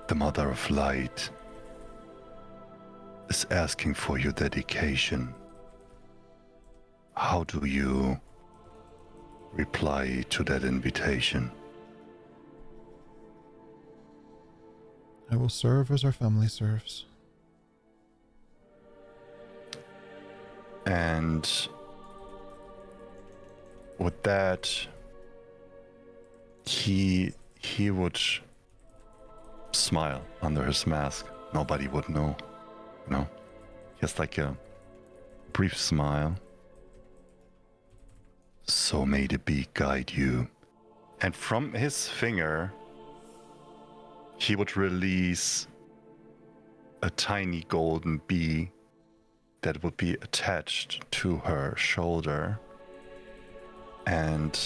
The Mother of Light is asking for your dedication. How do you reply to that invitation? I will serve as our family serves. And with that, he would smile under his mask. Nobody would know, you know. Just like a brief smile. So may the beak guide you. And from his finger, he would release a tiny golden bee that would be attached to her shoulder. And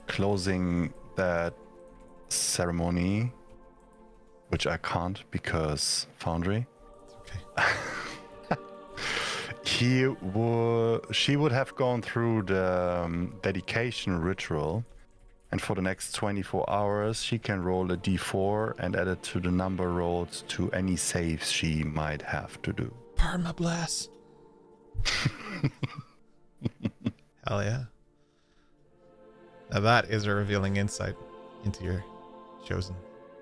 closing that ceremony, which I can't because Foundry. Okay. She would have gone through the dedication ritual, and for the next 24 hours she can roll a d4 and add it to the number rolled to any saves she might have to do. Permablast. Hell yeah. Now that is a revealing insight into your chosen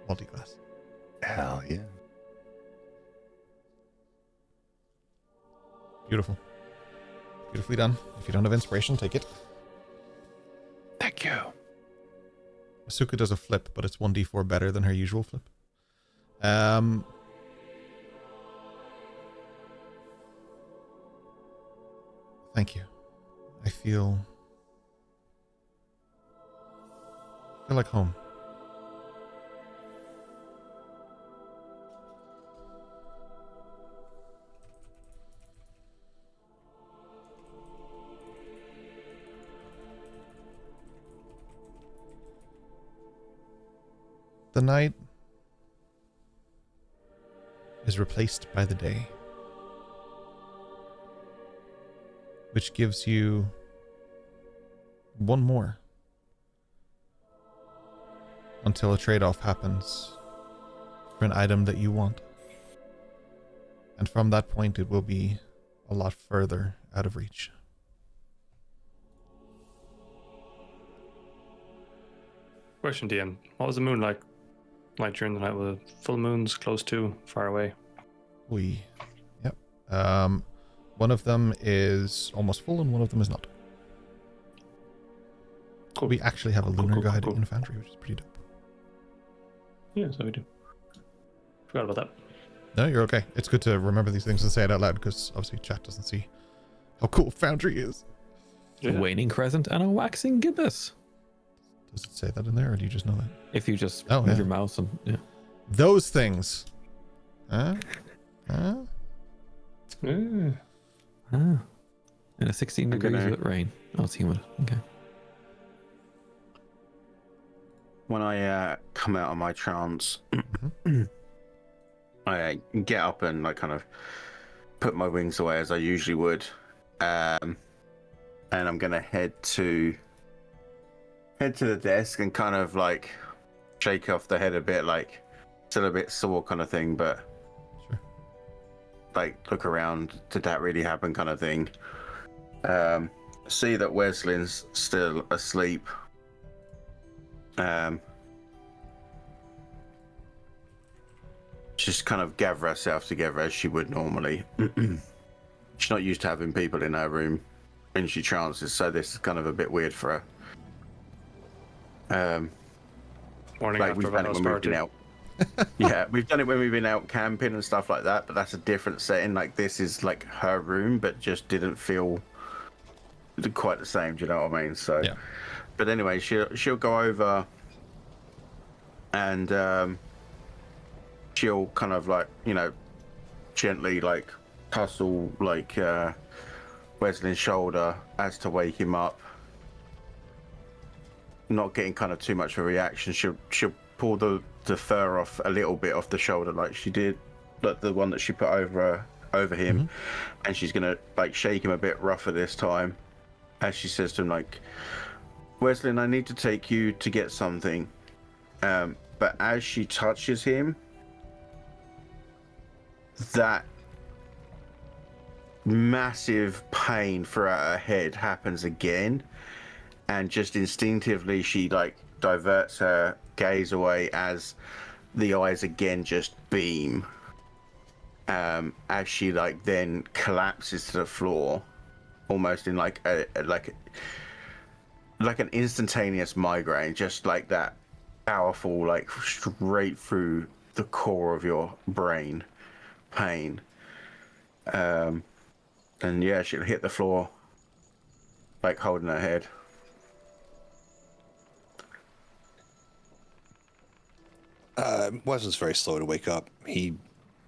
multi-class. Hell yeah. Beautiful. Beautifully done. If you don't have inspiration, take it. Thank you. Asuka does a flip, but it's 1d4 better than her usual flip. Thank you. I feel like home. The night is replaced by the day, which gives you one more until a trade-off happens for an item that you want. And from that point, it will be a lot further out of reach. Question, DM. What was the moon like during the night? With full moons, close to, far away? Yep. One of them is almost full and one of them is not. Cool. We actually have a lunar guide cool. in Foundry, which is pretty dope. Yeah, so we do. Forgot about that. No, you're okay. It's good to remember these things and say it out loud because obviously chat doesn't see how cool Foundry is. A waning crescent and a waxing gibbous. Does it say that in there, or do you just know that? If you just move your mouse and Those things. Huh? And a 16 degrees with rain. Oh, it's humid. Okay. When I come out of my trance, I get up and like kind of put my wings away as I usually would, and I'm gonna head to the desk and kind of like shake off the head a bit, like still a bit sore kind of thing, but sure. Like look around, did that really happen kind of thing. See that Weslyn's still asleep. Just kind of gather herself together as she would normally. She's not used to having people in her room when she trances, so this is kind of a bit weird for her. Morning like after we've done it when we've been out. Yeah, we've done it when we've been out camping and stuff like that, but that's a different setting. Like this is like her room, but just didn't feel quite the same. Do you know what I mean? So, yeah. But anyway, she'll go over and she'll kind of like, you know, gently like tussle like Wesley's shoulder as to wake him up. Not getting kind of too much of a reaction. She'll pull the fur off a little bit off the shoulder like she did, like the one that she put over over him, and she's gonna like shake him a bit rougher this time, as she says to him like, "Weslyn, I need to take you to get something." But as she touches him, that massive pain throughout her head happens again, and just instinctively she like diverts her gaze away as the eyes again just beam, as she like then collapses to the floor, almost in like an instantaneous migraine, just like that powerful, like straight through the core of your brain pain. And yeah, she'll hit the floor, like holding her head. Wesley's very slow to wake up. He,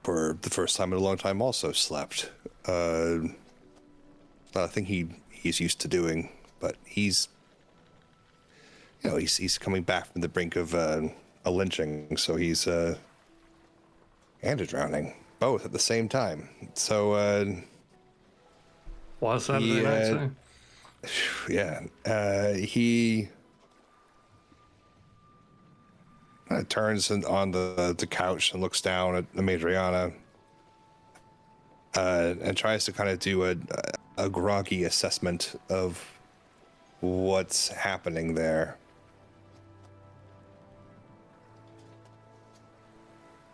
for the first time in a long time, also slept. I think he's used to doing, but he's coming back from the brink of a lynching, so he's and a drowning, both at the same time. So was Saturday night? Yeah, he turns on the couch and looks down at Amaedrianna and tries to kind of do a groggy assessment of what's happening there.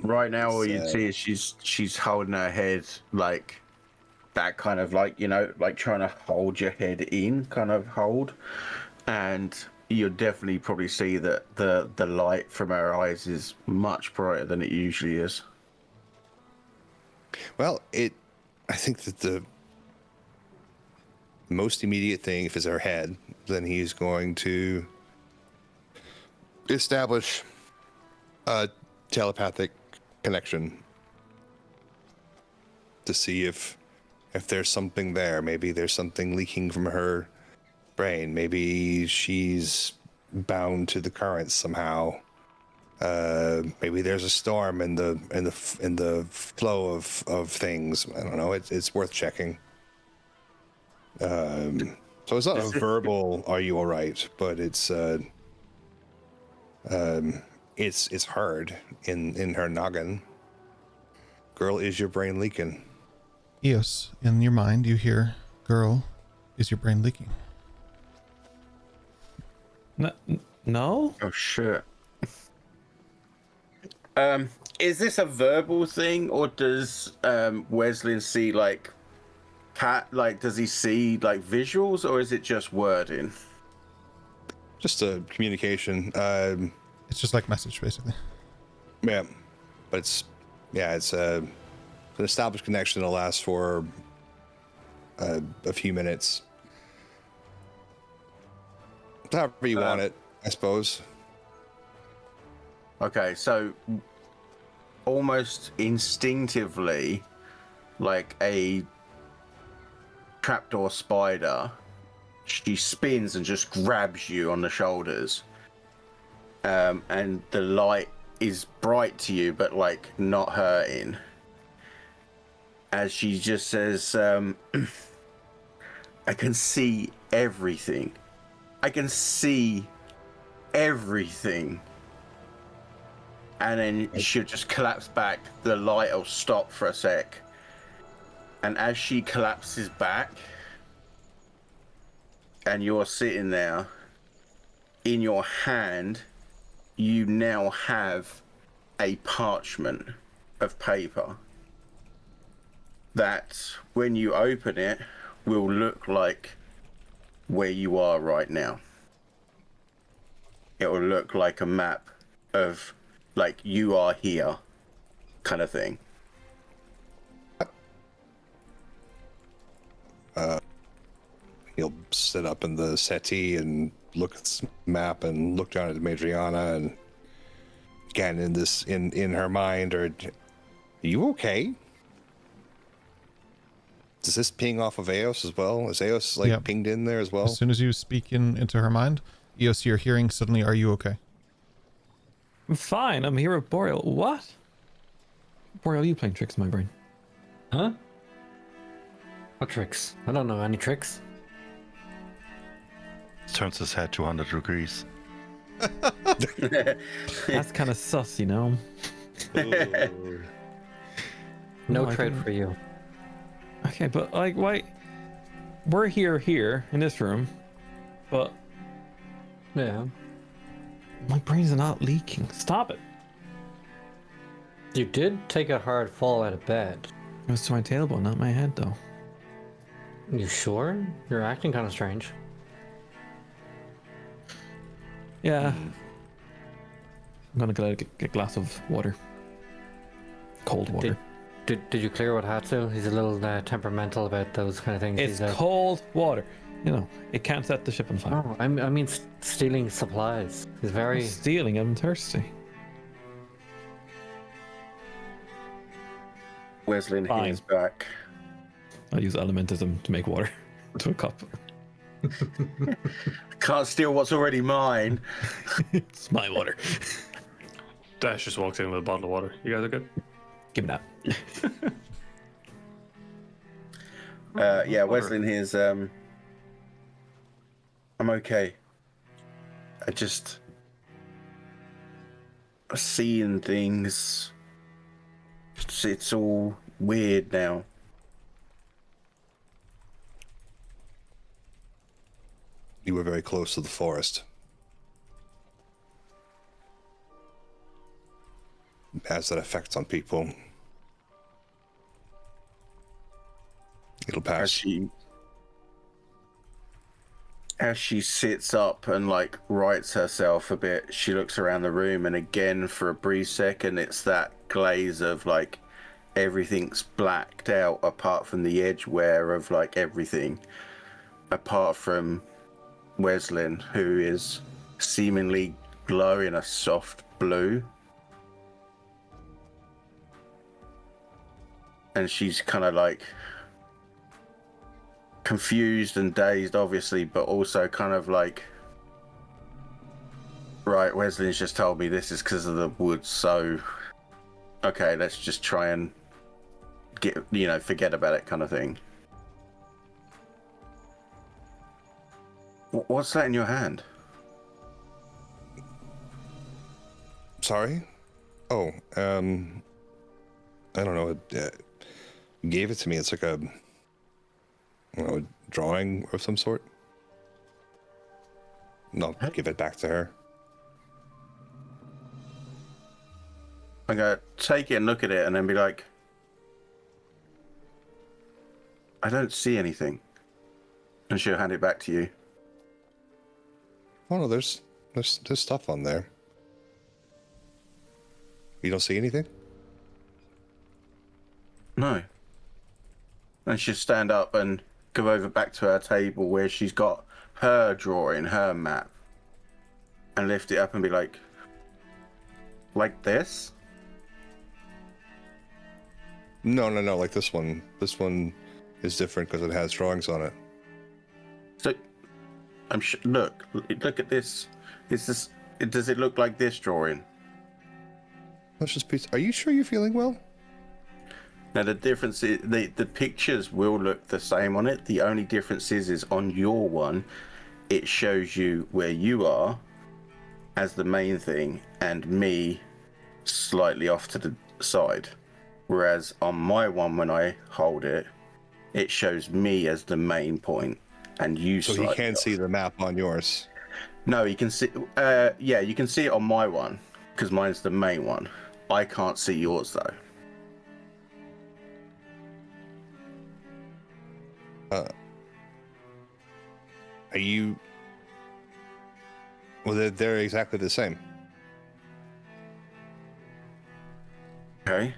Right now, all you see is she's holding her head like that, kind of like, like trying to hold your head in, kind of hold, and you'll definitely probably see that the light from her eyes is much brighter than it usually is. Well, I think that the most immediate thing, if it's her head, then he's going to establish a telepathic connection to see if there's something there. Maybe there's something leaking from her brain. Maybe she's bound to the currents somehow. Maybe there's a storm in the flow of things. I don't know. It's worth checking. So it's not a verbal "Are you all right?" but it's hard in her noggin. Girl, is your brain leaking? Eos, in your mind, you hear, "Girl, is your brain leaking?" No? Oh shit. Is this a verbal thing, or does Weslyn see like does he see like visuals, or is it just wording? Just a communication. It's just like message, basically. Yeah, but it's an established connection that'll last for a few minutes. However you want it, I suppose. Okay, so almost instinctively, like a trapdoor spider, she spins and just grabs you on the shoulders. And the light is bright to you, but like not hurting. As she just says, I can see everything. I can see everything. And then she'll just collapse back. The light will stop for a sec. And as she collapses back, and you're sitting there, in your hand, you now have a parchment of paper that, when you open it, will look like where you are right now. It will look like a map of, like, you are here, kind of thing. He'll sit up in the settee and look at the map and look down at Amaedrianna, and again in her mind, are you okay? Is this ping off of Eos as well? Is Eos pinged in there as well? As soon as you speak into her mind, Eos, you're hearing suddenly, "Are you okay?" I'm fine. I'm here with Boreal. What? Boreal, you playing tricks in my brain? Huh? What tricks? I don't know any tricks. Turns his head 200 degrees. That's kind of sus, you know. No I trade can- for you. Okay, but like, why? We're here in this room, but Yeah. my brain's not leaking. Stop it! You did take a hard fall out of bed. It was to my tailbone, not my head, though. You sure? You're acting kind of strange. Yeah. I'm gonna get a glass of water. Cold water. Did you clear with Hatsu? He's a little temperamental about those kind of things. It's He's, cold water. You know, it can't set the ship on fire. No, I mean stealing supplies. He's very. I'm stealing. I'm thirsty. Weslyn Fine. hears back. I'll use elementism to make water to a cup. Can't steal what's already mine. It's my water. Dash just walks in with a bottle of water. You guys are good? Give me that. Yeah, Weslyn hears, I'm okay. I just... seeing things. It's all weird now. You were very close to the forest. It has that effect on people. It'll pass. As she sits up and like rights herself a bit, she looks around the room, and again for a brief second it's that glaze of like everything's blacked out apart from the edgeware of like everything, apart from Weslyn, who is seemingly glowing a soft blue. And she's kind of like confused and dazed, obviously, but also kind of like, right, Wesley's just told me this is because of the woods, so okay, let's just try and get, forget about it kind of thing. What's that in your hand? Sorry? Oh, I don't know. It gave it to me. It's like a drawing of some sort. No, give it back to her. I'm gonna take it and look at it and then be like, I don't see anything. And she'll hand it back to you. Oh no, there's stuff on there. You don't see anything? No. And she'll stand up and go over back to her table where she's got her drawing, her map, and lift it up and be like this? No, like this one. This one is different because it has drawings on it. So, I'm sure. Look at this. Does it look like this drawing? Let's just be. Are you sure you're feeling well? Now the difference is the pictures will look the same on it. The only difference is on your one, it shows you where you are as the main thing, and me slightly off to the side. Whereas on my one, when I hold it, it shows me as the main point, and you. So he can't see the map on yours. No, you can see. Yeah, you can see it on my one because mine's the main one. I can't see yours though. Are you? Well, they're exactly the same. Okay.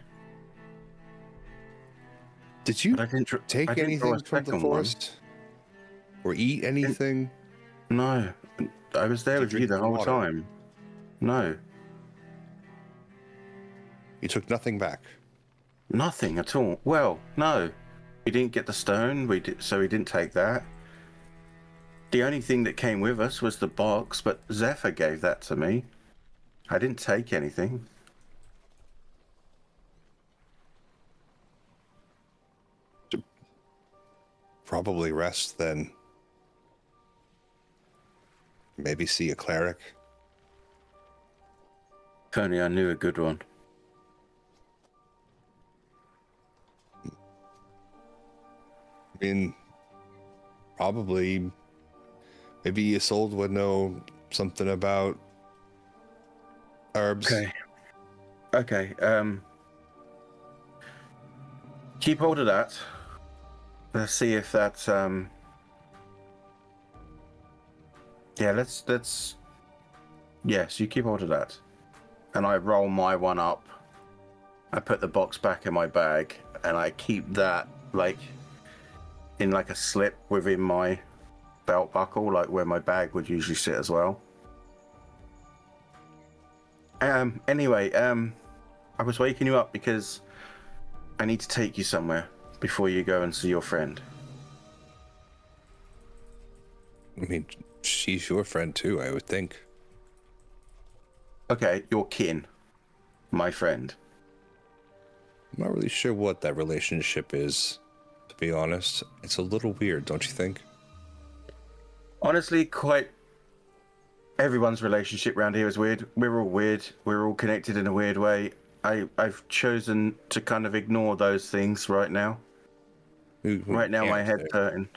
Did you But I didn't take I didn't anything draw a from the second one. forest? Or eat anything? No, I was there Did you with you drink the the whole water? time. No, You took nothing back. nothing at all. Well, no, we didn't get the stone. So we didn't take that. The only thing that came with us was the box, but Zephyr gave that to me. I didn't take anything. probably rest then. Maybe see a cleric. If only I knew a good one. I mean, probably. Maybe Isolde would know something about herbs. Okay. Keep hold of that. Let's see if that's yeah, let's yes, you keep hold of that. And I roll my one up. I put the box back in my bag and I keep that like in like a slip within my belt buckle, like where my bag would usually sit as well. Anyway, I was waking you up because I need to take you somewhere before you go and see your friend. I mean, she's your friend too, I would think. Okay, your kin. My friend. I'm not really sure what that relationship is, to be honest. It's a little weird, don't you think? Honestly, quite everyone's relationship around here is weird. We're all weird. We're all connected in a weird way. I've chosen to kind of ignore those things right now. Right now, my head's hurting.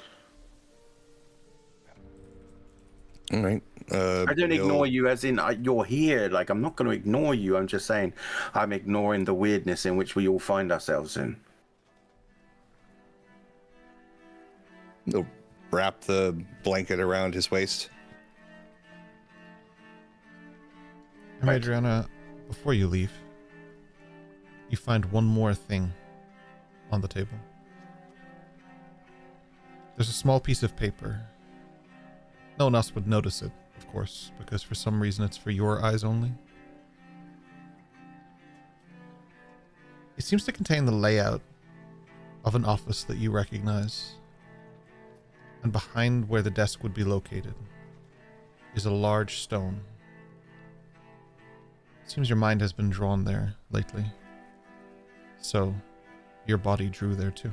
All right. I don't ignore you as in you're here. Like, I'm not going to ignore you. I'm just saying I'm ignoring the weirdness in which we all find ourselves in. He'll wrap the blanket around his waist. Amaedrianna, before you leave, you find one more thing on the table. There's a small piece of paper. No one else would notice it, of course, because for some reason it's for your eyes only. It seems to contain the layout of an office that you recognize. And behind where the desk would be located is a large stone. It seems your mind has been drawn there lately. So, your body drew there too.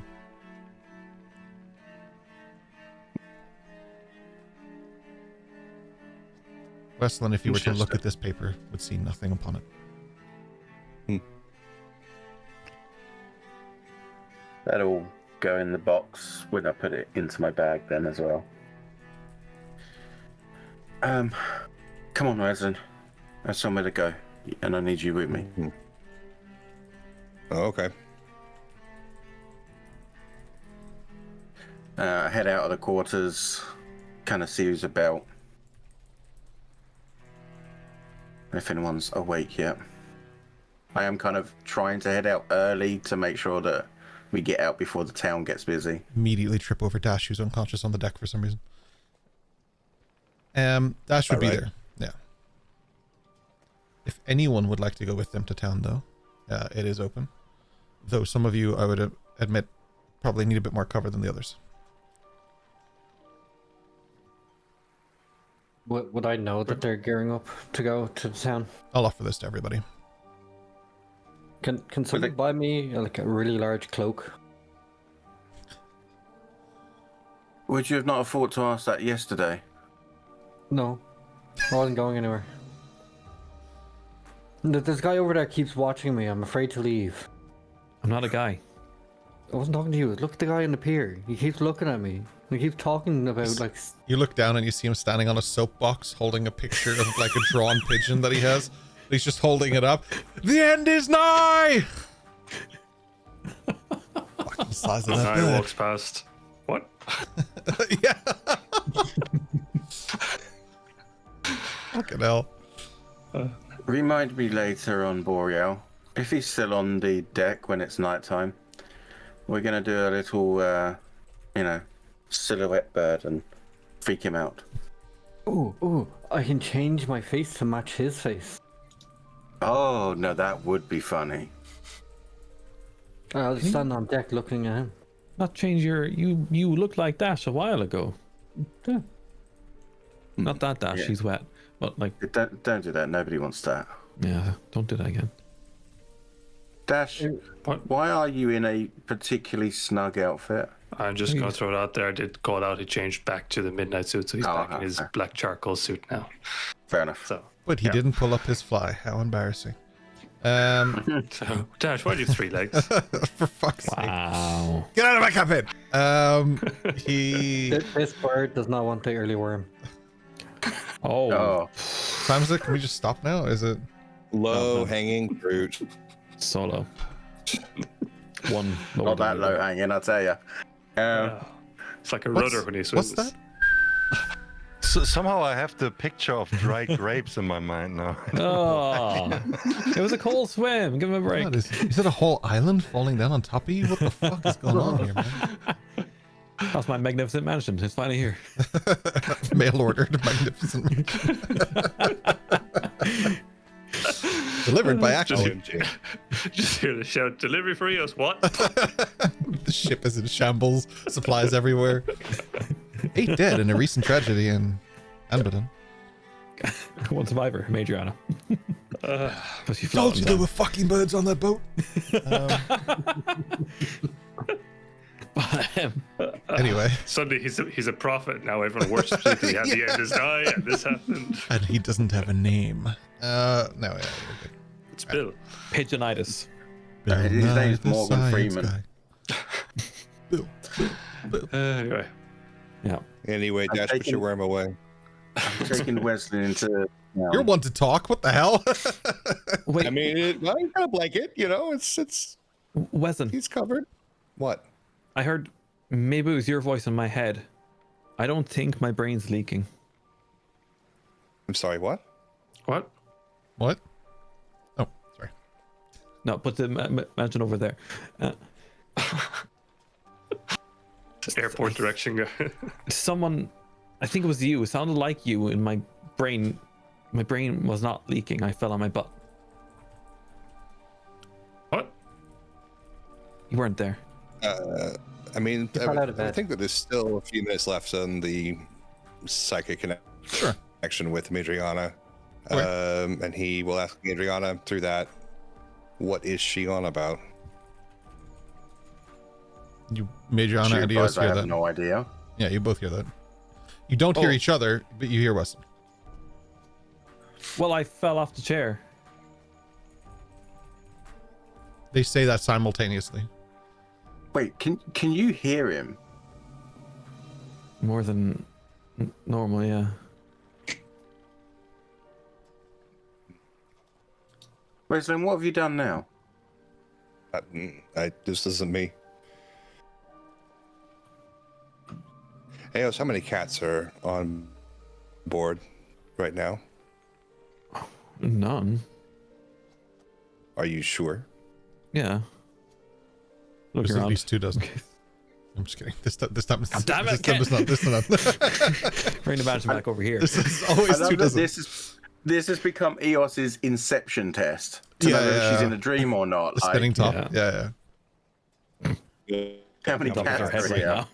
Weslyn, if you were to look at this paper, would see nothing upon it. That'll go in the box when I put it into my bag then as well. Come on, Weslyn. There's somewhere to go, and I need you with me. Oh, okay. Head out of the quarters, kind of see who's about. If anyone's awake yet. I am kind of trying to head out early to make sure that we get out before the town gets busy. Immediately trip over Dash, who's unconscious on the deck for some reason. Dash would be there. Yeah. If anyone would like to go with them to town, though, it is open. Though some of you, I would admit, probably need a bit more cover than the others. Would I know that they're gearing up to go to the town? I'll offer this to everybody. Can someone buy me like a really large cloak? Would you have not thought to ask that yesterday? No, I wasn't going anywhere. This guy over there keeps watching me. I'm afraid to leave. I'm not a guy. I wasn't talking to you. Look at the guy in the pier. He keeps looking at me. He keeps talking about like... You look down and you see him standing on a soapbox holding a picture of like a drawn pigeon that he has. He's just holding it up. The end is nigh! Fucking size of that Guy bed. walks past. What? Yeah. Fucking hell. Remind me later on Boreal, if he's still on the deck when it's nighttime. We're gonna do a little, silhouette bird and freak him out. Ooh, I can change my face to match his face. Oh, no, that would be funny. I'll just stand on deck looking at him. Not change your... You looked like Dash a while ago. Yeah. Not that Dash, Yeah. she's wet. But like... Don't do that. Nobody wants that. Yeah, don't do that again. Dash, why are you in a particularly snug outfit? I'm just going to throw it out there. I did call out he changed back to the midnight suit, so he's back in his black charcoal suit now. Fair enough. So, But he didn't pull up his fly. How embarrassing. so Dash, why do you have 3 legs? For fuck's sake. Wow. Get out of my cabin! He... This bird does not want the early worm. Oh. Time is it? Can we just stop now? Is it... Low hanging fruit. Solo. One. Not that low hanging, I'll tell you. It's like a rudder when he swims. What's that? So somehow I have the picture of dried grapes in my mind now. Oh, it was a cold swim. Give him a break. God, is it a whole island falling down on top of you? What the fuck is going on here, man? That's my magnificent mansion. It's finally here. Mail ordered magnificent. Delivered by Action. Just hear the shout, delivery for Eos, what? The ship is in shambles, supplies everywhere. 8 dead in a recent tragedy in Anbaton. One survivor, Amaedrianna. Told you there were fucking birds on that boat. Anyway. Suddenly he's a prophet. Now everyone worships him. He had the end is nigh, and this happened. And he doesn't have a name. No, yeah, It's Bill. Pigeonitis. His name's Morgan Freeman. Bill. Anyway. Yeah. Anyway, Dash, put your worm away. I'm taking Wesley into... You're one to talk. What the hell? Wait, I mean, he's got a blanket, you know, it's Weslyn, he's covered. What? I heard maybe it was your voice in my head. I don't think my brain's leaking. I'm sorry, what? What? What? Oh, sorry. No, put the mansion over there. Airport direction guy. Someone, I think it was you. It sounded like you in my brain. My brain was not leaking. I fell on my butt. What? You weren't there. I mean, fell out of I bed. think that there's still a few minutes left on the psychic connection with Amaedrianna. And he will ask Amaedrianna through that, what is she on about? You, Amaedrianna and Eos I hear have that. no idea. Yeah, you both hear that. You don't hear each other, but you hear Weslyn. Well, I fell off the chair. They say that simultaneously. Wait, can you hear him? More than normal, yeah. Wesley, what have you done now? This isn't me. Eos, how many cats are on board right now? None. Are you sure? Yeah. Look There's around. at least 2 dozen. I'm just kidding. This time damn it, is not. Bring the mansion back over here. This is I always love 2 that dozen. this has become Eos's inception test to know whether she's in a dream or not. The spinning top. yeah. Yeah. How many Top of her cats head are right here? now.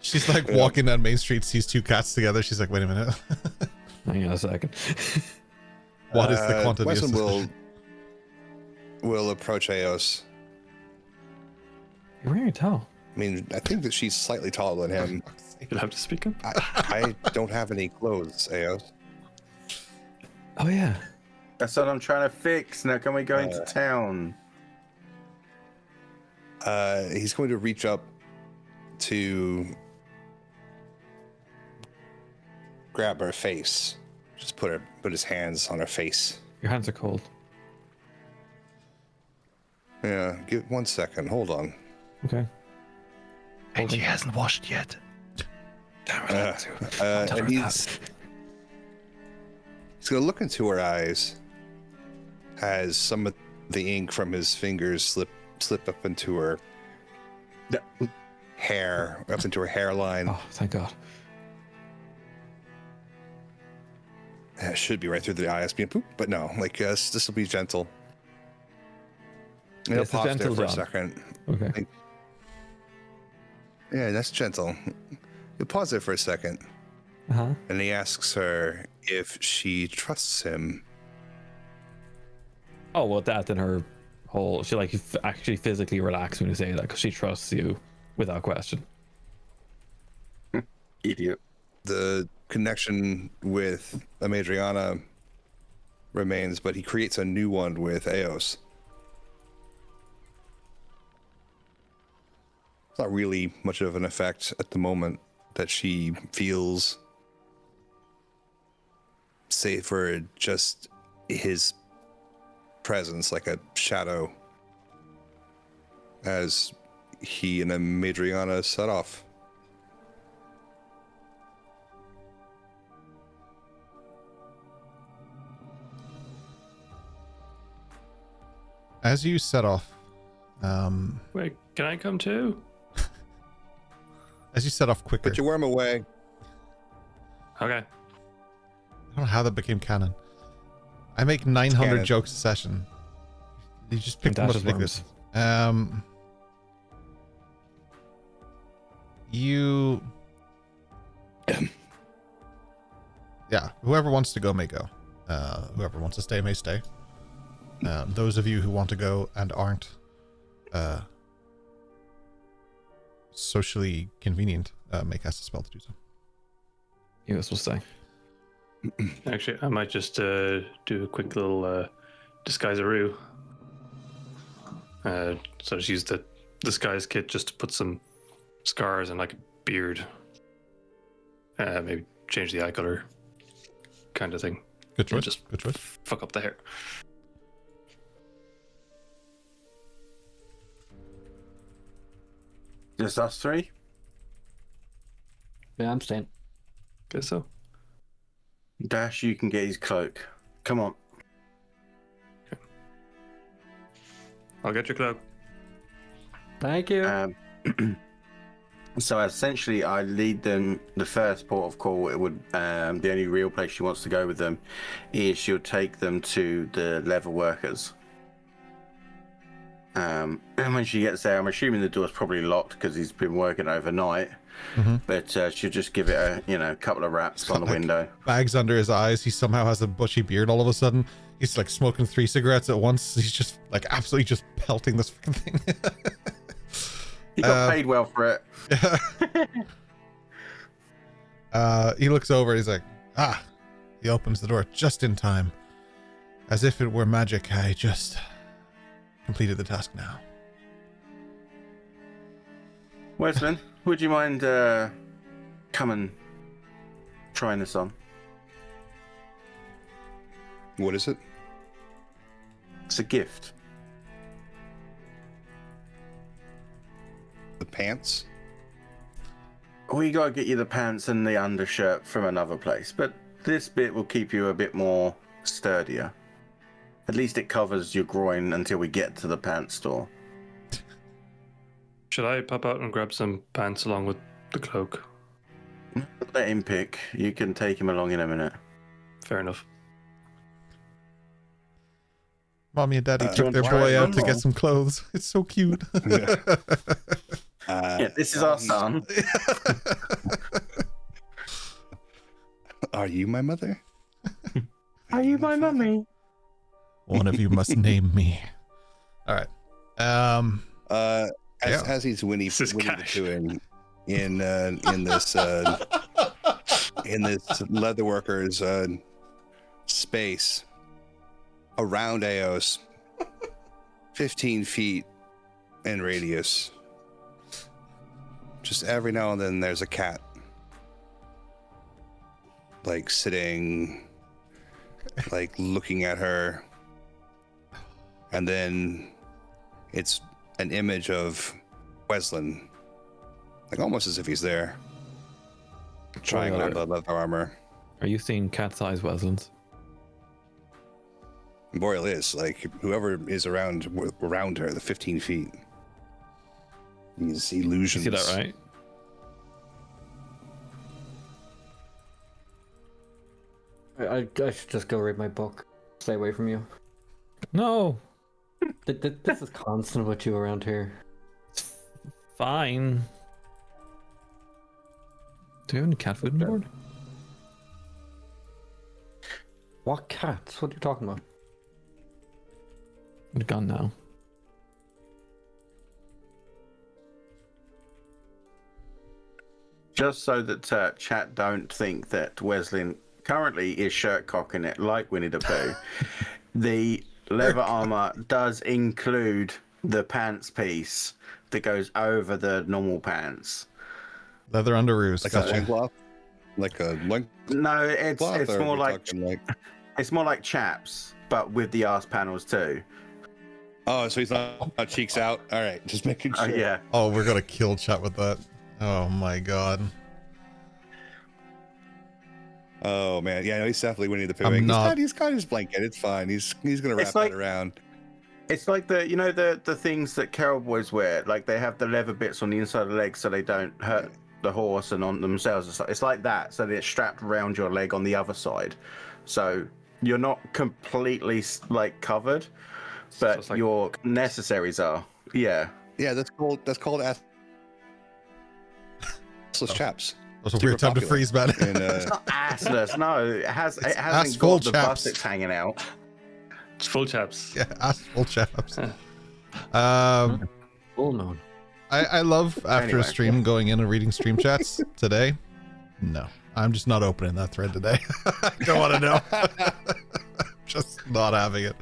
She's like walking down Main Street, sees 2 cats together. She's like, wait a minute. Hang on a second. What is the quantity of Weslyn suspicion? will approach Eos. You're wearing a towel. I mean, I think that she's slightly taller than him. You'll have to speak up. I don't have any clothes, Eos. Oh yeah. That's what I'm trying to fix. Now can we go into town? He's going to reach up to grab her face. Just put his hands on her face. Your hands are cold. Yeah, give 1 second. Hold on. Okay. And she hasn't washed yet. And he's going to look into her eyes as some of the ink from his fingers slip up into her hair, up into her hairline. Oh, thank God. It should be right through the eyes, being poop, but no. Like this will be gentle. It'll It's a pause there gentle for a job. second. Okay. Yeah, that's gentle. You'll pause there for a second, Uh-huh. and he asks her if she trusts him. Oh, well, that and her whole... She, like, actually physically relaxed when you say that because she trusts you without question. Idiot. The connection with Amaedrianna remains, but he creates a new one with Eos. It's not really much of an effect at the moment that she feels safe for just his presence, like a shadow, as he and Amaedrianna set off. As you set off, Wait, can I come too? as you set off quicker, Put your worm away. Okay. I don't know how that became canon. I make 900 canon. jokes a session. You just picked them up Dash's like this. You... yeah, whoever wants to go may go. Whoever wants to stay may stay. Those of you who want to go and aren't socially convenient may cast a spell to do so. Eos will stay. Actually, I might just do a quick little disguiseroo. So just use the disguise kit just to put some scars and like a beard. Maybe change the eye color, kind of thing. Good choice. Just Good choice. fuck up the hair. Just us three? Yeah, I'm staying. Guess so. Dash, you can get his cloak. Come on. I'll get your cloak. Thank you. So essentially, I lead them. The first port of call, it would the only real place she wants to go with them is she'll take them to the leather workers. And when she gets there, I'm assuming the door's probably locked because he's been working overnight. Mm-hmm. But she'll just give it a couple of raps on the window. Bags under his eyes. He somehow has a bushy beard all of a sudden. He's like smoking 3 cigarettes at once. He's just like absolutely just pelting this fucking thing. He got paid well for it. He looks over. He's like, he opens the door just in time. As if it were magic, I just completed the task now. Weslyn, would you mind coming trying this on? What is it? It's a gift. The pants? We gotta get you the pants and the undershirt from another place, but this bit will keep you a bit more sturdier. At least it covers your groin until we get to the pants store. Should I pop out and grab some pants along with the cloak? Let him pick. You can take him along in a minute. Fair enough. Mommy and Daddy Do you took want their to try boy it out on, to or- get some clothes. It's so cute. Yeah, this is our son. Are you my mother? Are you my mummy? One of you must name me. All right. As he's Winnie This is the cash. Poohing in this leatherworkers space around Eos, 15 feet in radius. Just every now and then there's a cat, like sitting, like looking at her, and then it's an image of Weslyn, like almost as if he's there, trying on the leather armor. Are you seeing cat's eyes, Weslands? Boreal is like whoever is around her, the 15 feet. These You illusions. see that, right? I should just go read my book. Stay away from you. No, This is constant with you around here. it's fine. Do you have any cat food on board? What cats? What are you talking about? They're gone now. Just so that chat don't think that Weslyn currently is shirt cocking it like Winnie the Pooh, the leather armor does include the pants piece that goes over the normal pants. Leather underoos. Like Gotcha. a loincloth? Like a loincloth? No, it's Or more are we like talking it's more like chaps, but with the arse panels too. Oh, so he's not cheeks out? All right, just making sure. Oh yeah. Oh, we're gonna kill chat with that. Oh my god. Oh man, yeah, no, he's definitely Winnie the Pooh. I'm He's got his blanket. It's fine. He's gonna wrap like- that around. It's like the things that cowboys wear. Like they have the leather bits on the inside of the legs so they don't hurt the horse and on themselves and stuff. It's like that, so they're strapped around your leg on the other side. So you're not completely like covered, but it's like- your necessaries are. Yeah. Yeah, that's called assless chaps. That was a Super weird time to popular. freeze, man. And, It's not assless. No, it hasn't ass-full got the chaps. buttocks hanging out. It's full chaps. Yeah, asshole chaps. Full moon. I love after Anyway. a stream going in and reading stream chats today. No, I'm just not opening that thread today. I don't want to know. Just not having it.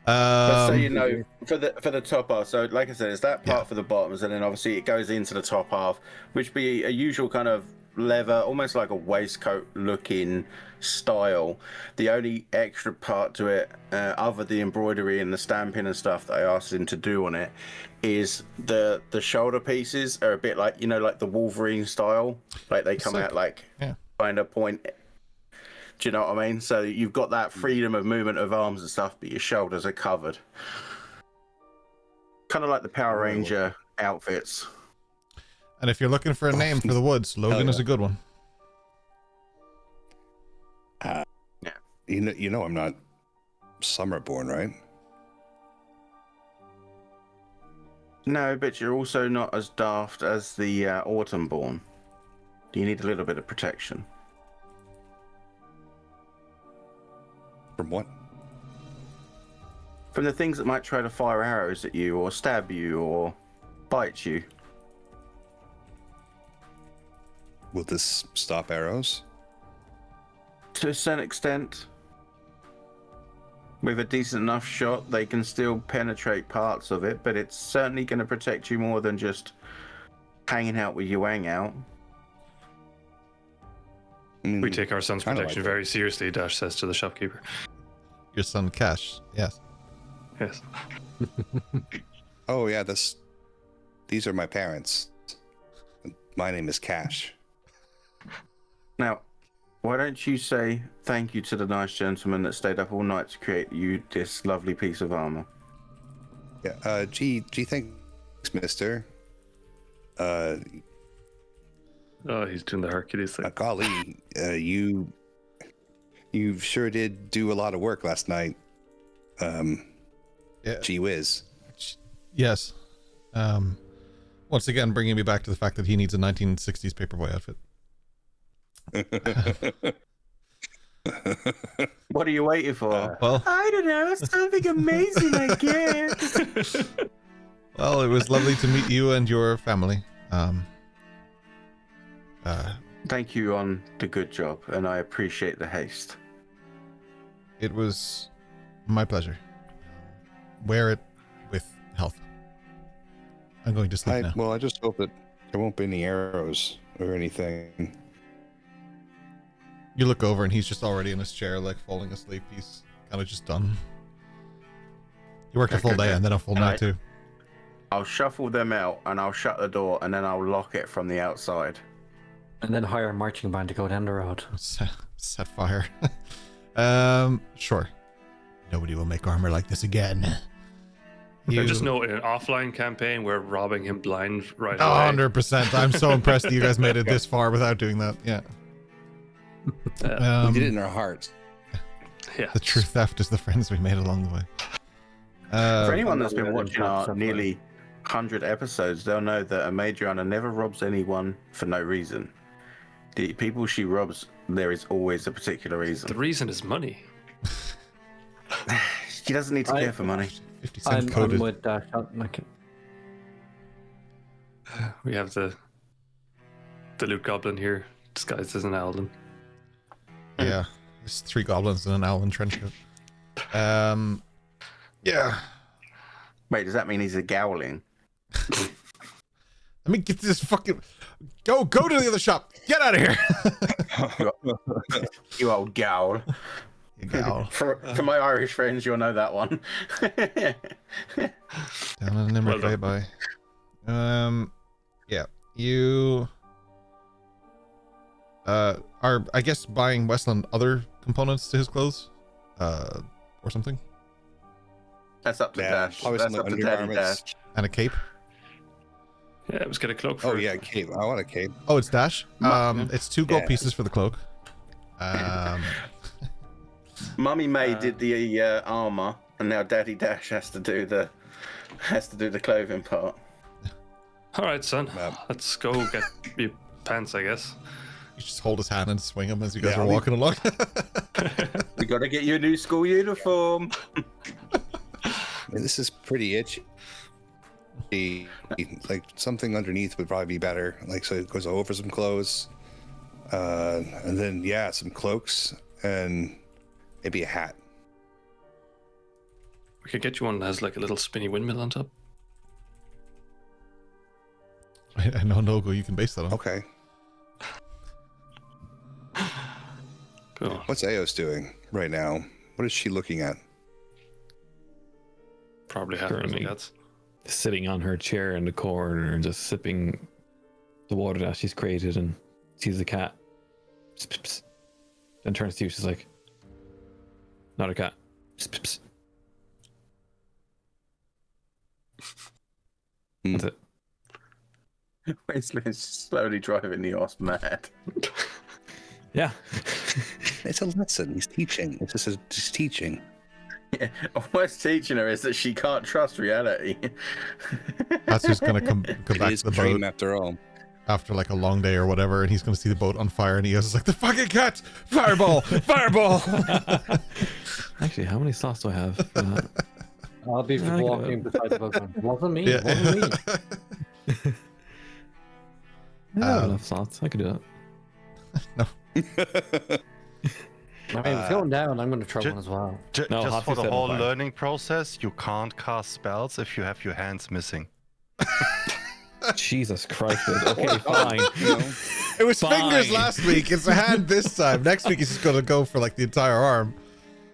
But so you know, for the top half, so like I said, it's that part for the bottoms, and then obviously it goes into the top half, which be a usual kind of leather, almost like a waistcoat looking style. The only extra part to it, other the embroidery and the stamping and stuff that I asked him to do on it, is the shoulder pieces are a bit like, you know, like the Wolverine style, like they come Sick. out like Yeah. kind of point. Do you know what I mean? So you've got that freedom of movement of arms and stuff, but your shoulders are covered. Kind of like the Power Ranger outfits. And if you're looking for a name for the woods, Logan is a good one. you know, I'm not summer born, right? No, but you're also not as daft as the autumn born. You need a little bit of protection. From what? From the things that might try to fire arrows at you or stab you or bite you. Will this stop arrows? To a certain extent, with a decent enough shot, they can still penetrate parts of it, but it's certainly going to protect you more than just hanging out with your wang out. I mean, We take our son's Kinda protection like it. very seriously, Dash says to the shopkeeper. Your son Cash. Yes. Yes. Oh yeah, these are my parents. My name is Cash. Now, why don't you say thank you to the nice gentleman that stayed up all night to create you this lovely piece of armor? Yeah. Gee, thanks, Mister. Oh, he's doing the Hercules thing. Golly, you sure did do a lot of work last night. Yeah. Gee whiz. Yes. Once again, bringing me back to the fact that he needs a 1960s paperboy outfit. What are you waiting for? Well, I don't know, something amazing, I guess. well, it was lovely to meet you and your family. Thank you on the good job, and I appreciate the haste. It was my pleasure. Wear it with health. I'm going to sleep now. Well, I just hope that there won't be any arrows or anything. You look over and he's just already in his chair, like falling asleep. He's kind of just done. You worked a full day and then a full night too. I'll shuffle them out, and I'll shut the door, and then I'll lock it from the outside. And then hire a marching band to go down the road. Set fire. Sure. Nobody will make armor like this again. I just know in an offline campaign, we're robbing him blind right Oh, away. 100%. I'm so impressed that you guys made it this far without doing that. Yeah. We did it in our hearts. Yeah. The true theft is the friends we made along the way. For anyone that's been Yeah, watching stuff our like- nearly 100 episodes, they'll know that Amaedrianna never robs anyone for no reason. The people she robs, there is always a particular The reason. reason is money. She doesn't need to care for money. 50 cent I'm coded. with Dash. Like, We have the the loot goblin here, disguised as an owlin. Yeah, there's 3 goblins and an owl in trench coat. Yeah. Wait, does that mean he's a gowling? Let me get this fucking... Go to the other shop. Get out of here. You old gowl. You gowl. For my Irish friends, you'll know that one. Down in Limerick, Well bye. Yeah, you are, I guess, buying Weslyn other components to his clothes, or something, That's up to Dash. probably That's some up to Daddy undergarments. Dash. and a cape. Yeah, let's get a cloak for Oh it. yeah, cape. I want a cape. Oh, it's Dash. It's 2 gold Yeah. pieces for the cloak. Mummy May did the armor, and now Daddy Dash has to do the clothing part. All right, son. Yep. Let's go get your pants, I guess. You just hold his hand and swing him as you guys Yeah, are I'll be- walking along. We gotta get you a new school uniform. I mean, this is pretty itchy. Like something underneath would probably be better. Like so, it goes over some clothes, and then yeah, some cloaks and maybe a hat. We could get you one that has like a little spinny windmill on top. I know, Nogo, you can base that on. Okay. Cool. What's Eos doing right now? What is she looking at? Probably have Currently. that's. Sitting on her chair in the corner, just sipping the water that she's created, and sees the cat. Psst, psst, psst. Then turns to you. She's like, "Not a cat." Psst, psst, psst. That's it. Wesley's slowly driving the horse mad. Yeah. It's a lesson. He's teaching. It's just he's teaching. Yeah. What's teaching her is that she can't trust reality. That's just gonna come It back is to the dream boat after all. after like a long day or whatever, and he's gonna see the boat on fire, and he goes like, "The fucking cat! Fireball! Fireball!" Actually, how many slots do I have for that? I'll be I walking get beside the boat going, wasn't me, Yeah. wasn't me. Yeah, I have enough slots. I could do that. I mean, it's going down. I'm going to try Ju- one as well. No, Just Hatsu for the said whole fire. learning process, you can't cast spells if you have your hands missing. Jesus Christ. Okay, fine. It was Fine. fingers last week. It's a hand this time. Next week he's just gonna go for like the entire arm.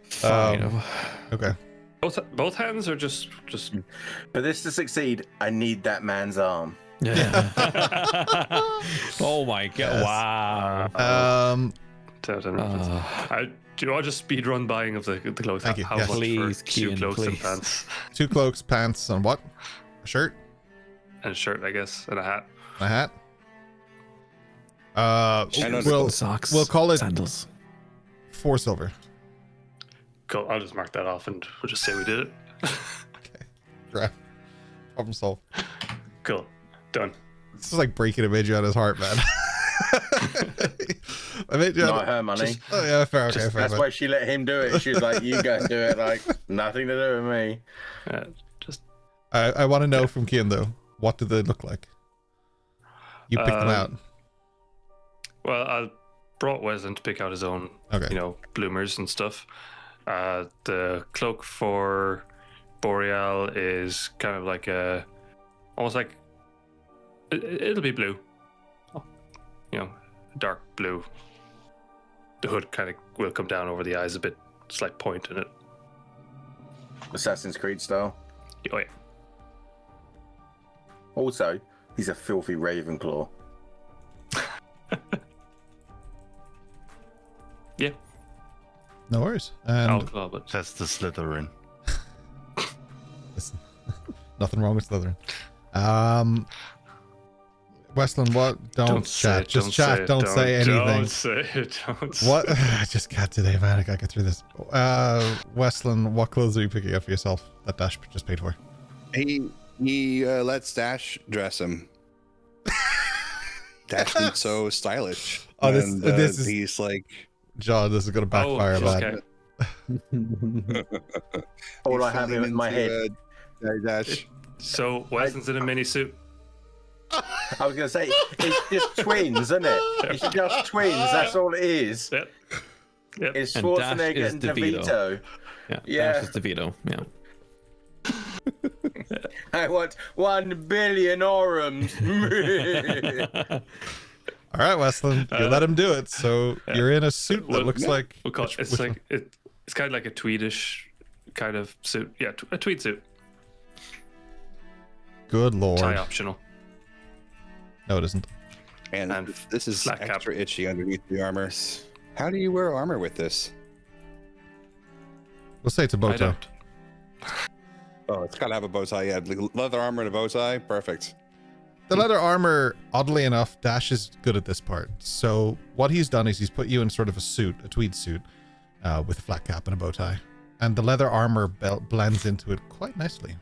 Fine. Okay. Both hands or just For this to succeed, I need that man's arm. Yeah. Oh my god! Yes. Wow. Do you want just speed run buying of the clothes? Thank you. How Yes. much Please, for 2 Cian, cloaks and please. pants 2 cloaks, pants, and what? A shirt and a shirt, I guess, and a hat. and a hat. And We'll Socks. we'll call it sandals. 4 silver. Cool. I'll just mark that off and we'll just say we did it. Crap. Problem solved. Cool. Done. This is like breaking Amaedrianna's heart, man. Amaedrianna. Not her money. Oh yeah, fair. Okay, fair. That's fair. why she let him do it. She was like, "You go do it." Like nothing to do with me. Just I want to know from Kian though. What do they look like? You picked them out. well, I brought Weslyn to pick out his own, Okay. bloomers and stuff. The cloak for Boreal is kind of like almost like it'll be blue. Dark blue. The hood kind of will come down over the eyes a bit, slight point in it. Assassin's Creed style. Oh yeah. Also, he's a filthy Ravenclaw. Yeah. No worries. And Alcohol, but That's the Slytherin. listen, nothing wrong with Slytherin. Weslyn, what? Don't chat. Just chat. Don't say anything. Don't say it. Don't say What? I just got today, man. I gotta get through this. Weslyn, what clothes are you picking up for yourself that Dash just paid for? He lets Dash dress him. Dash is so stylish. Oh, this is- he's like, John, this is gonna backfire, man. okay. All I he's have falling in my into, head. Dash. So Weslyn's in a mini suit. I was going to say, it's just twins, isn't it? It's just twins. That's all it is. Yep. Yep. It's And Dash Schwarzenegger is and DeVito. DeVito. Yeah. Dash is DeVito. Yeah. I want 1 billion orums. All right, Weslyn, you let him do it. So you're in a suit that looks like We'll call it, it's like it's kind of like a tweedish kind of suit. Yeah, a tweed suit. good lord. Tie optional. No, it isn't. And this is flat cap. extra itchy underneath the armor. How do you wear armor with this? We'll say it's a bow I tie. don't. Oh, it's gotta have a bow tie. Yeah, leather armor and a bow tie. Perfect. The leather armor, oddly enough, Dash is good at this part. So what he's done is he's put you in sort of a suit, a tweed suit, with a flat cap and a bow tie. And the leather armor blends into it quite nicely.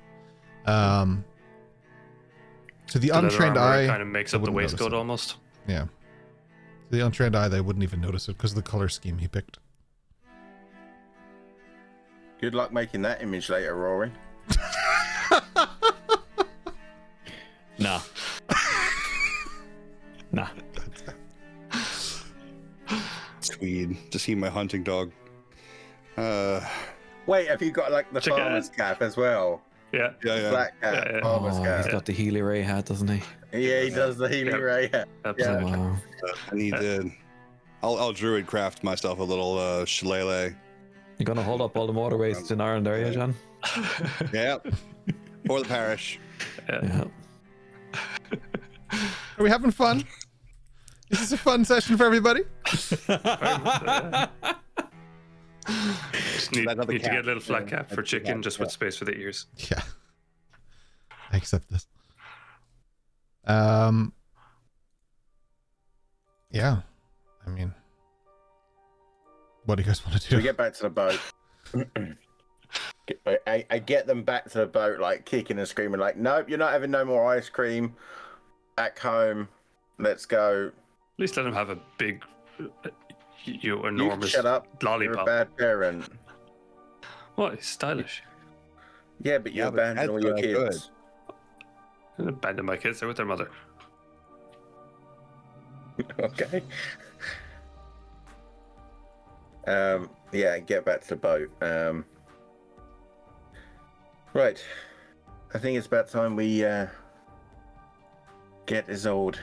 To the untrained eye, kind of makes up the waistcoat almost. yeah. To the untrained eye, they wouldn't even notice it because of the color scheme he picked. Good luck making that image later, Rory. Nah. Nah. Tweed. Just see my hunting dog. Wait, have you got like the Check it farmer's cap as well? Yeah. Yeah. Black cap, Yeah, yeah. farmer's Oh, cap. he's got the Healy Ray hat, doesn't he? Yeah, he does the Healy Yep. Ray hat. Absolutely. Wow. I need to. I'll druid craft myself a little shillelagh. You're gonna hold up all the motorways in Ireland, are you, John? Yeah. For the parish. Yeah. Are we having fun? Is this a fun session for everybody? Just need That other to cap. get a little flat Yeah, cap for that's chicken, that, just with space for the ears. Yeah. I accept this. Yeah. I mean, what do you guys want to So we do? get back to the boat. I get them back to the boat, like kicking and screaming, like, nope, you're not having no more ice cream. Back home. Let's go. At least let him have a big, You enormous shut up. You're a lollipop. bad parent. What? He's stylish. Yeah, but you Yeah, but abandoned all your that's not kids. I didn't abandon my kids. They're with their mother. Okay. Yeah, get back to the boat. Right. I think it's about time we get Isolde.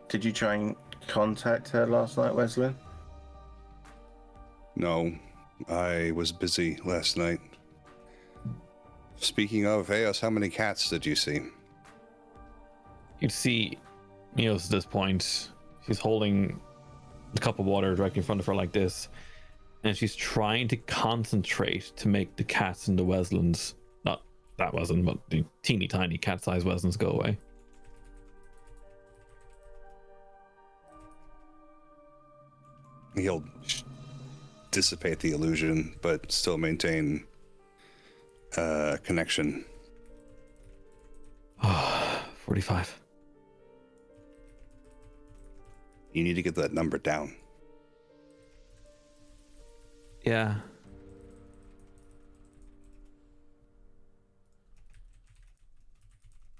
Did you try and contact her last night, Weslyn? No, I was busy last night. Speaking of Eos, how many cats did you see? You'd see Eos at this point. She's holding a cup of water directly in front of her like this. And she's trying to concentrate to make the cats and the Weslyns, not that Weslyn, but the teeny tiny cat-sized Weslyns go away. He'll dissipate the illusion, but still maintain connection. 45. You need to get that number down. Yeah.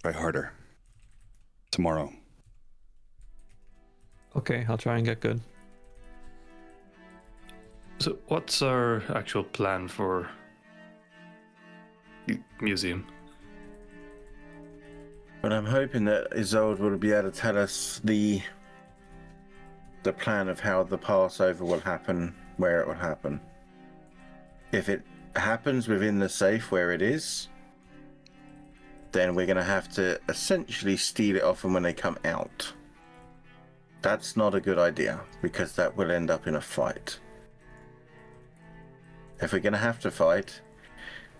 Try harder. Tomorrow. Okay, I'll try and get good. So, what's our actual plan for the museum? But I'm hoping that Isolde will be able to tell us the plan of how the Passover will happen, where it will happen. If it happens within the safe where it is, then we're going to have to essentially steal it off them when they come out. That's not a good idea, because that will end up in a fight. If we're going to have to fight,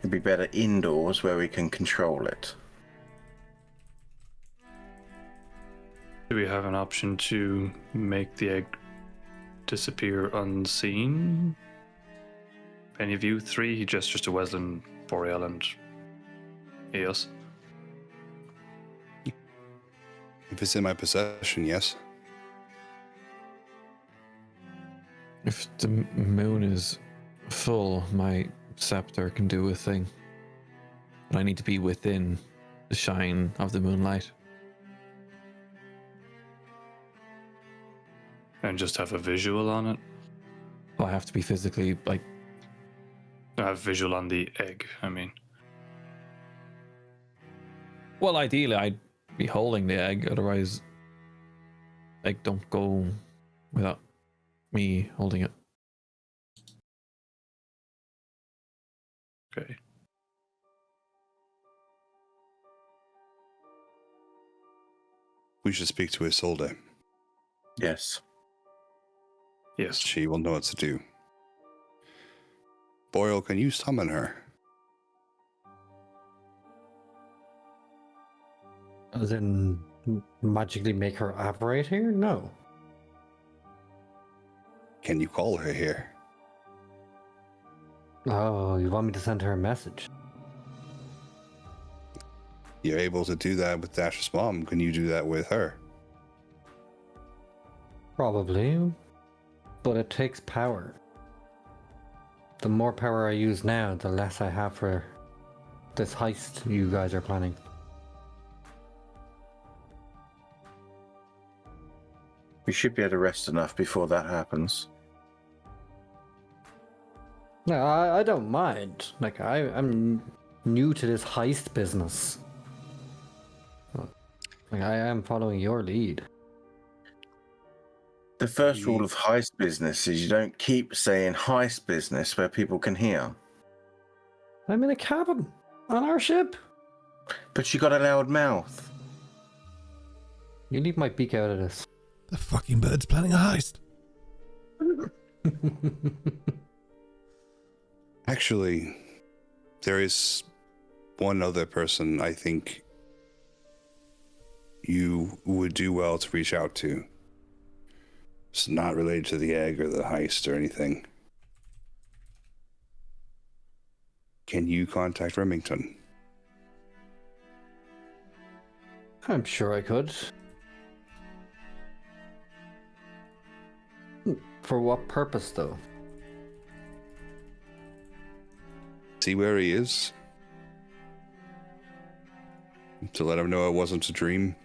it'd be better indoors where we can control it. Do we have an option to make the egg disappear unseen? Any of you three? He gestures to Weslyn, Boreal, and Eos. If it's in my possession, yes. If the moon is full, my scepter can do a thing. But I need to be within the shine of the moonlight. And just have a visual on it? I have to be physically, like... Have visual on the egg, I mean. Well, ideally, I'd be holding the egg, otherwise, egg don't go without me holding it. Okay. We should speak to Isolde. Yes. Yes. She will know what to do. Boyle, can you summon her? As in, magically make her operate here? No. Can you call her here? Oh, you want me to send her a message? You're able to do that with Dash's mom. Can you do that with her? Probably. But it takes power. The more power I use now, the less I have for this heist you guys are planning. We should be able to rest enough before that happens. No, I don't mind. Like, I'm new to this heist business. Like, I am following your lead. The first rule of heist business is you don't keep saying heist business where people can hear. I'm in a cabin on our ship. But you got a loud mouth. You leave my beak out of this. The fucking bird's planning a heist. Actually, there is one other person I think you would do well to reach out to. It's not related to the egg or the heist or anything. Can you contact Remington? I'm sure I could. For what purpose, though? See where he is? To let him know it wasn't a dream?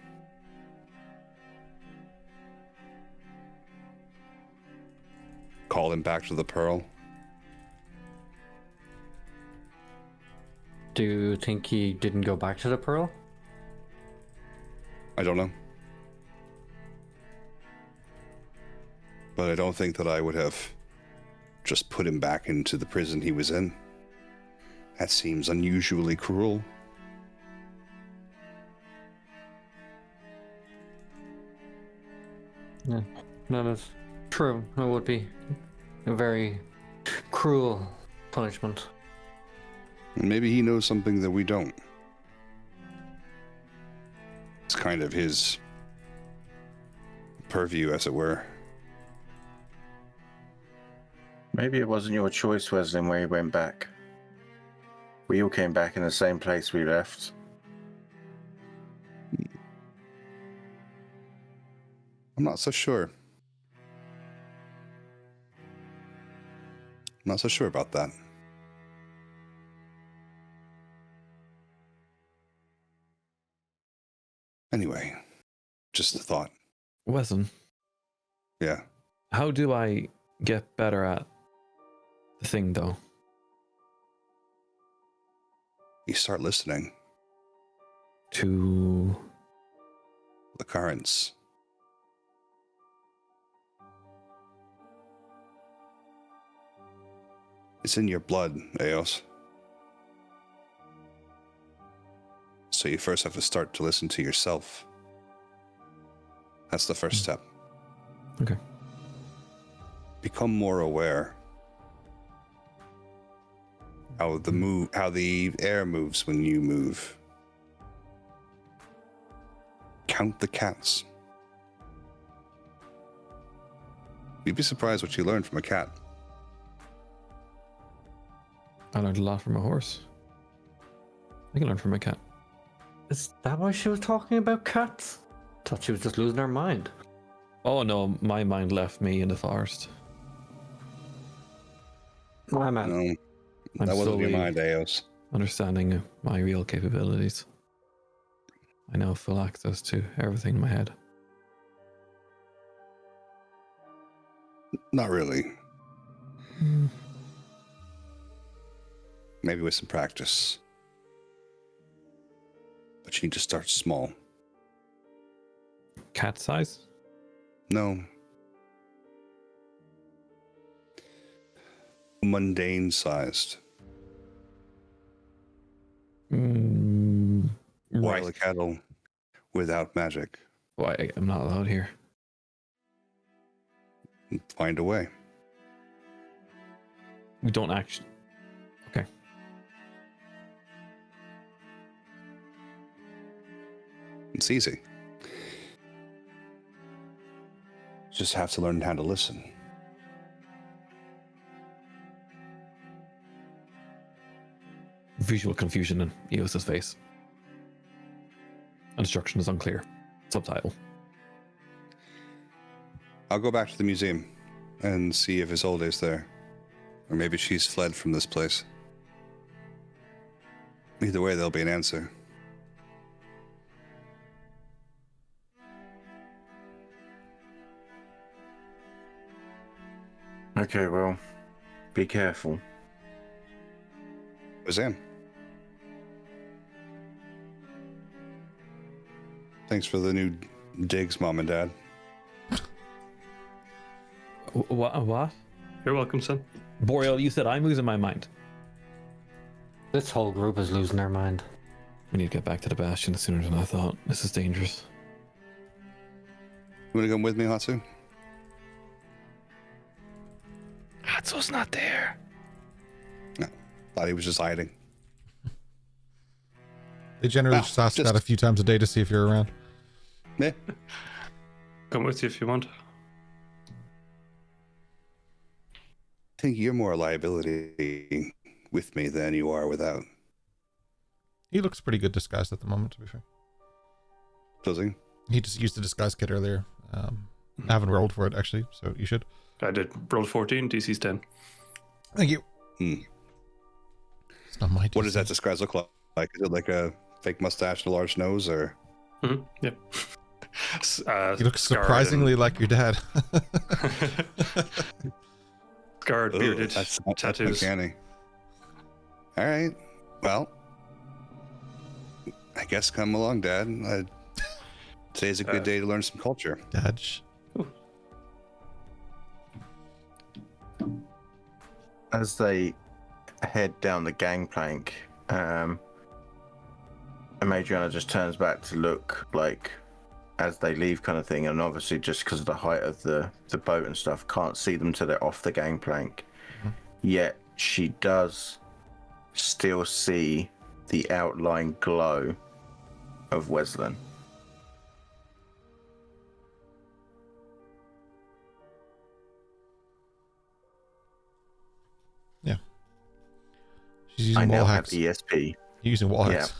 Call him back to the Pearl? Do you think he didn't go back to the Pearl? I don't know. But I don't think that I would have just put him back into the prison he was in. That seems unusually cruel. Yeah, that is true. It would be a very cruel punishment. Maybe he knows something that we don't. It's kind of his purview, as it were. Maybe it wasn't your choice, Weslyn, where you went back. We all came back in the same place we left. I'm not so sure. I'm not so sure about that. Anyway, just a thought. Weslyn, Yeah. how do I get better at the thing, though? You start listening. To... The currents. It's in your blood, Eos. So you first have to start to listen to yourself. That's the first step. Okay. Become more aware how the air moves when you move. Count the cats. You'd be surprised what you learn from a cat. I learned a lot from a horse. I can learn from a cat. Is that why she was talking about cats? Thought she was just losing her mind. Oh no, my mind left me in the forest. I'm at. No, I'm that wasn't your slowly mind, Eos. understanding my real capabilities. I now have full access to everything in my head. Not really. Maybe with some practice. But you need to start small. Cat size? No. Mundane sized. Right. Wild cattle without magic. Why? I'm not allowed here. Find a way. We don't actually. Okay. It's easy. Just have to learn how to listen. Visual confusion in Eos's face. Instruction is unclear. Subtitle. I'll go back to the museum and see if Isolde's there. Or maybe she's fled from this place. Either way, there'll be an answer. Okay, well, be careful. Bazam. Thanks for the new digs, Mom and Dad. What? You're welcome, son. Boreal, you said I'm losing my mind. This whole group is losing their mind. We need to get back to the Bastion sooner than I thought. This is dangerous. You want to come with me, Hatsu? Hatsu's not there. No. Thought he was just hiding. They generally just ask that a few times a day to see if you're around. Yeah. Come with you if you want. I think you're more a liability with me than you are without. He looks pretty good disguised at the moment, to be fair. Does he? He just used the disguise kit earlier. I haven't rolled for it, actually, so you should. I did. Roll 14, DC's 10. Thank you. It's not my What does that disguise look like? Is it like a fake mustache and a large nose, or? Mm-hmm. Yep. You look surprisingly like your dad. Scarred, bearded, that's tattoos. Uncanny. All right. Well, I guess come along, Dad. I'd say it's a good day to learn some culture. Dad. As they head down the gangplank, Amaedrianna just turns back to look like as they leave kind of thing, and obviously just because of the height of the boat and stuff, can't see them till they're off the gangplank. Yet she does still see the outline glow of Weslyn. Yeah. She's using I wall now hacks. have ESP. You're using wall hacks.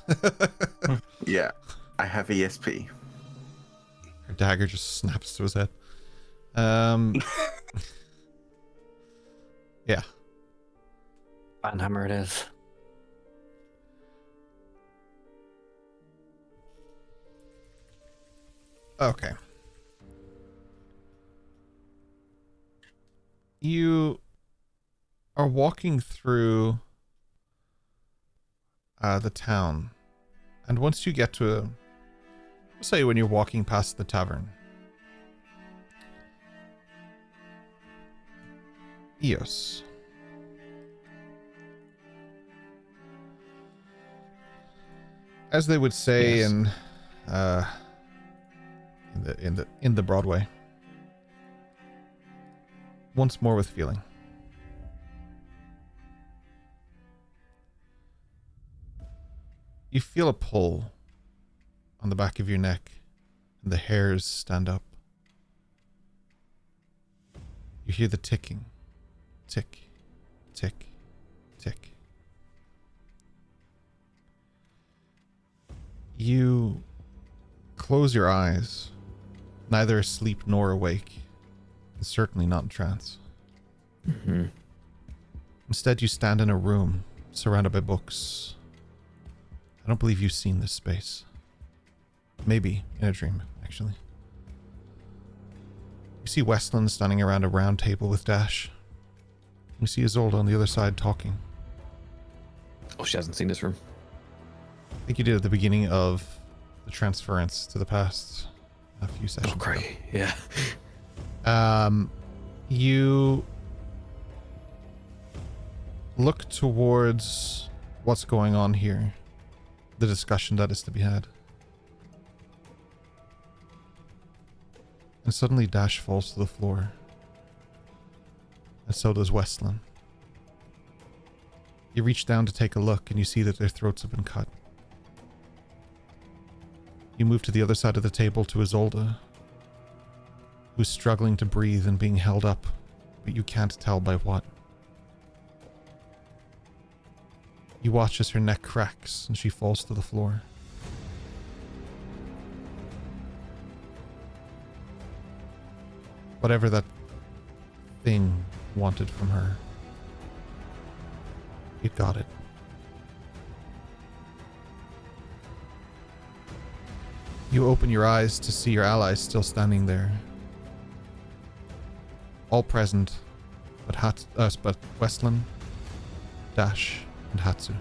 Yeah, I have ESP. Her dagger just snaps to his head. Yeah. Banhammer it is. Okay. You are walking through the town, and once you get to say when you're walking past the tavern, Eos. As they would say Yes. in the Broadway. Once more with feeling. You feel a pull on the back of your neck, and the hairs stand up. You hear the ticking. Tick, tick, tick. You close your eyes, neither asleep nor awake, and certainly not in trance. Mm-hmm. Instead, you stand in a room surrounded by books. I don't believe you've seen this space. Maybe in a dream, actually. You see Weslyn standing around a round table with Dash. You see Isolde on the other side talking. Oh, she hasn't seen this room. I think you did at the beginning of the transference to the past a few sessions ago. Yeah. You look towards what's going on here, the discussion that is to be had. And suddenly Dash falls to the floor. And so does Weslyn. You reach down to take a look and you see that their throats have been cut. You move to the other side of the table to Isolde, who's struggling to breathe and being held up, but you can't tell by what. You watch as her neck cracks and she falls to the floor. Whatever that thing wanted from her, it got it. You open your eyes to see your allies still standing there. All present, but Weslyn, Dash, and Hatsu.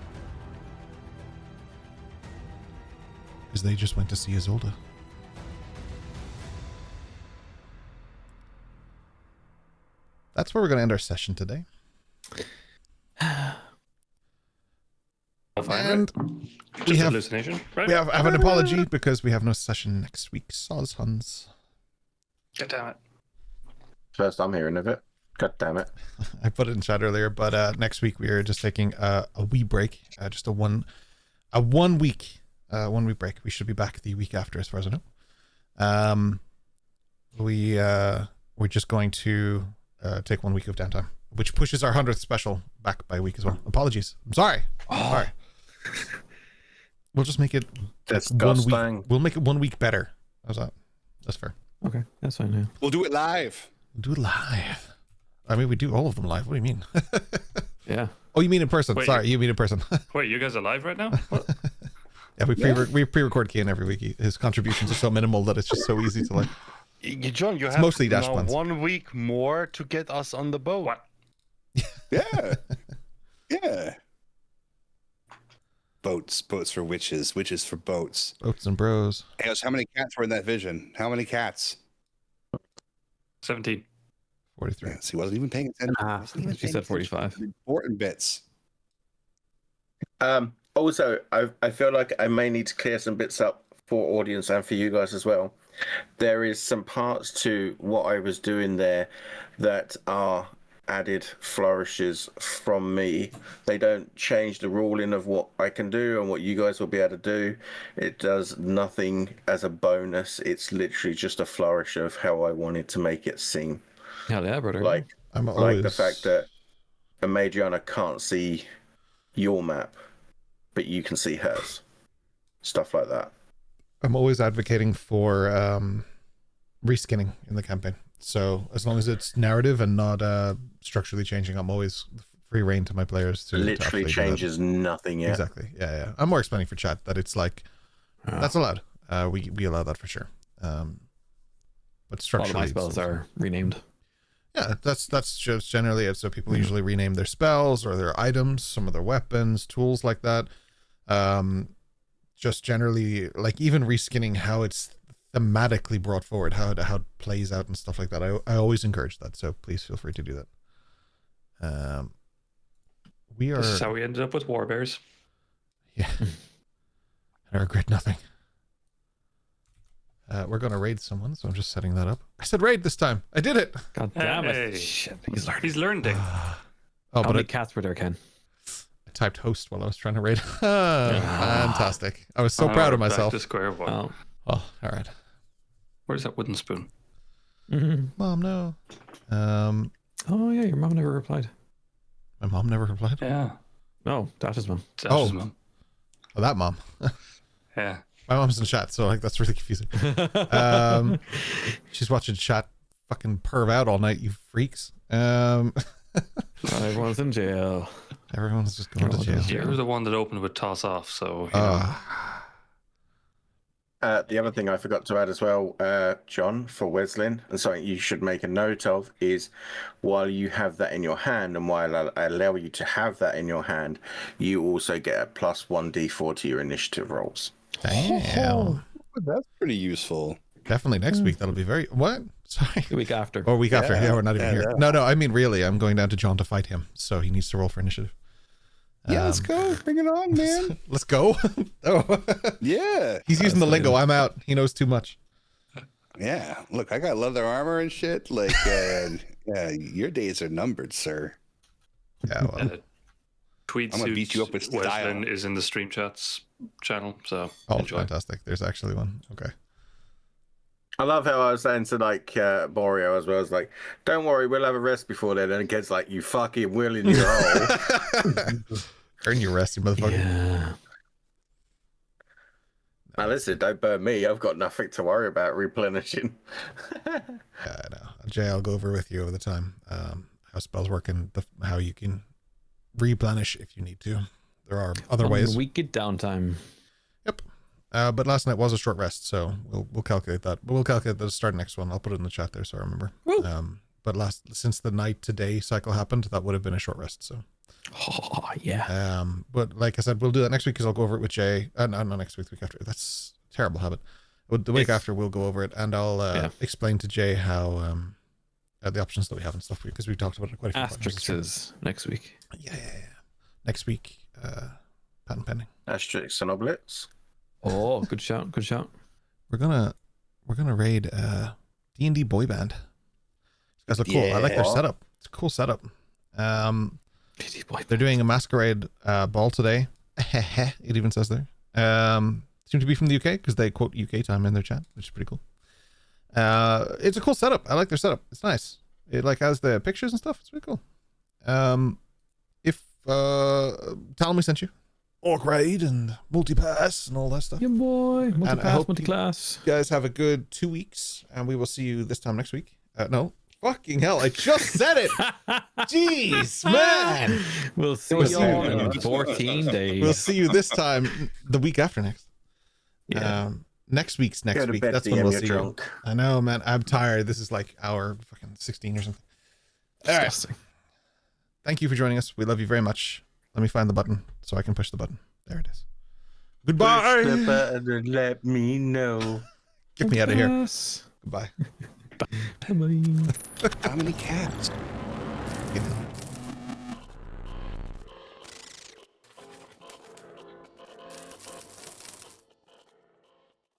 Because they just went to see Isolde. That's where we're going to end our session today. And we have hallucination, right? We have an apology because we have no session next week. Soz Huns. God damn it. First I'm hearing of it. God damn it. I put it in chat earlier, but next week we are just taking a wee break, just a one week break. We should be back the week after, as far as I know. We're just going to take 1 week of downtime, which pushes our 100th special back by a week as well. Apologies. I'm sorry. Sorry. We'll just make it Disgusting. 1 week. We'll make it 1 week better. How's that? That's fair. Okay, that's fine. Yeah. We'll do it live. Do it live. I mean, we do all of them live. What do you mean? Yeah. Oh, you mean in person? Wait, Sorry, you mean in person. Wait, you guys are live right now? What? Yeah, we pre-record Kian every week. His contributions are so minimal that it's just so easy to like. John, you have mostly Dash now puns. 1 week more to get us on the boat. What? Yeah. Yeah. Boats for witches, witches for boats. Boats and bros. Hey, how many cats were in that vision? How many cats? 17. 43. Yes, he wasn't even paying attention. She said 45. Important bits. Also, I feel like I may need to clear some bits up for audience and for you guys as well. There is some parts to what I was doing there that are added flourishes from me. They don't change the ruling of what I can do and what you guys will be able to do. It does nothing as a bonus. It's literally just a flourish of how I wanted to make it seem. Hell yeah, brother. Like the fact that Amaedrianna can't see your map, but you can see hers. Stuff like that. I'm always advocating for reskinning in the campaign. So as long as it's narrative and not structurally changing, I'm always free reign to my players to literally changes nothing yet. Exactly. Yeah. I'm more explaining for chat that it's like that's allowed. We allow that for sure. But structurally, all of my spells are renamed. Yeah, that's just generally it. So people usually rename their spells or their items, some of their weapons, tools like that. Just generally, like even reskinning how it's thematically brought forward, how it plays out and stuff like that. I always encourage that. So please feel free to do that. We are. This is how we ended up with war bears. Yeah. I regret nothing. We're going to raid someone, so I'm just setting that up. I said raid this time. I did it. God damn it. Hey. Shit. He's learned it. Oh, How but many cats were there, Ken? I typed host while I was trying to raid. Fantastic. I was so proud of myself. Back to square one. Oh. Oh, all right. Where's that wooden spoon? Mm-hmm. Mom, no. Oh, yeah, your mom never replied. My mom never replied. Yeah. No, Dash's mom. Dash's mom. Oh, that mom. Yeah. My mom's in chat, so like that's really confusing. She's watching chat fucking perv out all night, you freaks. Everyone's in jail. Everyone's just going to jail. You're the one that opened with toss off, so The other thing I forgot to add as well, John, for Weslyn, and something you should make a note of is while you have that in your hand and while I allow you to have that in your hand, you also get a +1 d4 to your initiative rolls. Damn. That's pretty useful. Definitely next week. That'll be very... What? Sorry. The week after. Or week after. Yeah, we're not even here. No, I mean, really, I'm going down to John to fight him. So he needs to roll for initiative. Yeah, let's go. Bring it on, man. Let's go. Oh. Yeah. He's using the lingo. I'm out. He knows too much. Yeah. Look, I got leather armor and shit. Like, your days are numbered, sir. Yeah, well. Tweed I'm gonna beat you up with style. Weslyn is in the stream chats channel, so enjoy. Fantastic. There's actually one. Okay. I love how I was saying to like Borio as well. I was like, "Don't worry, we'll have a rest before then." And it gets like, "You fucking will in your hole." Earn your rest, you motherfucker. Yeah. Now listen, don't burn me. I've got nothing to worry about replenishing. Yeah, I know. Jay, I'll go over with you over the time. How spells work and how you can replenish if you need to. There are other ways. We get downtime. Yep. But last night was a short rest, so we'll calculate that. But we'll calculate the start next one. I'll put it in the chat there so I remember. But since the night to day cycle happened, that would have been a short rest. So. Oh yeah. But like I said, we'll do that next week because I'll go over it with Jay. No, not next week. The week after. That's a terrible habit. The week after we'll go over it and I'll explain to Jay how the options that we have and stuff because we talked about it quite a few times. Asterisks next week. Yeah. Next week, patent pending. Asterisks and oblits. Oh, good shout. We're gonna raid D&D boy band. These guys look cool. I like their setup. It's a cool setup. They're doing a masquerade ball today. It even says there. Seem to be from the UK because they quote UK time in their chat, which is pretty cool. It's a cool setup. I like their setup. It's nice. It like has the pictures and stuff. It's really cool. If tell me sent you. Orc raid and multipass and all that stuff. Yeah, boy. Multipass, multiclass. You guys have a good 2 weeks, and we will see you this time next week. No. Fucking hell, I just said it. Jeez, man. We'll see you all in 14 days. We'll see you this time the week after next. Yeah. Next week's next week. That's when we'll see you. I know, man. I'm tired. This is like hour fucking 16 or something. All right. Thank you for joining us. We love you very much. Let me find the button so I can push the button. There it is. Goodbye. Push the button and let me know. Get me out of here. Goodbye. Bye. How many cats?